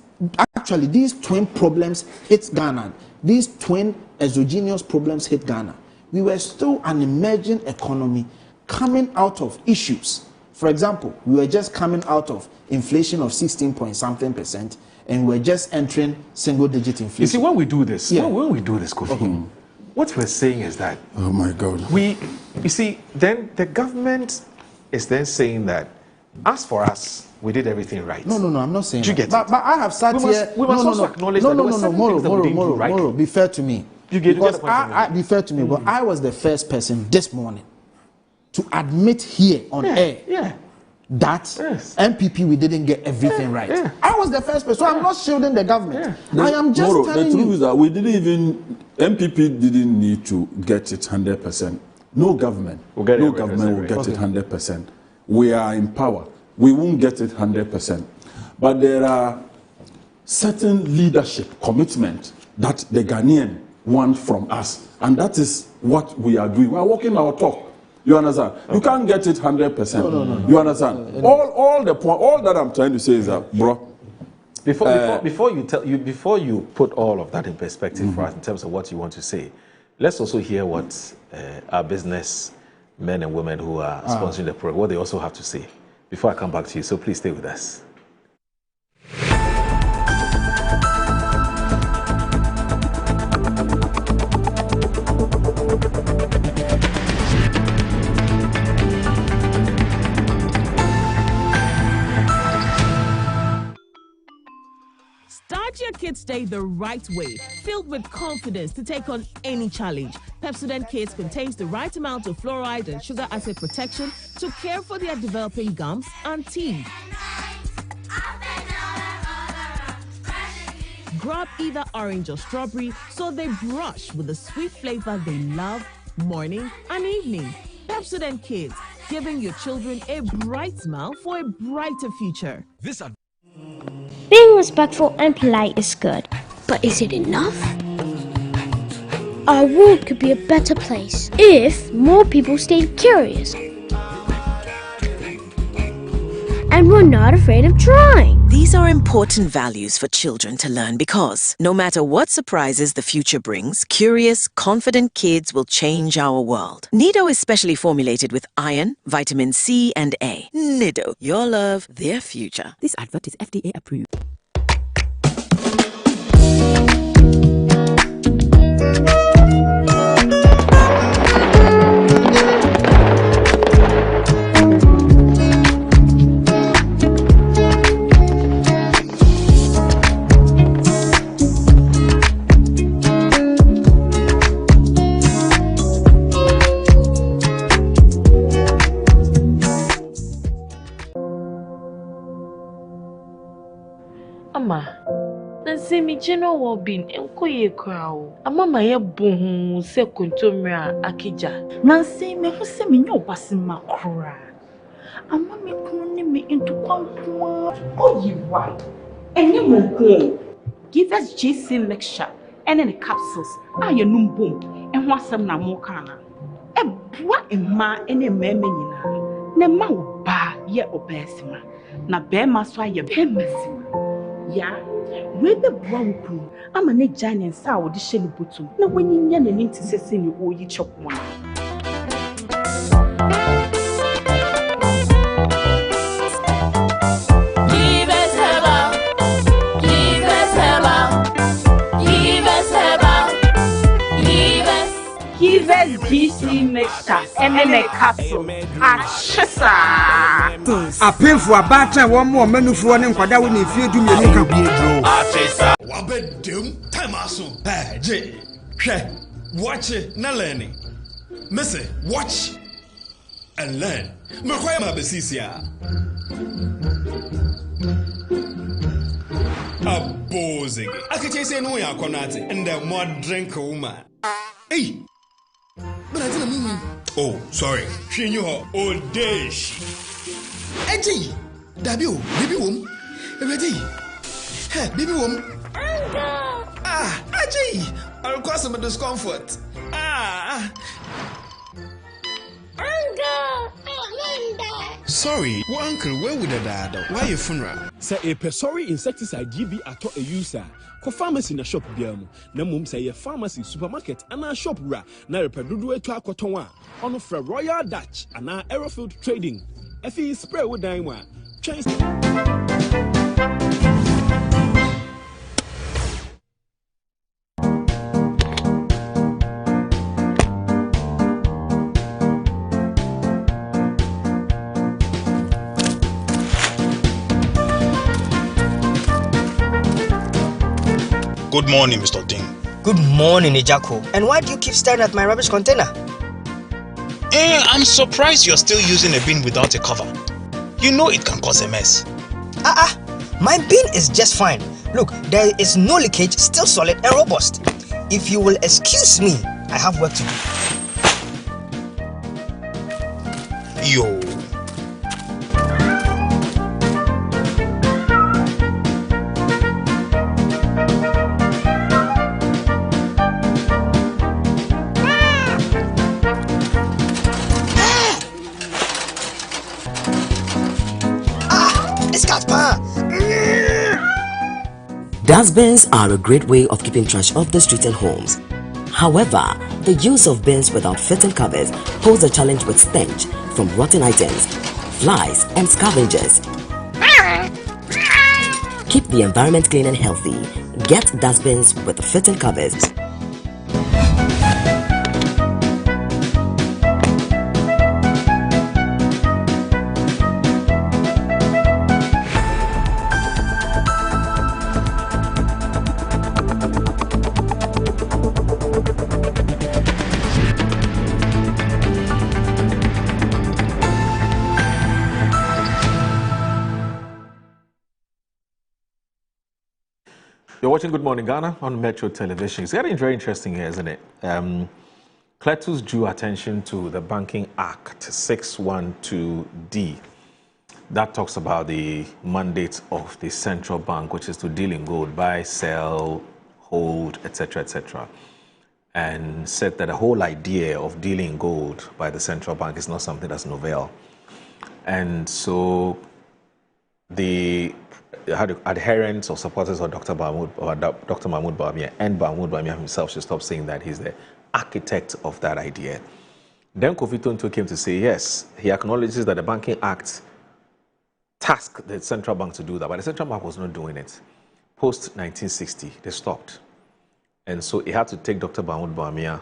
twin problems hit Ghana, these twin exogenous problems hit Ghana, we were still an emerging economy coming out of issues. For example, we were just coming out of inflation of 16-point-something%, and we're just entering single-digit inflation. You see, when we do this, when we do this, Kofi, what we're saying is that, oh my God, you see, then the government is then saying that, as for us, we did everything right. No, I'm not saying that. But I have sat here. We must also acknowledge that there were certain things that we didn't do right. Moro, be fair to me. Because be fair to me, but I was the first person this morning to admit here on air that MPP we didn't get everything right. I was the first person, so I'm not shielding the government. I am just telling you. The truth is that we didn't even, MPP didn't need to get it 100%. No government will get it 100%. We are in power. We won't get it 100%. But there are certain leadership commitment that the Ghanaian want from us. And that is what we are doing. We are walking our talk. You understand? Okay. You can't get it 100%. No. You understand? All that I'm trying to say is that, bro. Before you put all of that in perspective for us in terms of what you want to say, let's also hear what our business men and women who are sponsoring the program, what they also have to say before I come back to you. So please stay with us. Start your kids' day the right way, filled with confidence to take on any challenge. Pepsodent Kids contains the right amount of fluoride and sugar acid protection to care for their developing gums and teeth. Grab either orange or strawberry so they brush with the sweet flavor they love morning and evening. Pepsodent Kids, giving your children a bright smile for a brighter future. Being respectful and polite is good, but is it enough? Our world could be a better place if more people stayed curious and were not afraid of trying. These are important values for children to learn because no matter what surprises the future brings, curious, confident kids will change our world. Nido is specially formulated with iron, vitamin C and A. Nido, your love, their future. This advert is FDA approved. General well-being enkoye kwao amama ye bohu se kontomra akija nansi me hu se me nyo basima kra amama me kunu ni me into kwankwa oyiwa enye mo give us JC lecture and in the capsules aye num bom enho asem na mo kana e boa emma ene meme nyina ne ma wo ba ye obesima na be ma so aye be masima ya we be bwanku ama ne giant sa wo de hye ne botum na wanyinya n'ani ntesese ne oyi chokwa Reverse BC mixture and then a capsule. Achisa. A painful battle one more menu for one and Kwada when if you do me a Achisa. Wabedum, Tamasu. Hey, J. Watch it, na learning. Missy, watch and learn. Makwema besisia. Abozing. I can say no ya konati and the more drink woman. Hey, but I didn't mean. Oh, sorry. She knew her old dish. Eddie, Dabio, baby womb. Ready? Hey, baby womb. Ah, Eddie. I'll cause some discomfort. Ah. Sorry, well, uncle, where would I die? Why your funeral? Say a pessary insecticide GB at a user. Co pharmacy in a shop biamu. Na mum say a pharmacy supermarket and a shop ra. Na repedudu to a cotonwa. On for Royal Dutch and our Aerofield Trading. FE spray with Daimwa. Change. Good morning, Mr. Ding. Good morning, Ejako. And why do you keep staring at my rubbish container? I'm surprised you're still using a bin without a cover. You know it can cause a mess. My bin is just fine. Look, there is no leakage, still solid and robust. If you will excuse me, I have work to do. Yo. Dustbins are a great way of keeping trash off the streets and homes. However, the use of bins without fitting covers poses a challenge with stench from rotten items, flies, and scavengers. Keep the environment clean and healthy. Get dustbins with fitting covers. You're watching Good Morning Ghana on Metro Television. It's getting very interesting here, isn't it? Cletus drew attention to the Banking Act 612D. That talks about the mandate of the central bank, which is to deal in gold, buy, sell, hold, etc., etc. And said that the whole idea of dealing in gold by the central bank is not something that's novel. And so the adherents or supporters of Dr. Mahmoud Bawumia and Mahmoud Bawumia himself should stop saying that he's the architect of that idea. Then Kofi Tonto came to say, yes, he acknowledges that the Banking Act tasked the central bank to do that, but the central bank was not doing it. Post-1960, they stopped. And so he had to take Dr. Mahmoud Bawumia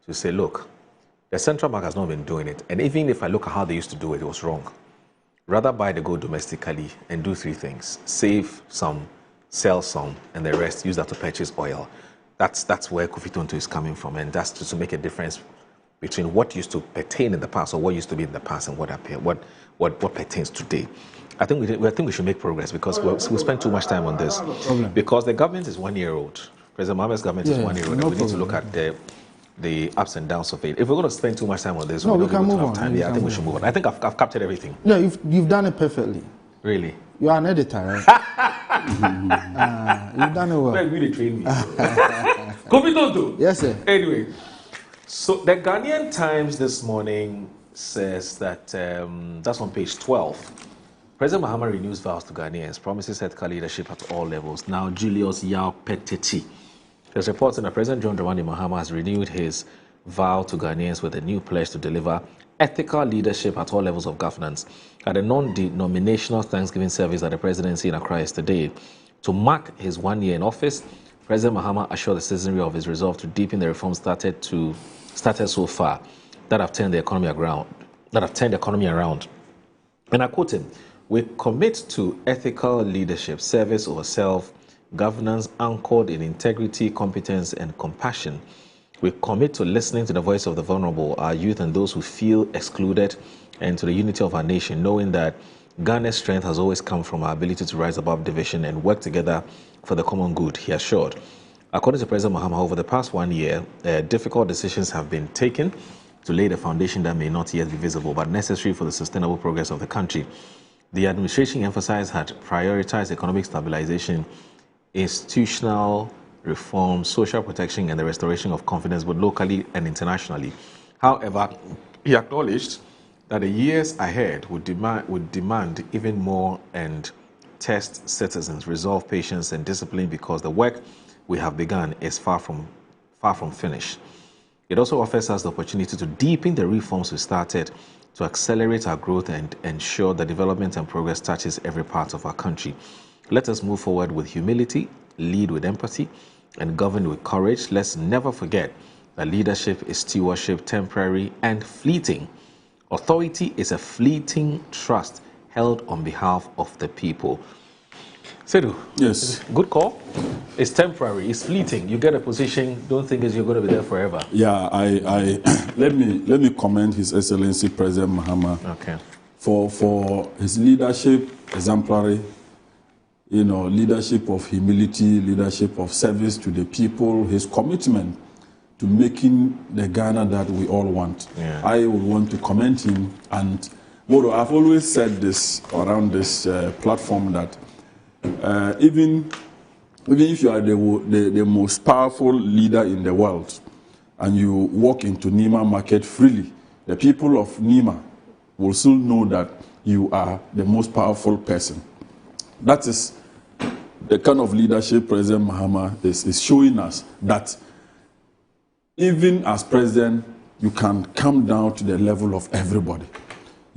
to say, look, the central bank has not been doing it. And even if I look at how they used to do it, it was wrong. Rather buy the gold domestically and do three things. Save some, sell some, and the rest use that to purchase oil. That's where Kofi Tonto is coming from, and that's to make a difference between what used to pertain in the past or what used to be in the past and what pertains today. I think we should make progress because we spend too much time on this. Because the government is 1 year old. President Mohammed's government is 1 year old, and we need to look at the ups and downs of it. If we're going to spend too much time on this, we can move on. I think we should move on. I think I've captured everything. No, you've done it perfectly. Really? You are an editor, right? You've done it well. Well, really trained me. Kofi Tonto. Yes, sir. Anyway, so the Ghanaian Times this morning says that, that's on page 12. President Mahama renews vows to Ghanaians, promises ethical leadership at all levels. Now, Julius Yao Petiti. There's reports that President John Dramani Mahama has renewed his vow to Ghanaians with a new pledge to deliver ethical leadership at all levels of governance at a non-denominational Thanksgiving service at the presidency in Accra yesterday. To mark his 1 year in office, President Mahama assured the citizenry of his resolve to deepen the reforms started so far that have turned the economy around. And I quote him, "We commit to ethical leadership, service over self, governance anchored in integrity, competence, and compassion. We commit to listening to the voice of the vulnerable, our youth and those who feel excluded, and to the unity of our nation, knowing that Ghana's strength has always come from our ability to rise above division and work together for the common good," he assured. According to President Mahama, over the past 1 year, difficult decisions have been taken to lay the foundation that may not yet be visible, but necessary for the sustainable progress of the country. The administration emphasized had prioritized economic stabilization, institutional reform, social protection, and the restoration of confidence both locally and internationally. However, he acknowledged that the years ahead would demand even more and test citizens' resolve, patience, and discipline, because the work we have begun is far from finished. It also offers us the opportunity to deepen the reforms we started, to accelerate our growth and ensure that development and progress touches every part of our country. Let us move forward with humility, lead with empathy, and govern with courage. Let's never forget that leadership is stewardship, temporary and fleeting. Authority is a fleeting trust held on behalf of the people. Sedu, yes, good call. It's temporary, it's fleeting. You get a position, don't think you're going to be there forever. Yeah, I let me commend His Excellency President Mahama for his leadership, exemplary, leadership of humility, leadership of service to the people, his commitment to making the Ghana that we all want. Yeah. I would want to commend him, and I've always said this around this platform that even if you are the most powerful leader in the world and you walk into Nima market freely, the people of Nima will still know that you are the most powerful person. That is the kind of leadership President Mahama is showing us, that even as president, you can come down to the level of everybody.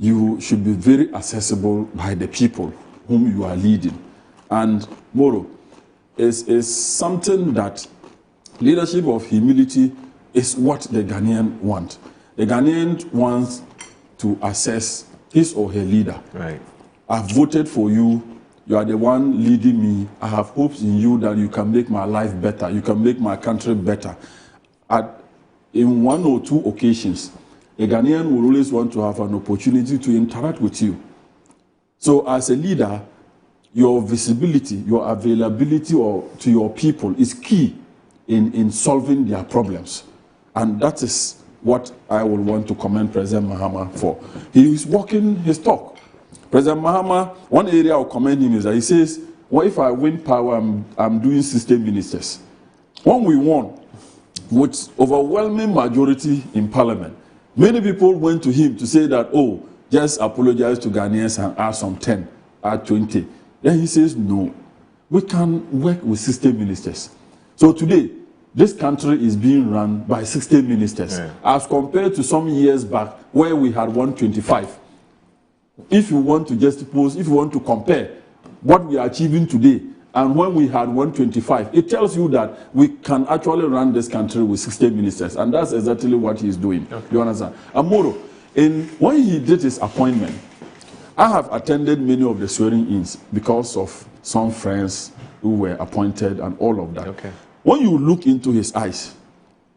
You should be very accessible by the people whom you are leading. And Moro is something that leadership of humility is what the Ghanaian want. The Ghanaian wants to assess his or her leader. Right. I've voted for you. You are the one leading me. I have hopes in you that you can make my life better. You can make my country better. In one or two occasions, a Ghanaian will always want to have an opportunity to interact with you. So as a leader, your visibility, your availability to your people is key in solving their problems. And that is what I will want to commend President Mahama for. He is walking his talk. President Mahama, one area I'll commend him is that he says, well, if I win power, I'm doing system ministers. When we won, with overwhelming majority in parliament, many people went to him to say that, oh, just apologize to Ghanaians and add some 10, add 20. Then he says, no, we can work with system ministers. So today, this country is being run by 60 ministers, as compared to some years back where we had 125. If you want to juxtapose, if you want to compare what we are achieving today and when we had 125, it tells you that we can actually run this country with 60 ministers, and that's exactly what he is doing. You understand? Amoro, when he did his appointment, I have attended many of the swearing-ins because of some friends who were appointed and all of that. When you look into his eyes,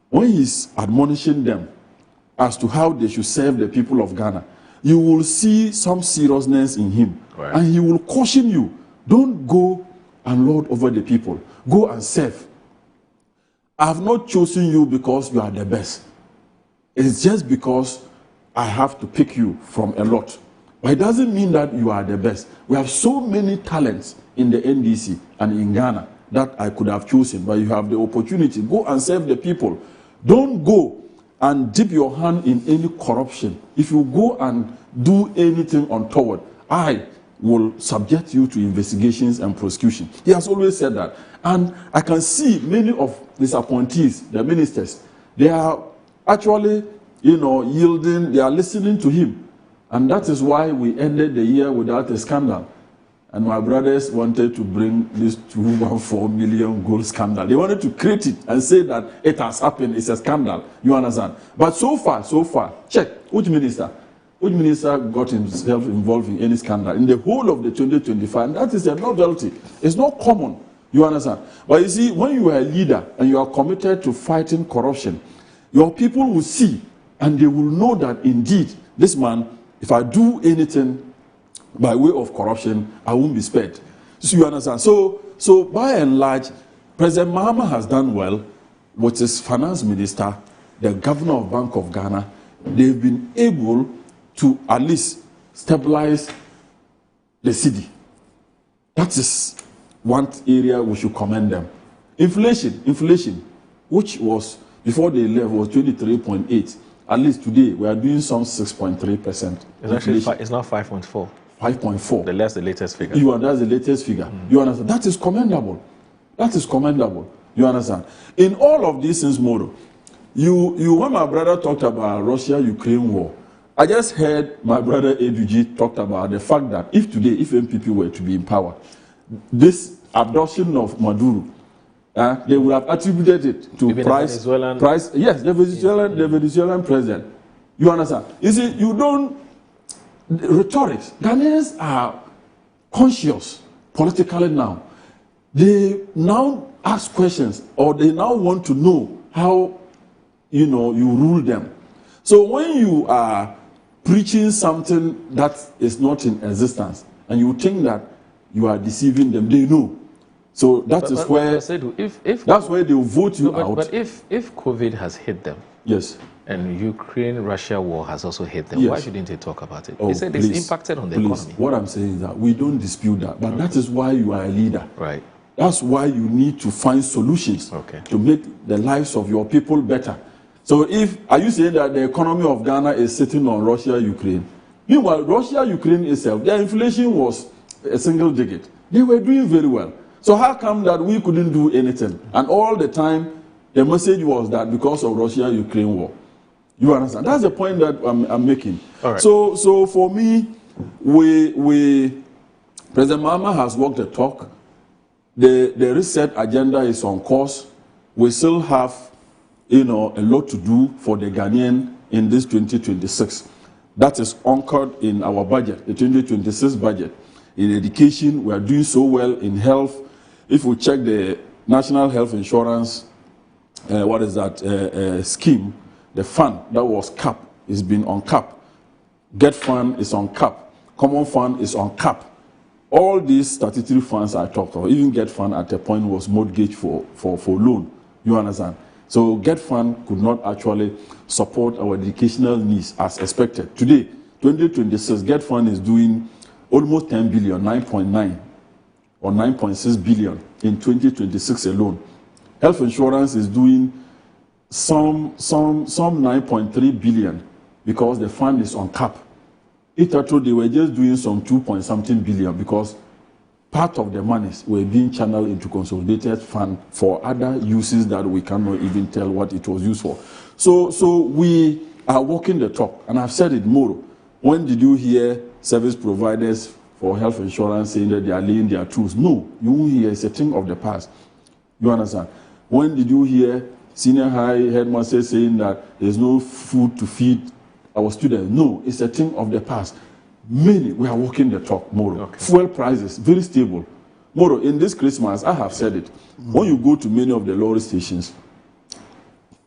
when he's admonishing them as to how they should serve the people of Ghana, you will see some seriousness in him. And he will caution you, don't go and lord over the people. Go and serve. I have not chosen you because you are the best. It's just because I have to pick you from a lot. But it doesn't mean that you are the best. We have so many talents in the NDC and in Ghana that I could have chosen, but you have the opportunity. Go and serve the people. Don't go and dip your hand in any corruption. If you go and do anything untoward, I will subject you to investigations and prosecution. He has always said that. And I can see many of his appointees, the ministers, they are actually, yielding, they are listening to him. And that is why we ended the year without a scandal. And my brothers wanted to bring this 214 million gold scandal. They wanted to create it and say that it has happened. It's a scandal. You understand? But so far, check. Which minister got himself involved in any scandal in the whole of the 2025? And that is a novelty. It's not common. You understand? But you see, when you are a leader and you are committed to fighting corruption, your people will see and they will know that indeed, this man, if I do anything by way of corruption, I won't be spared. So you understand? So by and large, President Mahama has done well with his finance minister, the governor of Bank of Ghana. They've been able to at least stabilize the city. That is one area we should commend them. Inflation, which was, before they left, was 23.8. At least today, we are doing some 6.3%. It's actually it's not 5.4. 5.4. That's the latest figure. That's the latest figure. You understand? That is commendable. You understand? In all of these things, Moro, when my brother talked about Russia-Ukraine war, I just heard my brother ADG talked about the fact that if today, if MPP were to be in power, this abduction of Maduro, they would have attributed it to price. Yes, the Venezuelan president. You understand? You see, rhetorics. Ghanaians are conscious politically now. They now ask questions, or they now want to know how you rule them. So when you are preaching something that is not in existence, and you think that you are deceiving them, they know. So that's where they will vote you out. But if COVID has hit them, yes, and Ukraine-Russia war has also hit them, yes, why shouldn't they talk about it? They said it's impacted on the economy. What I'm saying is that we don't dispute that, but that is why you are a leader. Right. That's why you need to find solutions to make the lives of your people better. So are you saying that the economy of Ghana is sitting on Russia-Ukraine? Meanwhile, Russia-Ukraine itself, their inflation was a single digit. They were doing very well. So how come that we couldn't do anything? And all the time, the message was that because of Russia-Ukraine war. You understand? That's the point that I'm making. All right. So for me, President Mahama has walked the talk. The reset agenda is on course. We still have, a lot to do for the Ghanaian in this 2026. That is anchored in our budget, the 2026 budget. In education, we are doing so well. In health, if we check the National Health Insurance, scheme, the fund that was capped is been on cap. Get fund is on cap. Common fund is on cap. All these statutory funds I talked about, even Get fund at a point was mortgaged for loan. You understand? So Get fund could not actually support our educational needs as expected. Today, 2026, Get fund is doing almost 10 billion, 9.9 or 9.6 billion in 2026 alone. Health insurance is doing some 9.3 billion because the fund is on cap. Hitherto, they were just doing some 2-point-something billion because part of the monies were being channeled into consolidated fund for other uses that we cannot even tell what it was used for. So we are walking the talk, and I've said it more. When did you hear service providers for health insurance saying that they are laying their tools? No, you won't hear. It's a thing of the past. You understand? When did you hear senior high headmasters saying that there's no food to feed our students? No, it's a thing of the past. We are walking the talk, Moro. Okay. Fuel prices, very stable. Moro, in this Christmas, I have said it. When you go to many of the lorry stations,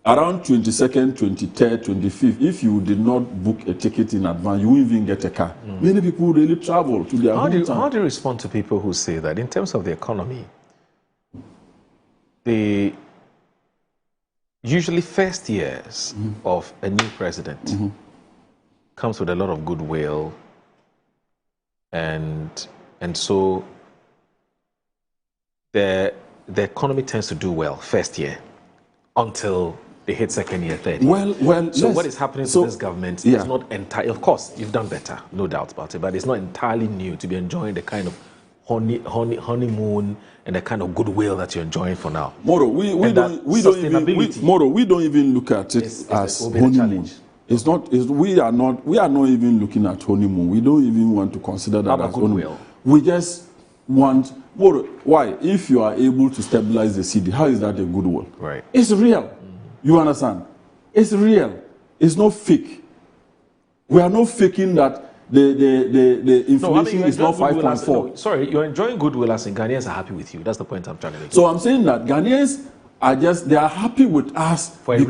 around 22nd, 23rd, 25th, if you did not book a ticket in advance, you won't even get a car. Many people really travel to their hometown. How do you respond to people who say that in terms of the economy, the usually first years of a new president comes with a lot of goodwill, and so the economy tends to do well first year until they hit second year, third year. So what is happening to this government is not entirely, of course, you've done better, no doubt about it, but it's not entirely new to be enjoying the kind of honeymoon and the kind of goodwill that you're enjoying for now. Moro, we don't even look at it as honeymoon. We are not even looking at honeymoon. We don't even want to consider that as honeymoon. We just want more. Why? If you are able to stabilize the city, how is that a goodwill? Right. It's real. You understand? It's real. It's not fake. We are not faking that the inflation is not 5.4. Sorry, you're enjoying goodwill as in Ghanaians are happy with you. That's the point I'm trying to make. So I'm saying that Ghanaians are they are happy with us for a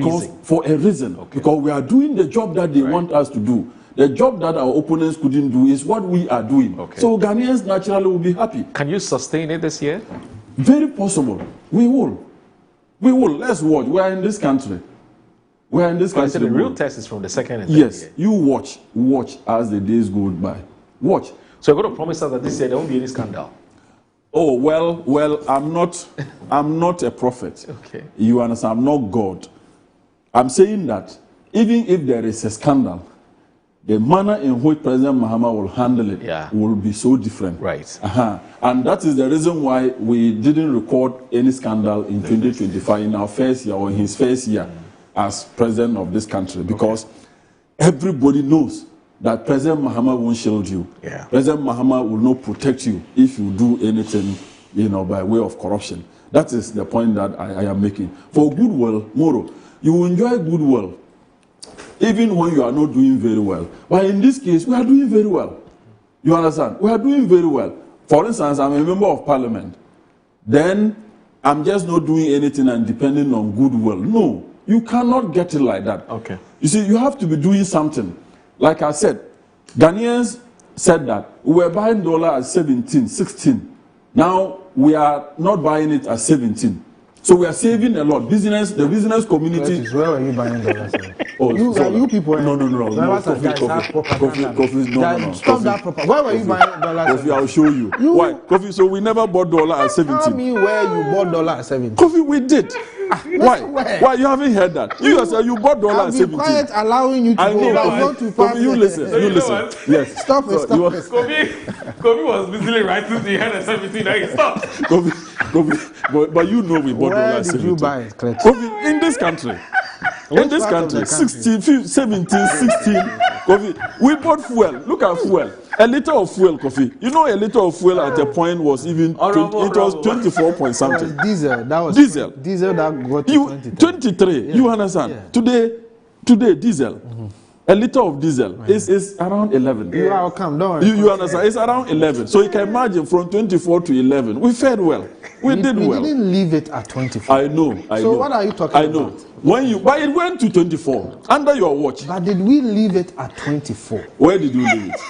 reason. Okay. Because we are doing the job that they want us to do. The job that our opponents couldn't do is what we are doing. Okay. So Ghanaians naturally will be happy. Can you sustain it this year? Very possible. We will. We will. Let's watch. We are in this country. We are in this country. The real test is from the second and third Yes. year. You watch as the days go by. Watch. So you're going to promise us that this year there won't be any scandal? Oh, well, I'm not a prophet. Okay. You understand? I'm not God. I'm saying that even if there is a scandal, the manner in which President Mahama will handle it will be so different. Right. And that is the reason why we didn't record any scandal in 2025 in our first year or in his first year as president of this country, because everybody knows that President Mahama won't shield you. Yeah. President Mahama will not protect you if you do anything, by way of corruption. That is the point that I am making. For goodwill, Moro, you will enjoy goodwill even when you are not doing very well. But in this case, we are doing very well. You understand? We are doing very well. For instance, I'm a member of parliament. Then I'm just not doing anything and depending on goodwill. No, you cannot get it like that. Okay. You see, you have to be doing something. Like I said, Ghanaians said that we were buying dollar at 17, 16. Now we are not buying it at 17. So we are saving a lot. The business community. Where are you buying dollars? Oh, you people. No. Coffee, no. Stop that propaganda. Where were you buying dollars? Coffee, I'll show you. Why? Coffee, so we never bought dollar at 17. Tell me where you bought dollar at 17. Coffee, we did. Why? Why? You haven't heard that? You yourself, you bought dollar at 17. I'll be quiet, allowing you to I go. know. Not to pass. Coffee, you listen. You listen. Yes. Stop it. Kobe was busily writing the head at 17. Now he stopped. Coffee, but you know we bought dollar at 17. Where did you buy it, Clet? Coffee, in this country. In this country, 16, 17, 16. Coffee, we bought fuel. Look at fuel. A liter of fuel, Coffee. You know, a liter of fuel at a point was even, it was 24 point something. Diesel. That was diesel. Diesel that got to 23. Yeah. You understand? Yeah. Today, diesel. A liter of diesel is around 11. You are come, don't worry. You understand? It's around 11. So you can imagine from 24 to 11. We fared well. We did well. We didn't leave it at 24. I know. So what are you talking about? But it went to 24 under your watch. But did we leave it at 24? Where did you leave it?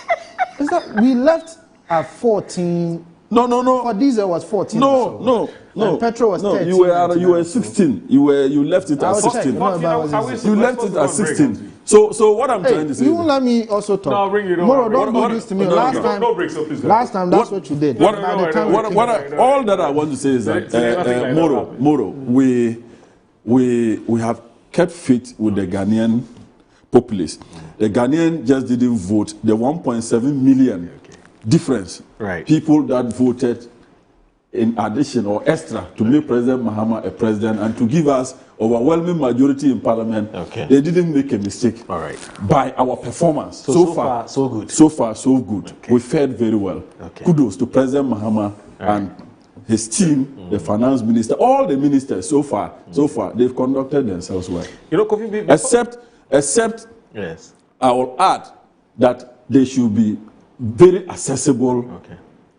Is that we left at 14? No. For diesel was 14. No. And petrol was 13. You were 16. You left it at 16. You left it at 16. So what I'm trying to say. You won't let me also talk. No, bring it on. Moro, don't do this to me. Last time, that's what you did. All that I want to say is that Moro, we have kept faith with the Ghanaian populace. The Ghanaian just didn't vote. The 1.7 million difference. Right. People that voted in addition or extra to make President Mahama a president and to give us overwhelming majority in parliament. Okay. They didn't make a mistake. All right. By our performance. So far, so good. So far, so good. Okay. We fared very well. Okay. Kudos to President Mahama and his team, the finance minister, all the ministers so far, they've conducted themselves well. You know, Kofi, except yes. I will add that they should be very accessible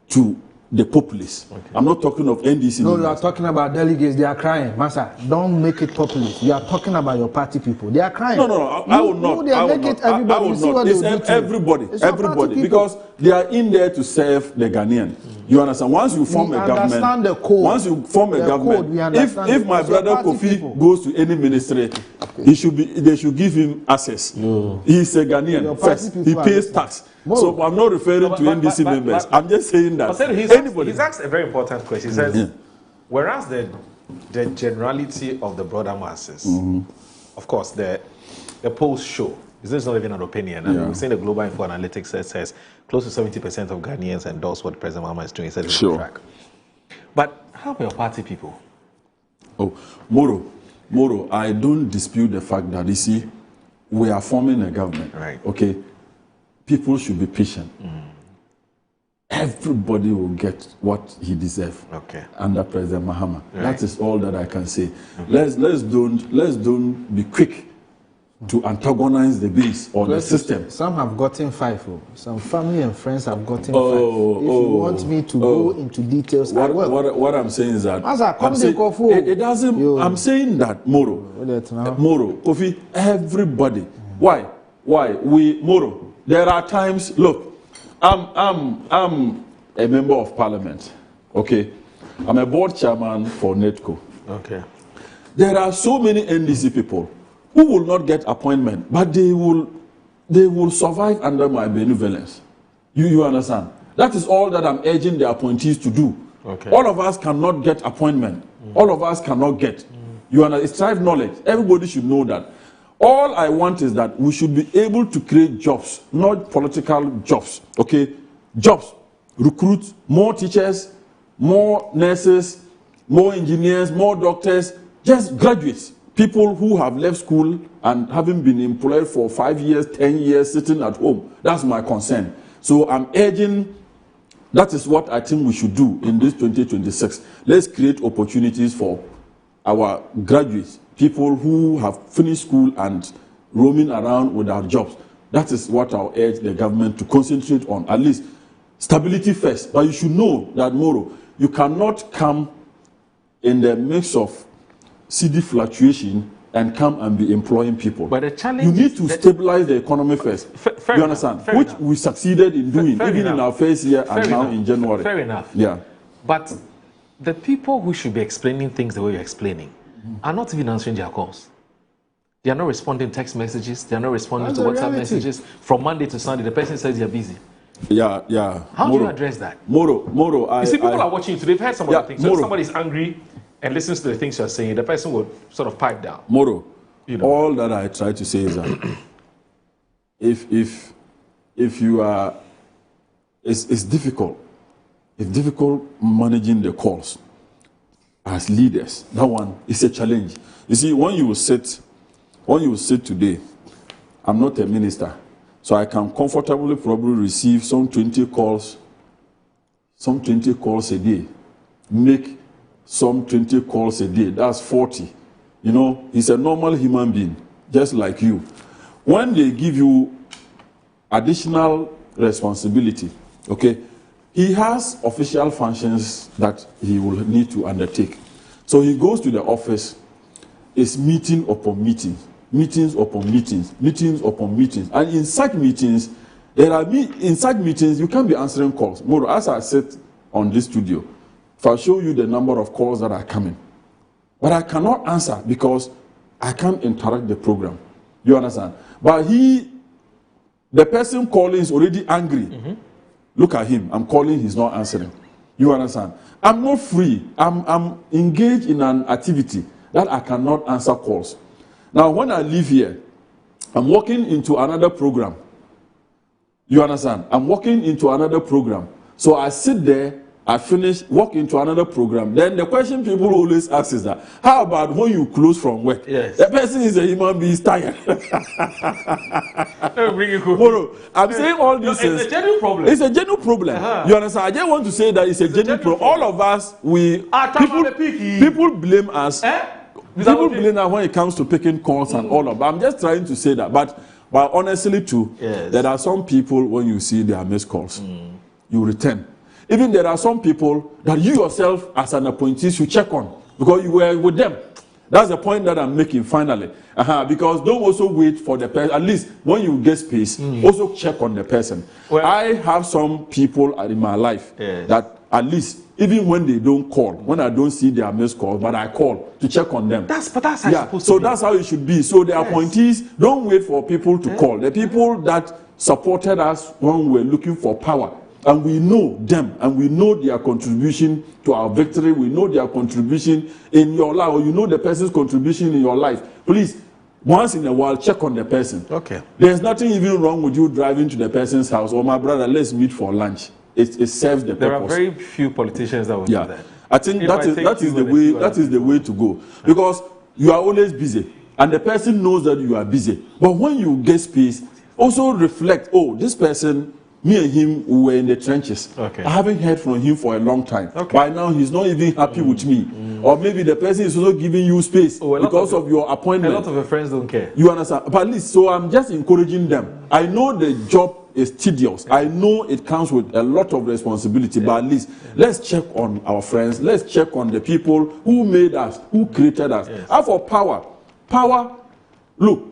to the populace. Okay. I'm not talking of NDC. No, you are talking about delegates. They are crying. Massa, don't make it populist. You are talking about your party people. They are crying. No, I will not. They make it everybody. I will not. It's everybody. Because they are in there to serve the Ghanaian. You understand? Once you form a government, the code. Once you form a government, if my brother Kofi goes to any ministry, they should give him access. No. He's a Ghanaian first. He pays tax. So I'm not referring to NDC members. I'm just saying that he's asked a very important question. He says, whereas the generality of the broader masses, of course, the polls show, this is not even an opinion. And we've seen the Global Info Analytics says close to 70% of Ghanaians endorse what President Mahama is doing. He said it's on track. But how about your party people? Oh, Moro, I don't dispute the fact that, you see, we are forming a government. Right. Okay. People should be patient. everybody will get what he deserves under President Mahama. Right. That is all that I can say. Let's don't be quick to antagonize the base or the system. Some have gotten 5. Some family and friends have gotten 5. If you want me to go into details, I will. What I'm saying is that it doesn't. I'm saying that Moro, Kofi, everybody. Why? Moro? There are times. Look, I'm a member of parliament. Okay, I'm a board chairman for NETCO. Okay. There are so many NDC people who will not get appointment, but they will survive under my benevolence. You understand? That is all that I'm urging the appointees to do. Okay. All of us cannot get appointment. All of us cannot get. You understand? It's tribe knowledge. Everybody should know that. All I want is that we should be able to create jobs, not political jobs. Okay? Jobs. Recruit more teachers, more nurses, more engineers, more doctors, just graduates. People who have left school and haven't been employed for 5 years, 10 years, sitting at home. That's my concern. So I'm urging, that is what I think we should do in this 2026. Let's create opportunities for our graduates, people who have finished school and roaming around without jobs. That is what I'll urge the government to concentrate on. At least stability first. But you should know that, Moro, you cannot come in the midst of CD fluctuation and come and be employing people. But the challenge you need to stabilize the economy first. You understand? Which we succeeded in doing, even in our first year and now in January. Fair enough. Yeah. But the people who should be explaining things the way you're explaining are not even answering their calls. They are not responding to text messages. They are not responding to WhatsApp messages. From Monday to Sunday, the person says you're busy. Yeah. How do you address that? Moro, you see, people are watching you today. They've heard some of the things. So if somebody's angry and listens to the things you're saying, the person will sort of pipe down. Moro, all that I try to say is that if you are, it's difficult. It's difficult managing the calls as leaders. That one is a challenge. You see, when you sit today, I'm not a minister, so I can comfortably probably receive some 20 calls a day, make some 20 calls a day. That's 40. You know, he's a normal human being, just like you. When they give you additional responsibility, okay, he has official functions that he will need to undertake. So he goes to the office, it's meeting upon meeting, meetings upon meetings, meetings upon meetings. And in such meetings, you can't be answering calls. More, as I sit on this studio, if I show you the number of calls that are coming, but I cannot answer because I can't interrupt the program. You understand? But the person calling is already angry. Look at him. I'm calling, he's not answering. You understand? I'm not free. I'm engaged in an activity that I cannot answer calls. Now, when I leave here, I'm walking into another program. You understand? I'm walking into another program. So I sit there, I finish, walk into another program. Then the question people always ask is that, how about when you close from work? Yes. The person is a human being, is tired. I'm saying all this it's a genuine problem. It's a genuine problem. You understand? I just want to say that it's a genuine problem. All of us, people blame us. People blame us when it comes to picking calls and all of that. I'm just trying to say that. But honestly too, there are some people, when you see their missed calls, you return. Even there are some people that you yourself as an appointee should check on because you were with them. That's the point that I'm making finally. Because don't also wait for the person. At least when you get space, also check on the person. Well, I have some people in my life that at least, even when they don't call, when I don't see their missed calls, but I call to check on them. That's how it's supposed to be. So that's how it should be. So the appointees, don't wait for people to call. The people that supported us when we were looking for power, and we know them, and we know their contribution to our victory. We know their contribution in your life, or you know the person's contribution in your life. Please, once in a while, check on the person. Okay. There's nothing even wrong with you driving to the person's house, or my brother, let's meet for lunch. It serves the purpose. There are very few politicians that will do that. I think that is the way to go, because you are always busy, and the person knows that you are busy. But when you get space, also reflect. Oh, this person me and him were in the trenches. Okay. I haven't heard from him for a long time. Okay. By now, he's not even happy with me. Or maybe the person is also giving you space because of your appointment. A lot of your friends don't care. You understand? But at least, so I'm just encouraging them. I know the job is tedious. I know it comes with a lot of responsibility, but at least let's check on our friends. Let's check on the people who made us, who created us. As for power, look,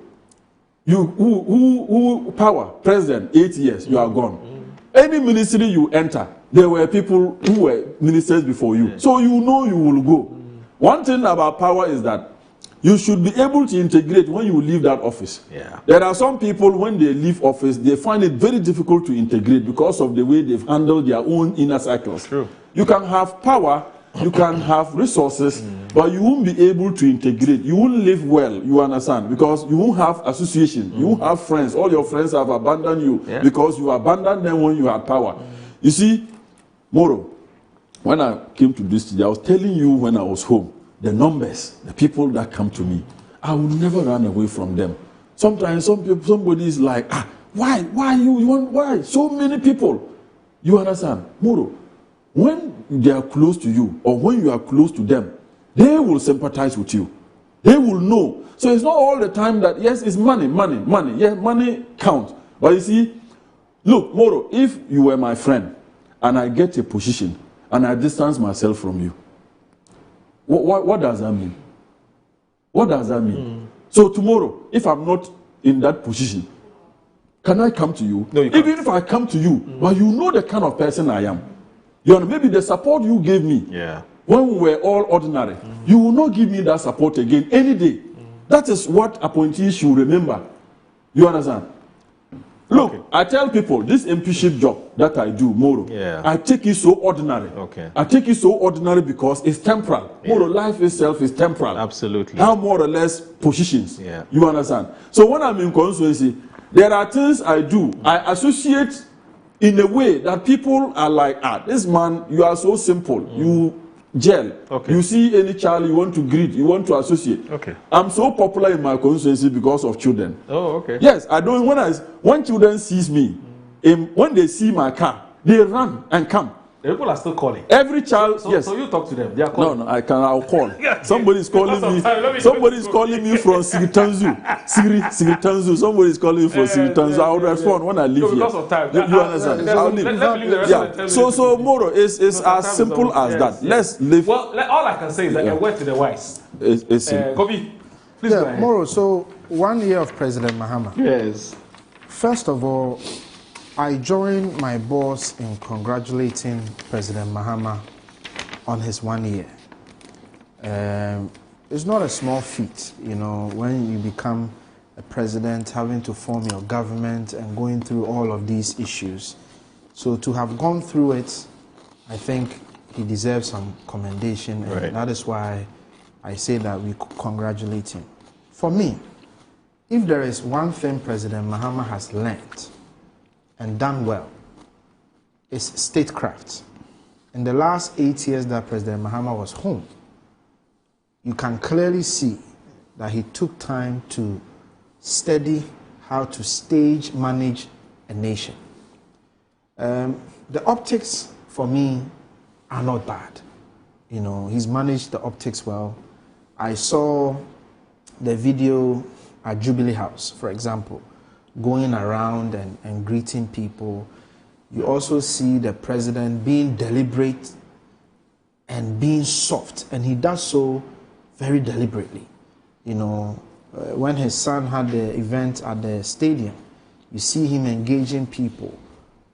who power, president, 8 years, you are gone. Any ministry you enter, there were people who were ministers before you. So you know you will go. One thing about power is that you should be able to integrate when you leave that office. Yeah. There are some people, when they leave office, they find it very difficult to integrate because of the way they've handled their own inner cycles. True. You can have power, you can have resources, but you won't be able to integrate. You won't live well, you understand, because you won't have association, you won't have friends. All your friends have abandoned you because you abandoned them when you had power. You see, Moro, when I came to this studio, I was telling you when I was home, the numbers, the people that come to me, I will never run away from them. Sometimes somebody is like, why why? So many people. You understand? Moro, when they are close to you or when you are close to them, they will sympathize with you. They will know. So it's not all the time that, yes, it's money. Yeah, money counts. But you see, look, Moro, if you were my friend and I get a position and I distance myself from you, what does that mean? What does that mean? So tomorrow, if I'm not in that position, can I come to you? No, you can't. Even if I come to you, but you know the kind of person I am. You know, maybe the support you gave me when we were all ordinary, you will not give me that support again any day. That is what appointees should remember. You understand? Look, I tell people this MPship job that I do, Moro, I take it so ordinary. I take it so ordinary because it's temporal. Moro, life itself is temporal. Absolutely. Now more or less positions. You understand? So when I'm in constituency, there are things I do. I associate in a way that people are like, this man, you are so simple. You gel. You see any child you want to greet, you want to associate. I'm so popular in my constituency because of children. Oh, okay. Yes, I don't. When children sees me, when they see my car, they run and come. The people are still calling. Every child, so, yes. So you talk to them. They are calling. No, I'll call. Somebody is calling me. Somebody is calling me from Siritanzu. Siritanzu. Somebody is calling me from Siritanzu. I will respond when I leave here. Because of time. You understand? I'll leave. Let me leave the rest of the time. So Moro, it's as simple as that. Let's live. Well, all I can say is that a word to the wise. Kobe, please go ahead. Moro, so 1 year of President Mahama. Yes. First of all, I join my boss in congratulating President Mahama on his 1 year. It's not a small feat, you know, when you become a president, having to form your government and going through all of these issues. So to have gone through it, I think he deserves some commendation, and that is why I say that we congratulate him. For me, if there is one thing President Mahama has learned and done well, is statecraft. In the last 8 years that President Mahama was home, you can clearly see that he took time to study how to stage manage a nation. The optics, for me, are not bad. You know, he's managed the optics well. I saw the video at Jubilee House, for example, going around and greeting people. You also see the president being deliberate and being soft, and he does so very deliberately. You know, when his son had the event at the stadium, you see him engaging people.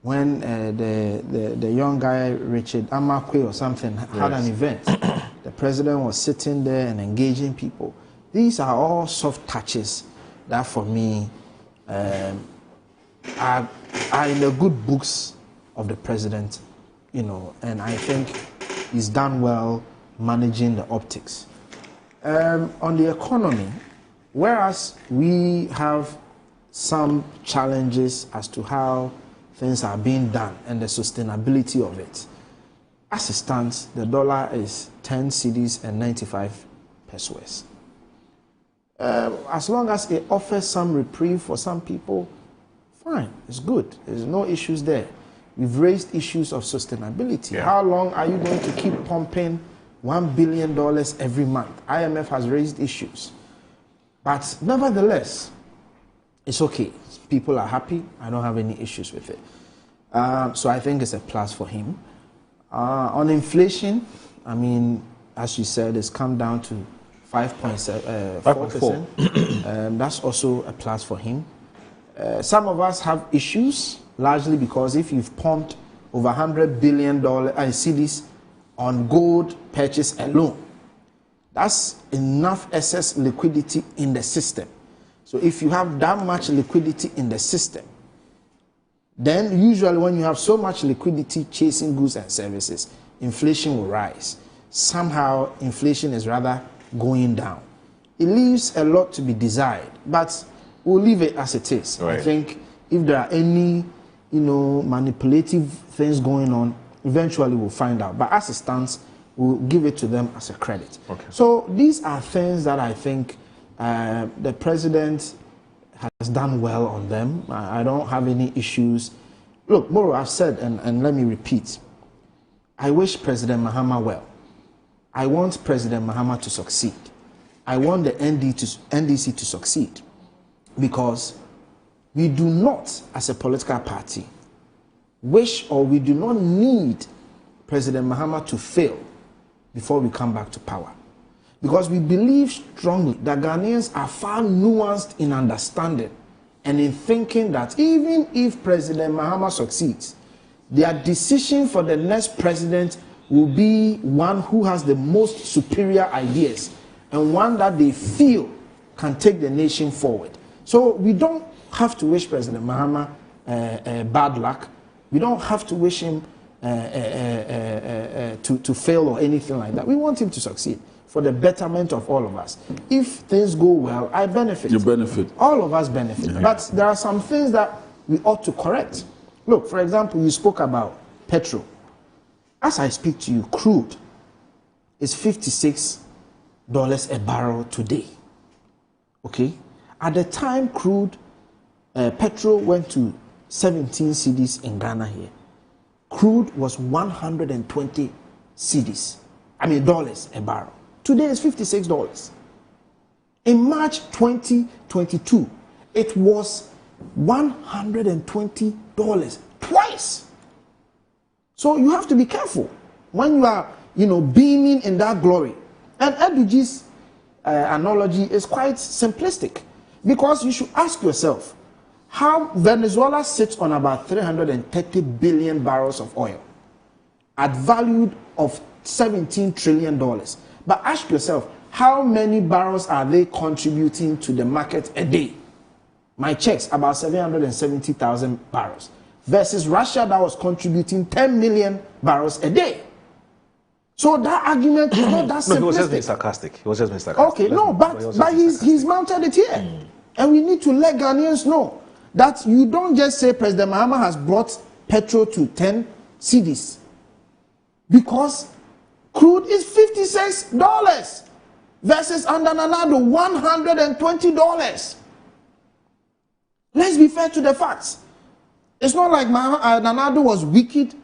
When the young guy, Richard Amakwe or something, had an event, the president was sitting there and engaging people. These are all soft touches that, for me, are in the good books of the president, you know, and I think he's done well managing the optics. On the economy, whereas we have some challenges as to how things are being done and the sustainability of it, as it stands, the dollar is 10 cedis and 95 pesos. As long as it offers some reprieve for some people, Fine, it's good. There's no issues there. We've raised issues of sustainability. Yeah. How long are you going to keep pumping $1 billion every month? IMF has raised issues. But nevertheless, it's okay. People are happy. I don't have any issues with it. So I think it's a plus for him. On inflation, I mean, as you said, it's come down to 5.4%. That's also a plus for him. Some of us have issues, largely because if you've pumped over $100 billion cedis on gold purchase alone, that's enough excess liquidity in the system. So if you have that much liquidity in the system, then usually when you have so much liquidity chasing goods and services, inflation will rise. Somehow inflation is rather going down. It leaves a lot to be desired, but we'll leave it as it is. Right. I think if there are any, manipulative things going on, eventually we'll find out. But as it stands, we'll give it to them as a credit. Okay. So these are things that I think the president has done well on them. I don't have any issues. Look, Moro, I've said, and let me repeat, I wish President Mahama well. I want President Mahama to succeed. I want the NDC to succeed, because we do not, as a political party, wish or we do not need President Mahama to fail before we come back to power. Because we believe strongly that Ghanaians are far nuanced in understanding and in thinking that even if President Mahama succeeds, their decision for the next president will be one who has the most superior ideas and one that they feel can take the nation forward. So we don't have to wish President Mahama bad luck. We don't have to wish him to fail or anything like that. We want him to succeed for the betterment of all of us. If things go well, I benefit. You benefit. All of us benefit. Yeah. But there are some things that we ought to correct. Look, for example, you spoke about petrol. As I speak to you, crude is $56 a barrel today. Okay? At the time crude, petrol went to 17 cedis in Ghana here. Crude was 120 dollars a barrel. Today is $56. In March 2022, it was $120 twice. So you have to be careful when you are, beaming in that glory. And Eduji's analogy is quite simplistic, because you should ask yourself how Venezuela sits on about 330 billion barrels of oil at value of $17 trillion. But ask yourself, how many barrels are they contributing to the market a day? My checks, about 770,000 barrels. Versus Russia, that was contributing 10 million barrels a day. So that argument is not that simplistic. No, he was just being sarcastic. Okay, but he's mounted it here. And we need to let Ghanaians know that you don't just say President Mahama has brought petrol to 10 cedis. Because crude is $56 versus under Nana Addo $120. Let's be fair to the facts. It's not like Nana Addo was wicked.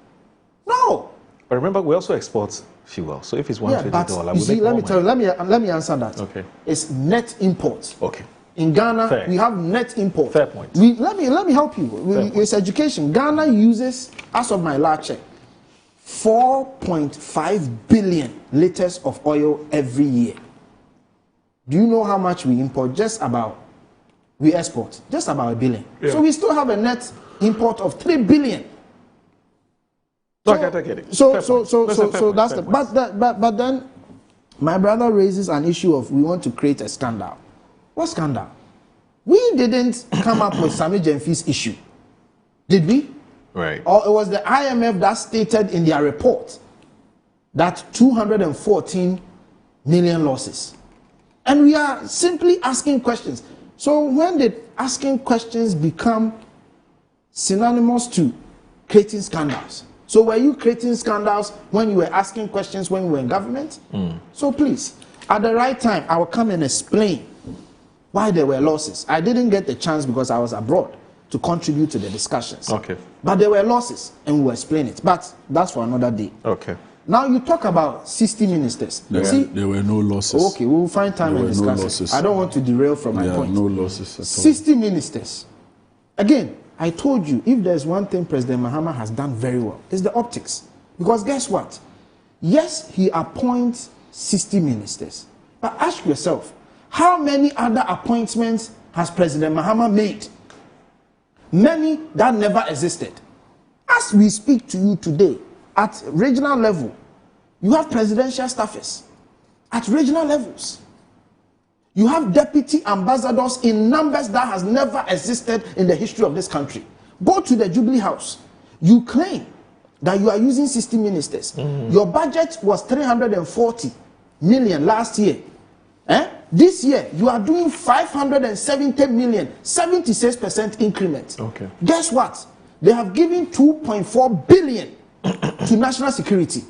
No. But remember, we also export fuel. So if it's $120, you see, let me answer that. Okay. It's net imports. Okay. In Ghana, we have net import. Fair point. Let me help you. It's education. Ghana uses, as of my last check, 4.5 billion liters of oil every year. Do you know how much we import? We export just about 1 billion. Yeah. So we still have a net import of 3 billion. So I get it. So that's the. But then, my brother raises an issue of we want to create a scandal. What scandal? We didn't come up with Sammy Jemfi's issue, did we? Right. Or it was the IMF that stated in their report that 214 million losses. And we are simply asking questions. So when did asking questions become synonymous to creating scandals? So were you creating scandals when you were asking questions when you were in government? So please, at the right time, I will come and explain why there were losses. I didn't get the chance because I was abroad. to contribute to the discussions. Okay. But there were losses, and we'll explain it. But that's for another day. Okay. Now you talk about 60 ministers. There were no losses. Okay, we'll find time and discuss no it. I don't want to derail from my point. No losses at all. 60 ministers. Again, I told you, if there's one thing President Mahama has done very well, it's the optics. Because guess what? Yes, he appoints 60 ministers. But ask yourself, how many other appointments has President Mahama made? Many that never existed. As we speak to you today, at regional level, you have presidential staffers. At regional levels, you have deputy ambassadors in numbers that has never existed in the history of this country. Go to the Jubilee House. You claim that you are using 60 ministers. Your budget was 340 million last year. This year, you are doing 570 million, 76% increment. Okay. Guess what? They have given 2.4 billion to national security.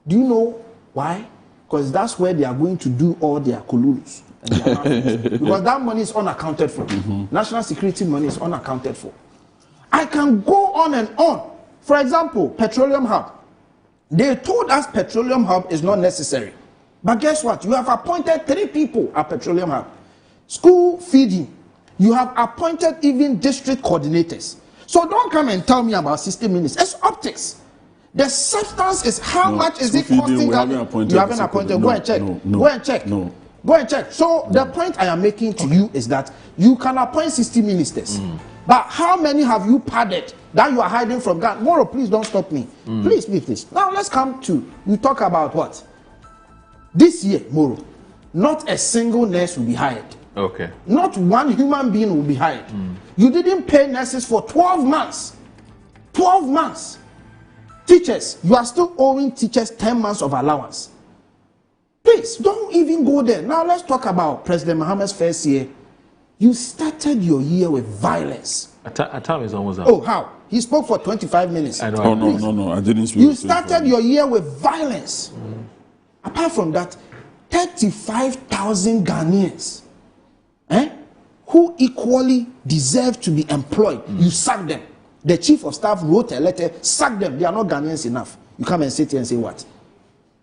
Do you know why? Because that's where they are going to do all their kululus. Because that money is unaccounted for. National security money is unaccounted for. I can go on and on. For example, Petroleum Hub. They told us Petroleum Hub is not necessary. But guess what? You have appointed 3 people at Petroleum Hub. School feeding. You have appointed even district coordinators. So don't come and tell me about 60 minutes. It's optics. The substance is how much is it costing? You haven't appointed. Go and check. Go and check. Go and check. So the point I am making to you is that you can appoint 60 ministers. But how many have you padded that you are hiding from God? Moro, please don't stop me. Please. Now let's come to, you talk about what? This year, Moro, not a single nurse will be hired. Okay. Not one human being will be hired. You didn't pay nurses for 12 months. 12 months. Teachers, you are still owing teachers 10 months of allowance. Please, don't even go there. Now let's talk about President Mahama's first year. You started your year with violence. A time is almost up. Oh, how? He spoke for 25 minutes. I know. No, I didn't speak. You started your year with violence. Apart from that, 35,000 Ghanaians who equally deserve to be employed. You sacked them. The chief of staff wrote a letter, sack them. They are not Ghanaians enough. You come and sit here and say what?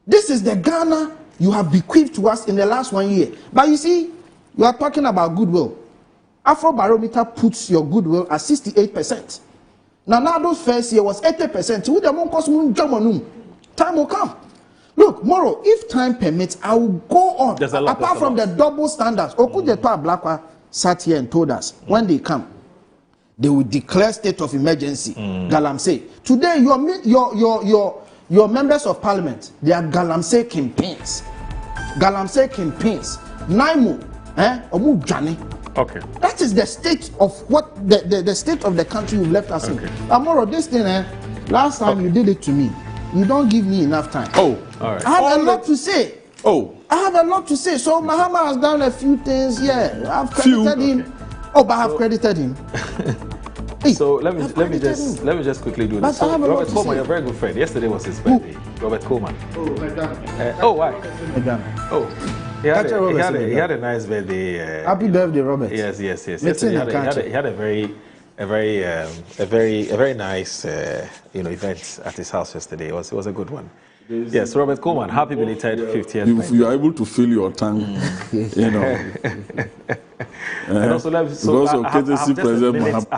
This is the Ghana you have bequeathed to us in the last 1 year. But you see, you are talking about goodwill. Afrobarometer puts your goodwill at 68%. Now those first year was 80%. Time will come. Look, Moro, if time permits, I will go on. Apart from the double standards, Okujeto Ablakwa sat here and told us when they come, they will declare state of emergency. Galamsey. Today, your members of parliament, they are Galamsey campaigns. Galamsey campaigns. Naimo, Omu Jani. Okay. That is the state of what the state of the country you left us in. Amoro, this thing, last time you did it to me. You don't give me enough time. Oh, all right. I have a lot to say. I have a lot to say. So Mahama has done a few things. Yeah, I've credited him. Oh, but I have credited him. So let me just quickly do this. So Robert Coleman, you're a very good friend. Yesterday was his birthday. Robert Coleman. Why? He had a nice birthday. Happy birthday, Robert. Yes. Yesterday he had a very nice event at his house yesterday. It was a good one. Yes, Robert Coleman, happy belated 50th. You are able to fill your tongue, And also, I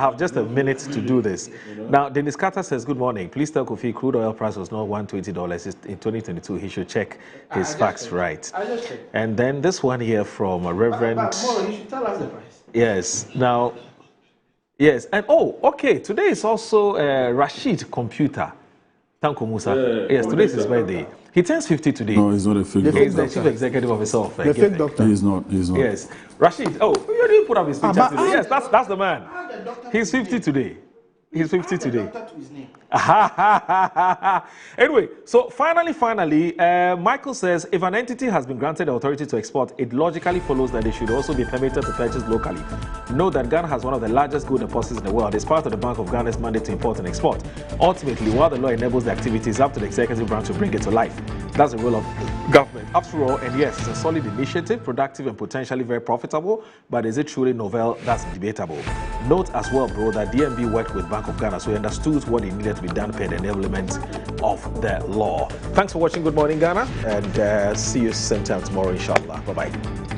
have just a minute to do this. Now, Dennis Carter says, good morning. Please tell Kofi crude oil price was not $120 in 2022. He should check his facts right. And then this one here from Reverend. You should tell us the price. Yes. Now, yes. And okay. Today is also Rashid Computer. Tanko Musa. Yes, today is his birthday. He turns 50 today. No, he's not a fake doctor. He's the chief executive of himself. The fake doctor. He's not. Yes. Rashid, you didn't put up his picture today. Yes, that's the man. He's 50 today. He's 50 today. Anyway, so finally, Michael says, if an entity has been granted the authority to export, it logically follows that they should also be permitted to purchase locally. Note that Ghana has one of the largest gold deposits in the world. It's part of the Bank of Ghana's mandate to import and export. Ultimately, while the law enables the activities, it's up to the executive branch to bring it to life. That's the role of government. After all, and yes, it's a solid initiative, productive and potentially very profitable, but is it truly novel? That's debatable. Note as well, bro, that DMB worked with Bank of Ghana, so he understood what it needed to be done per the enablement of the law. Thanks for watching Good Morning Ghana, and see you same time tomorrow, inshallah. Bye-bye.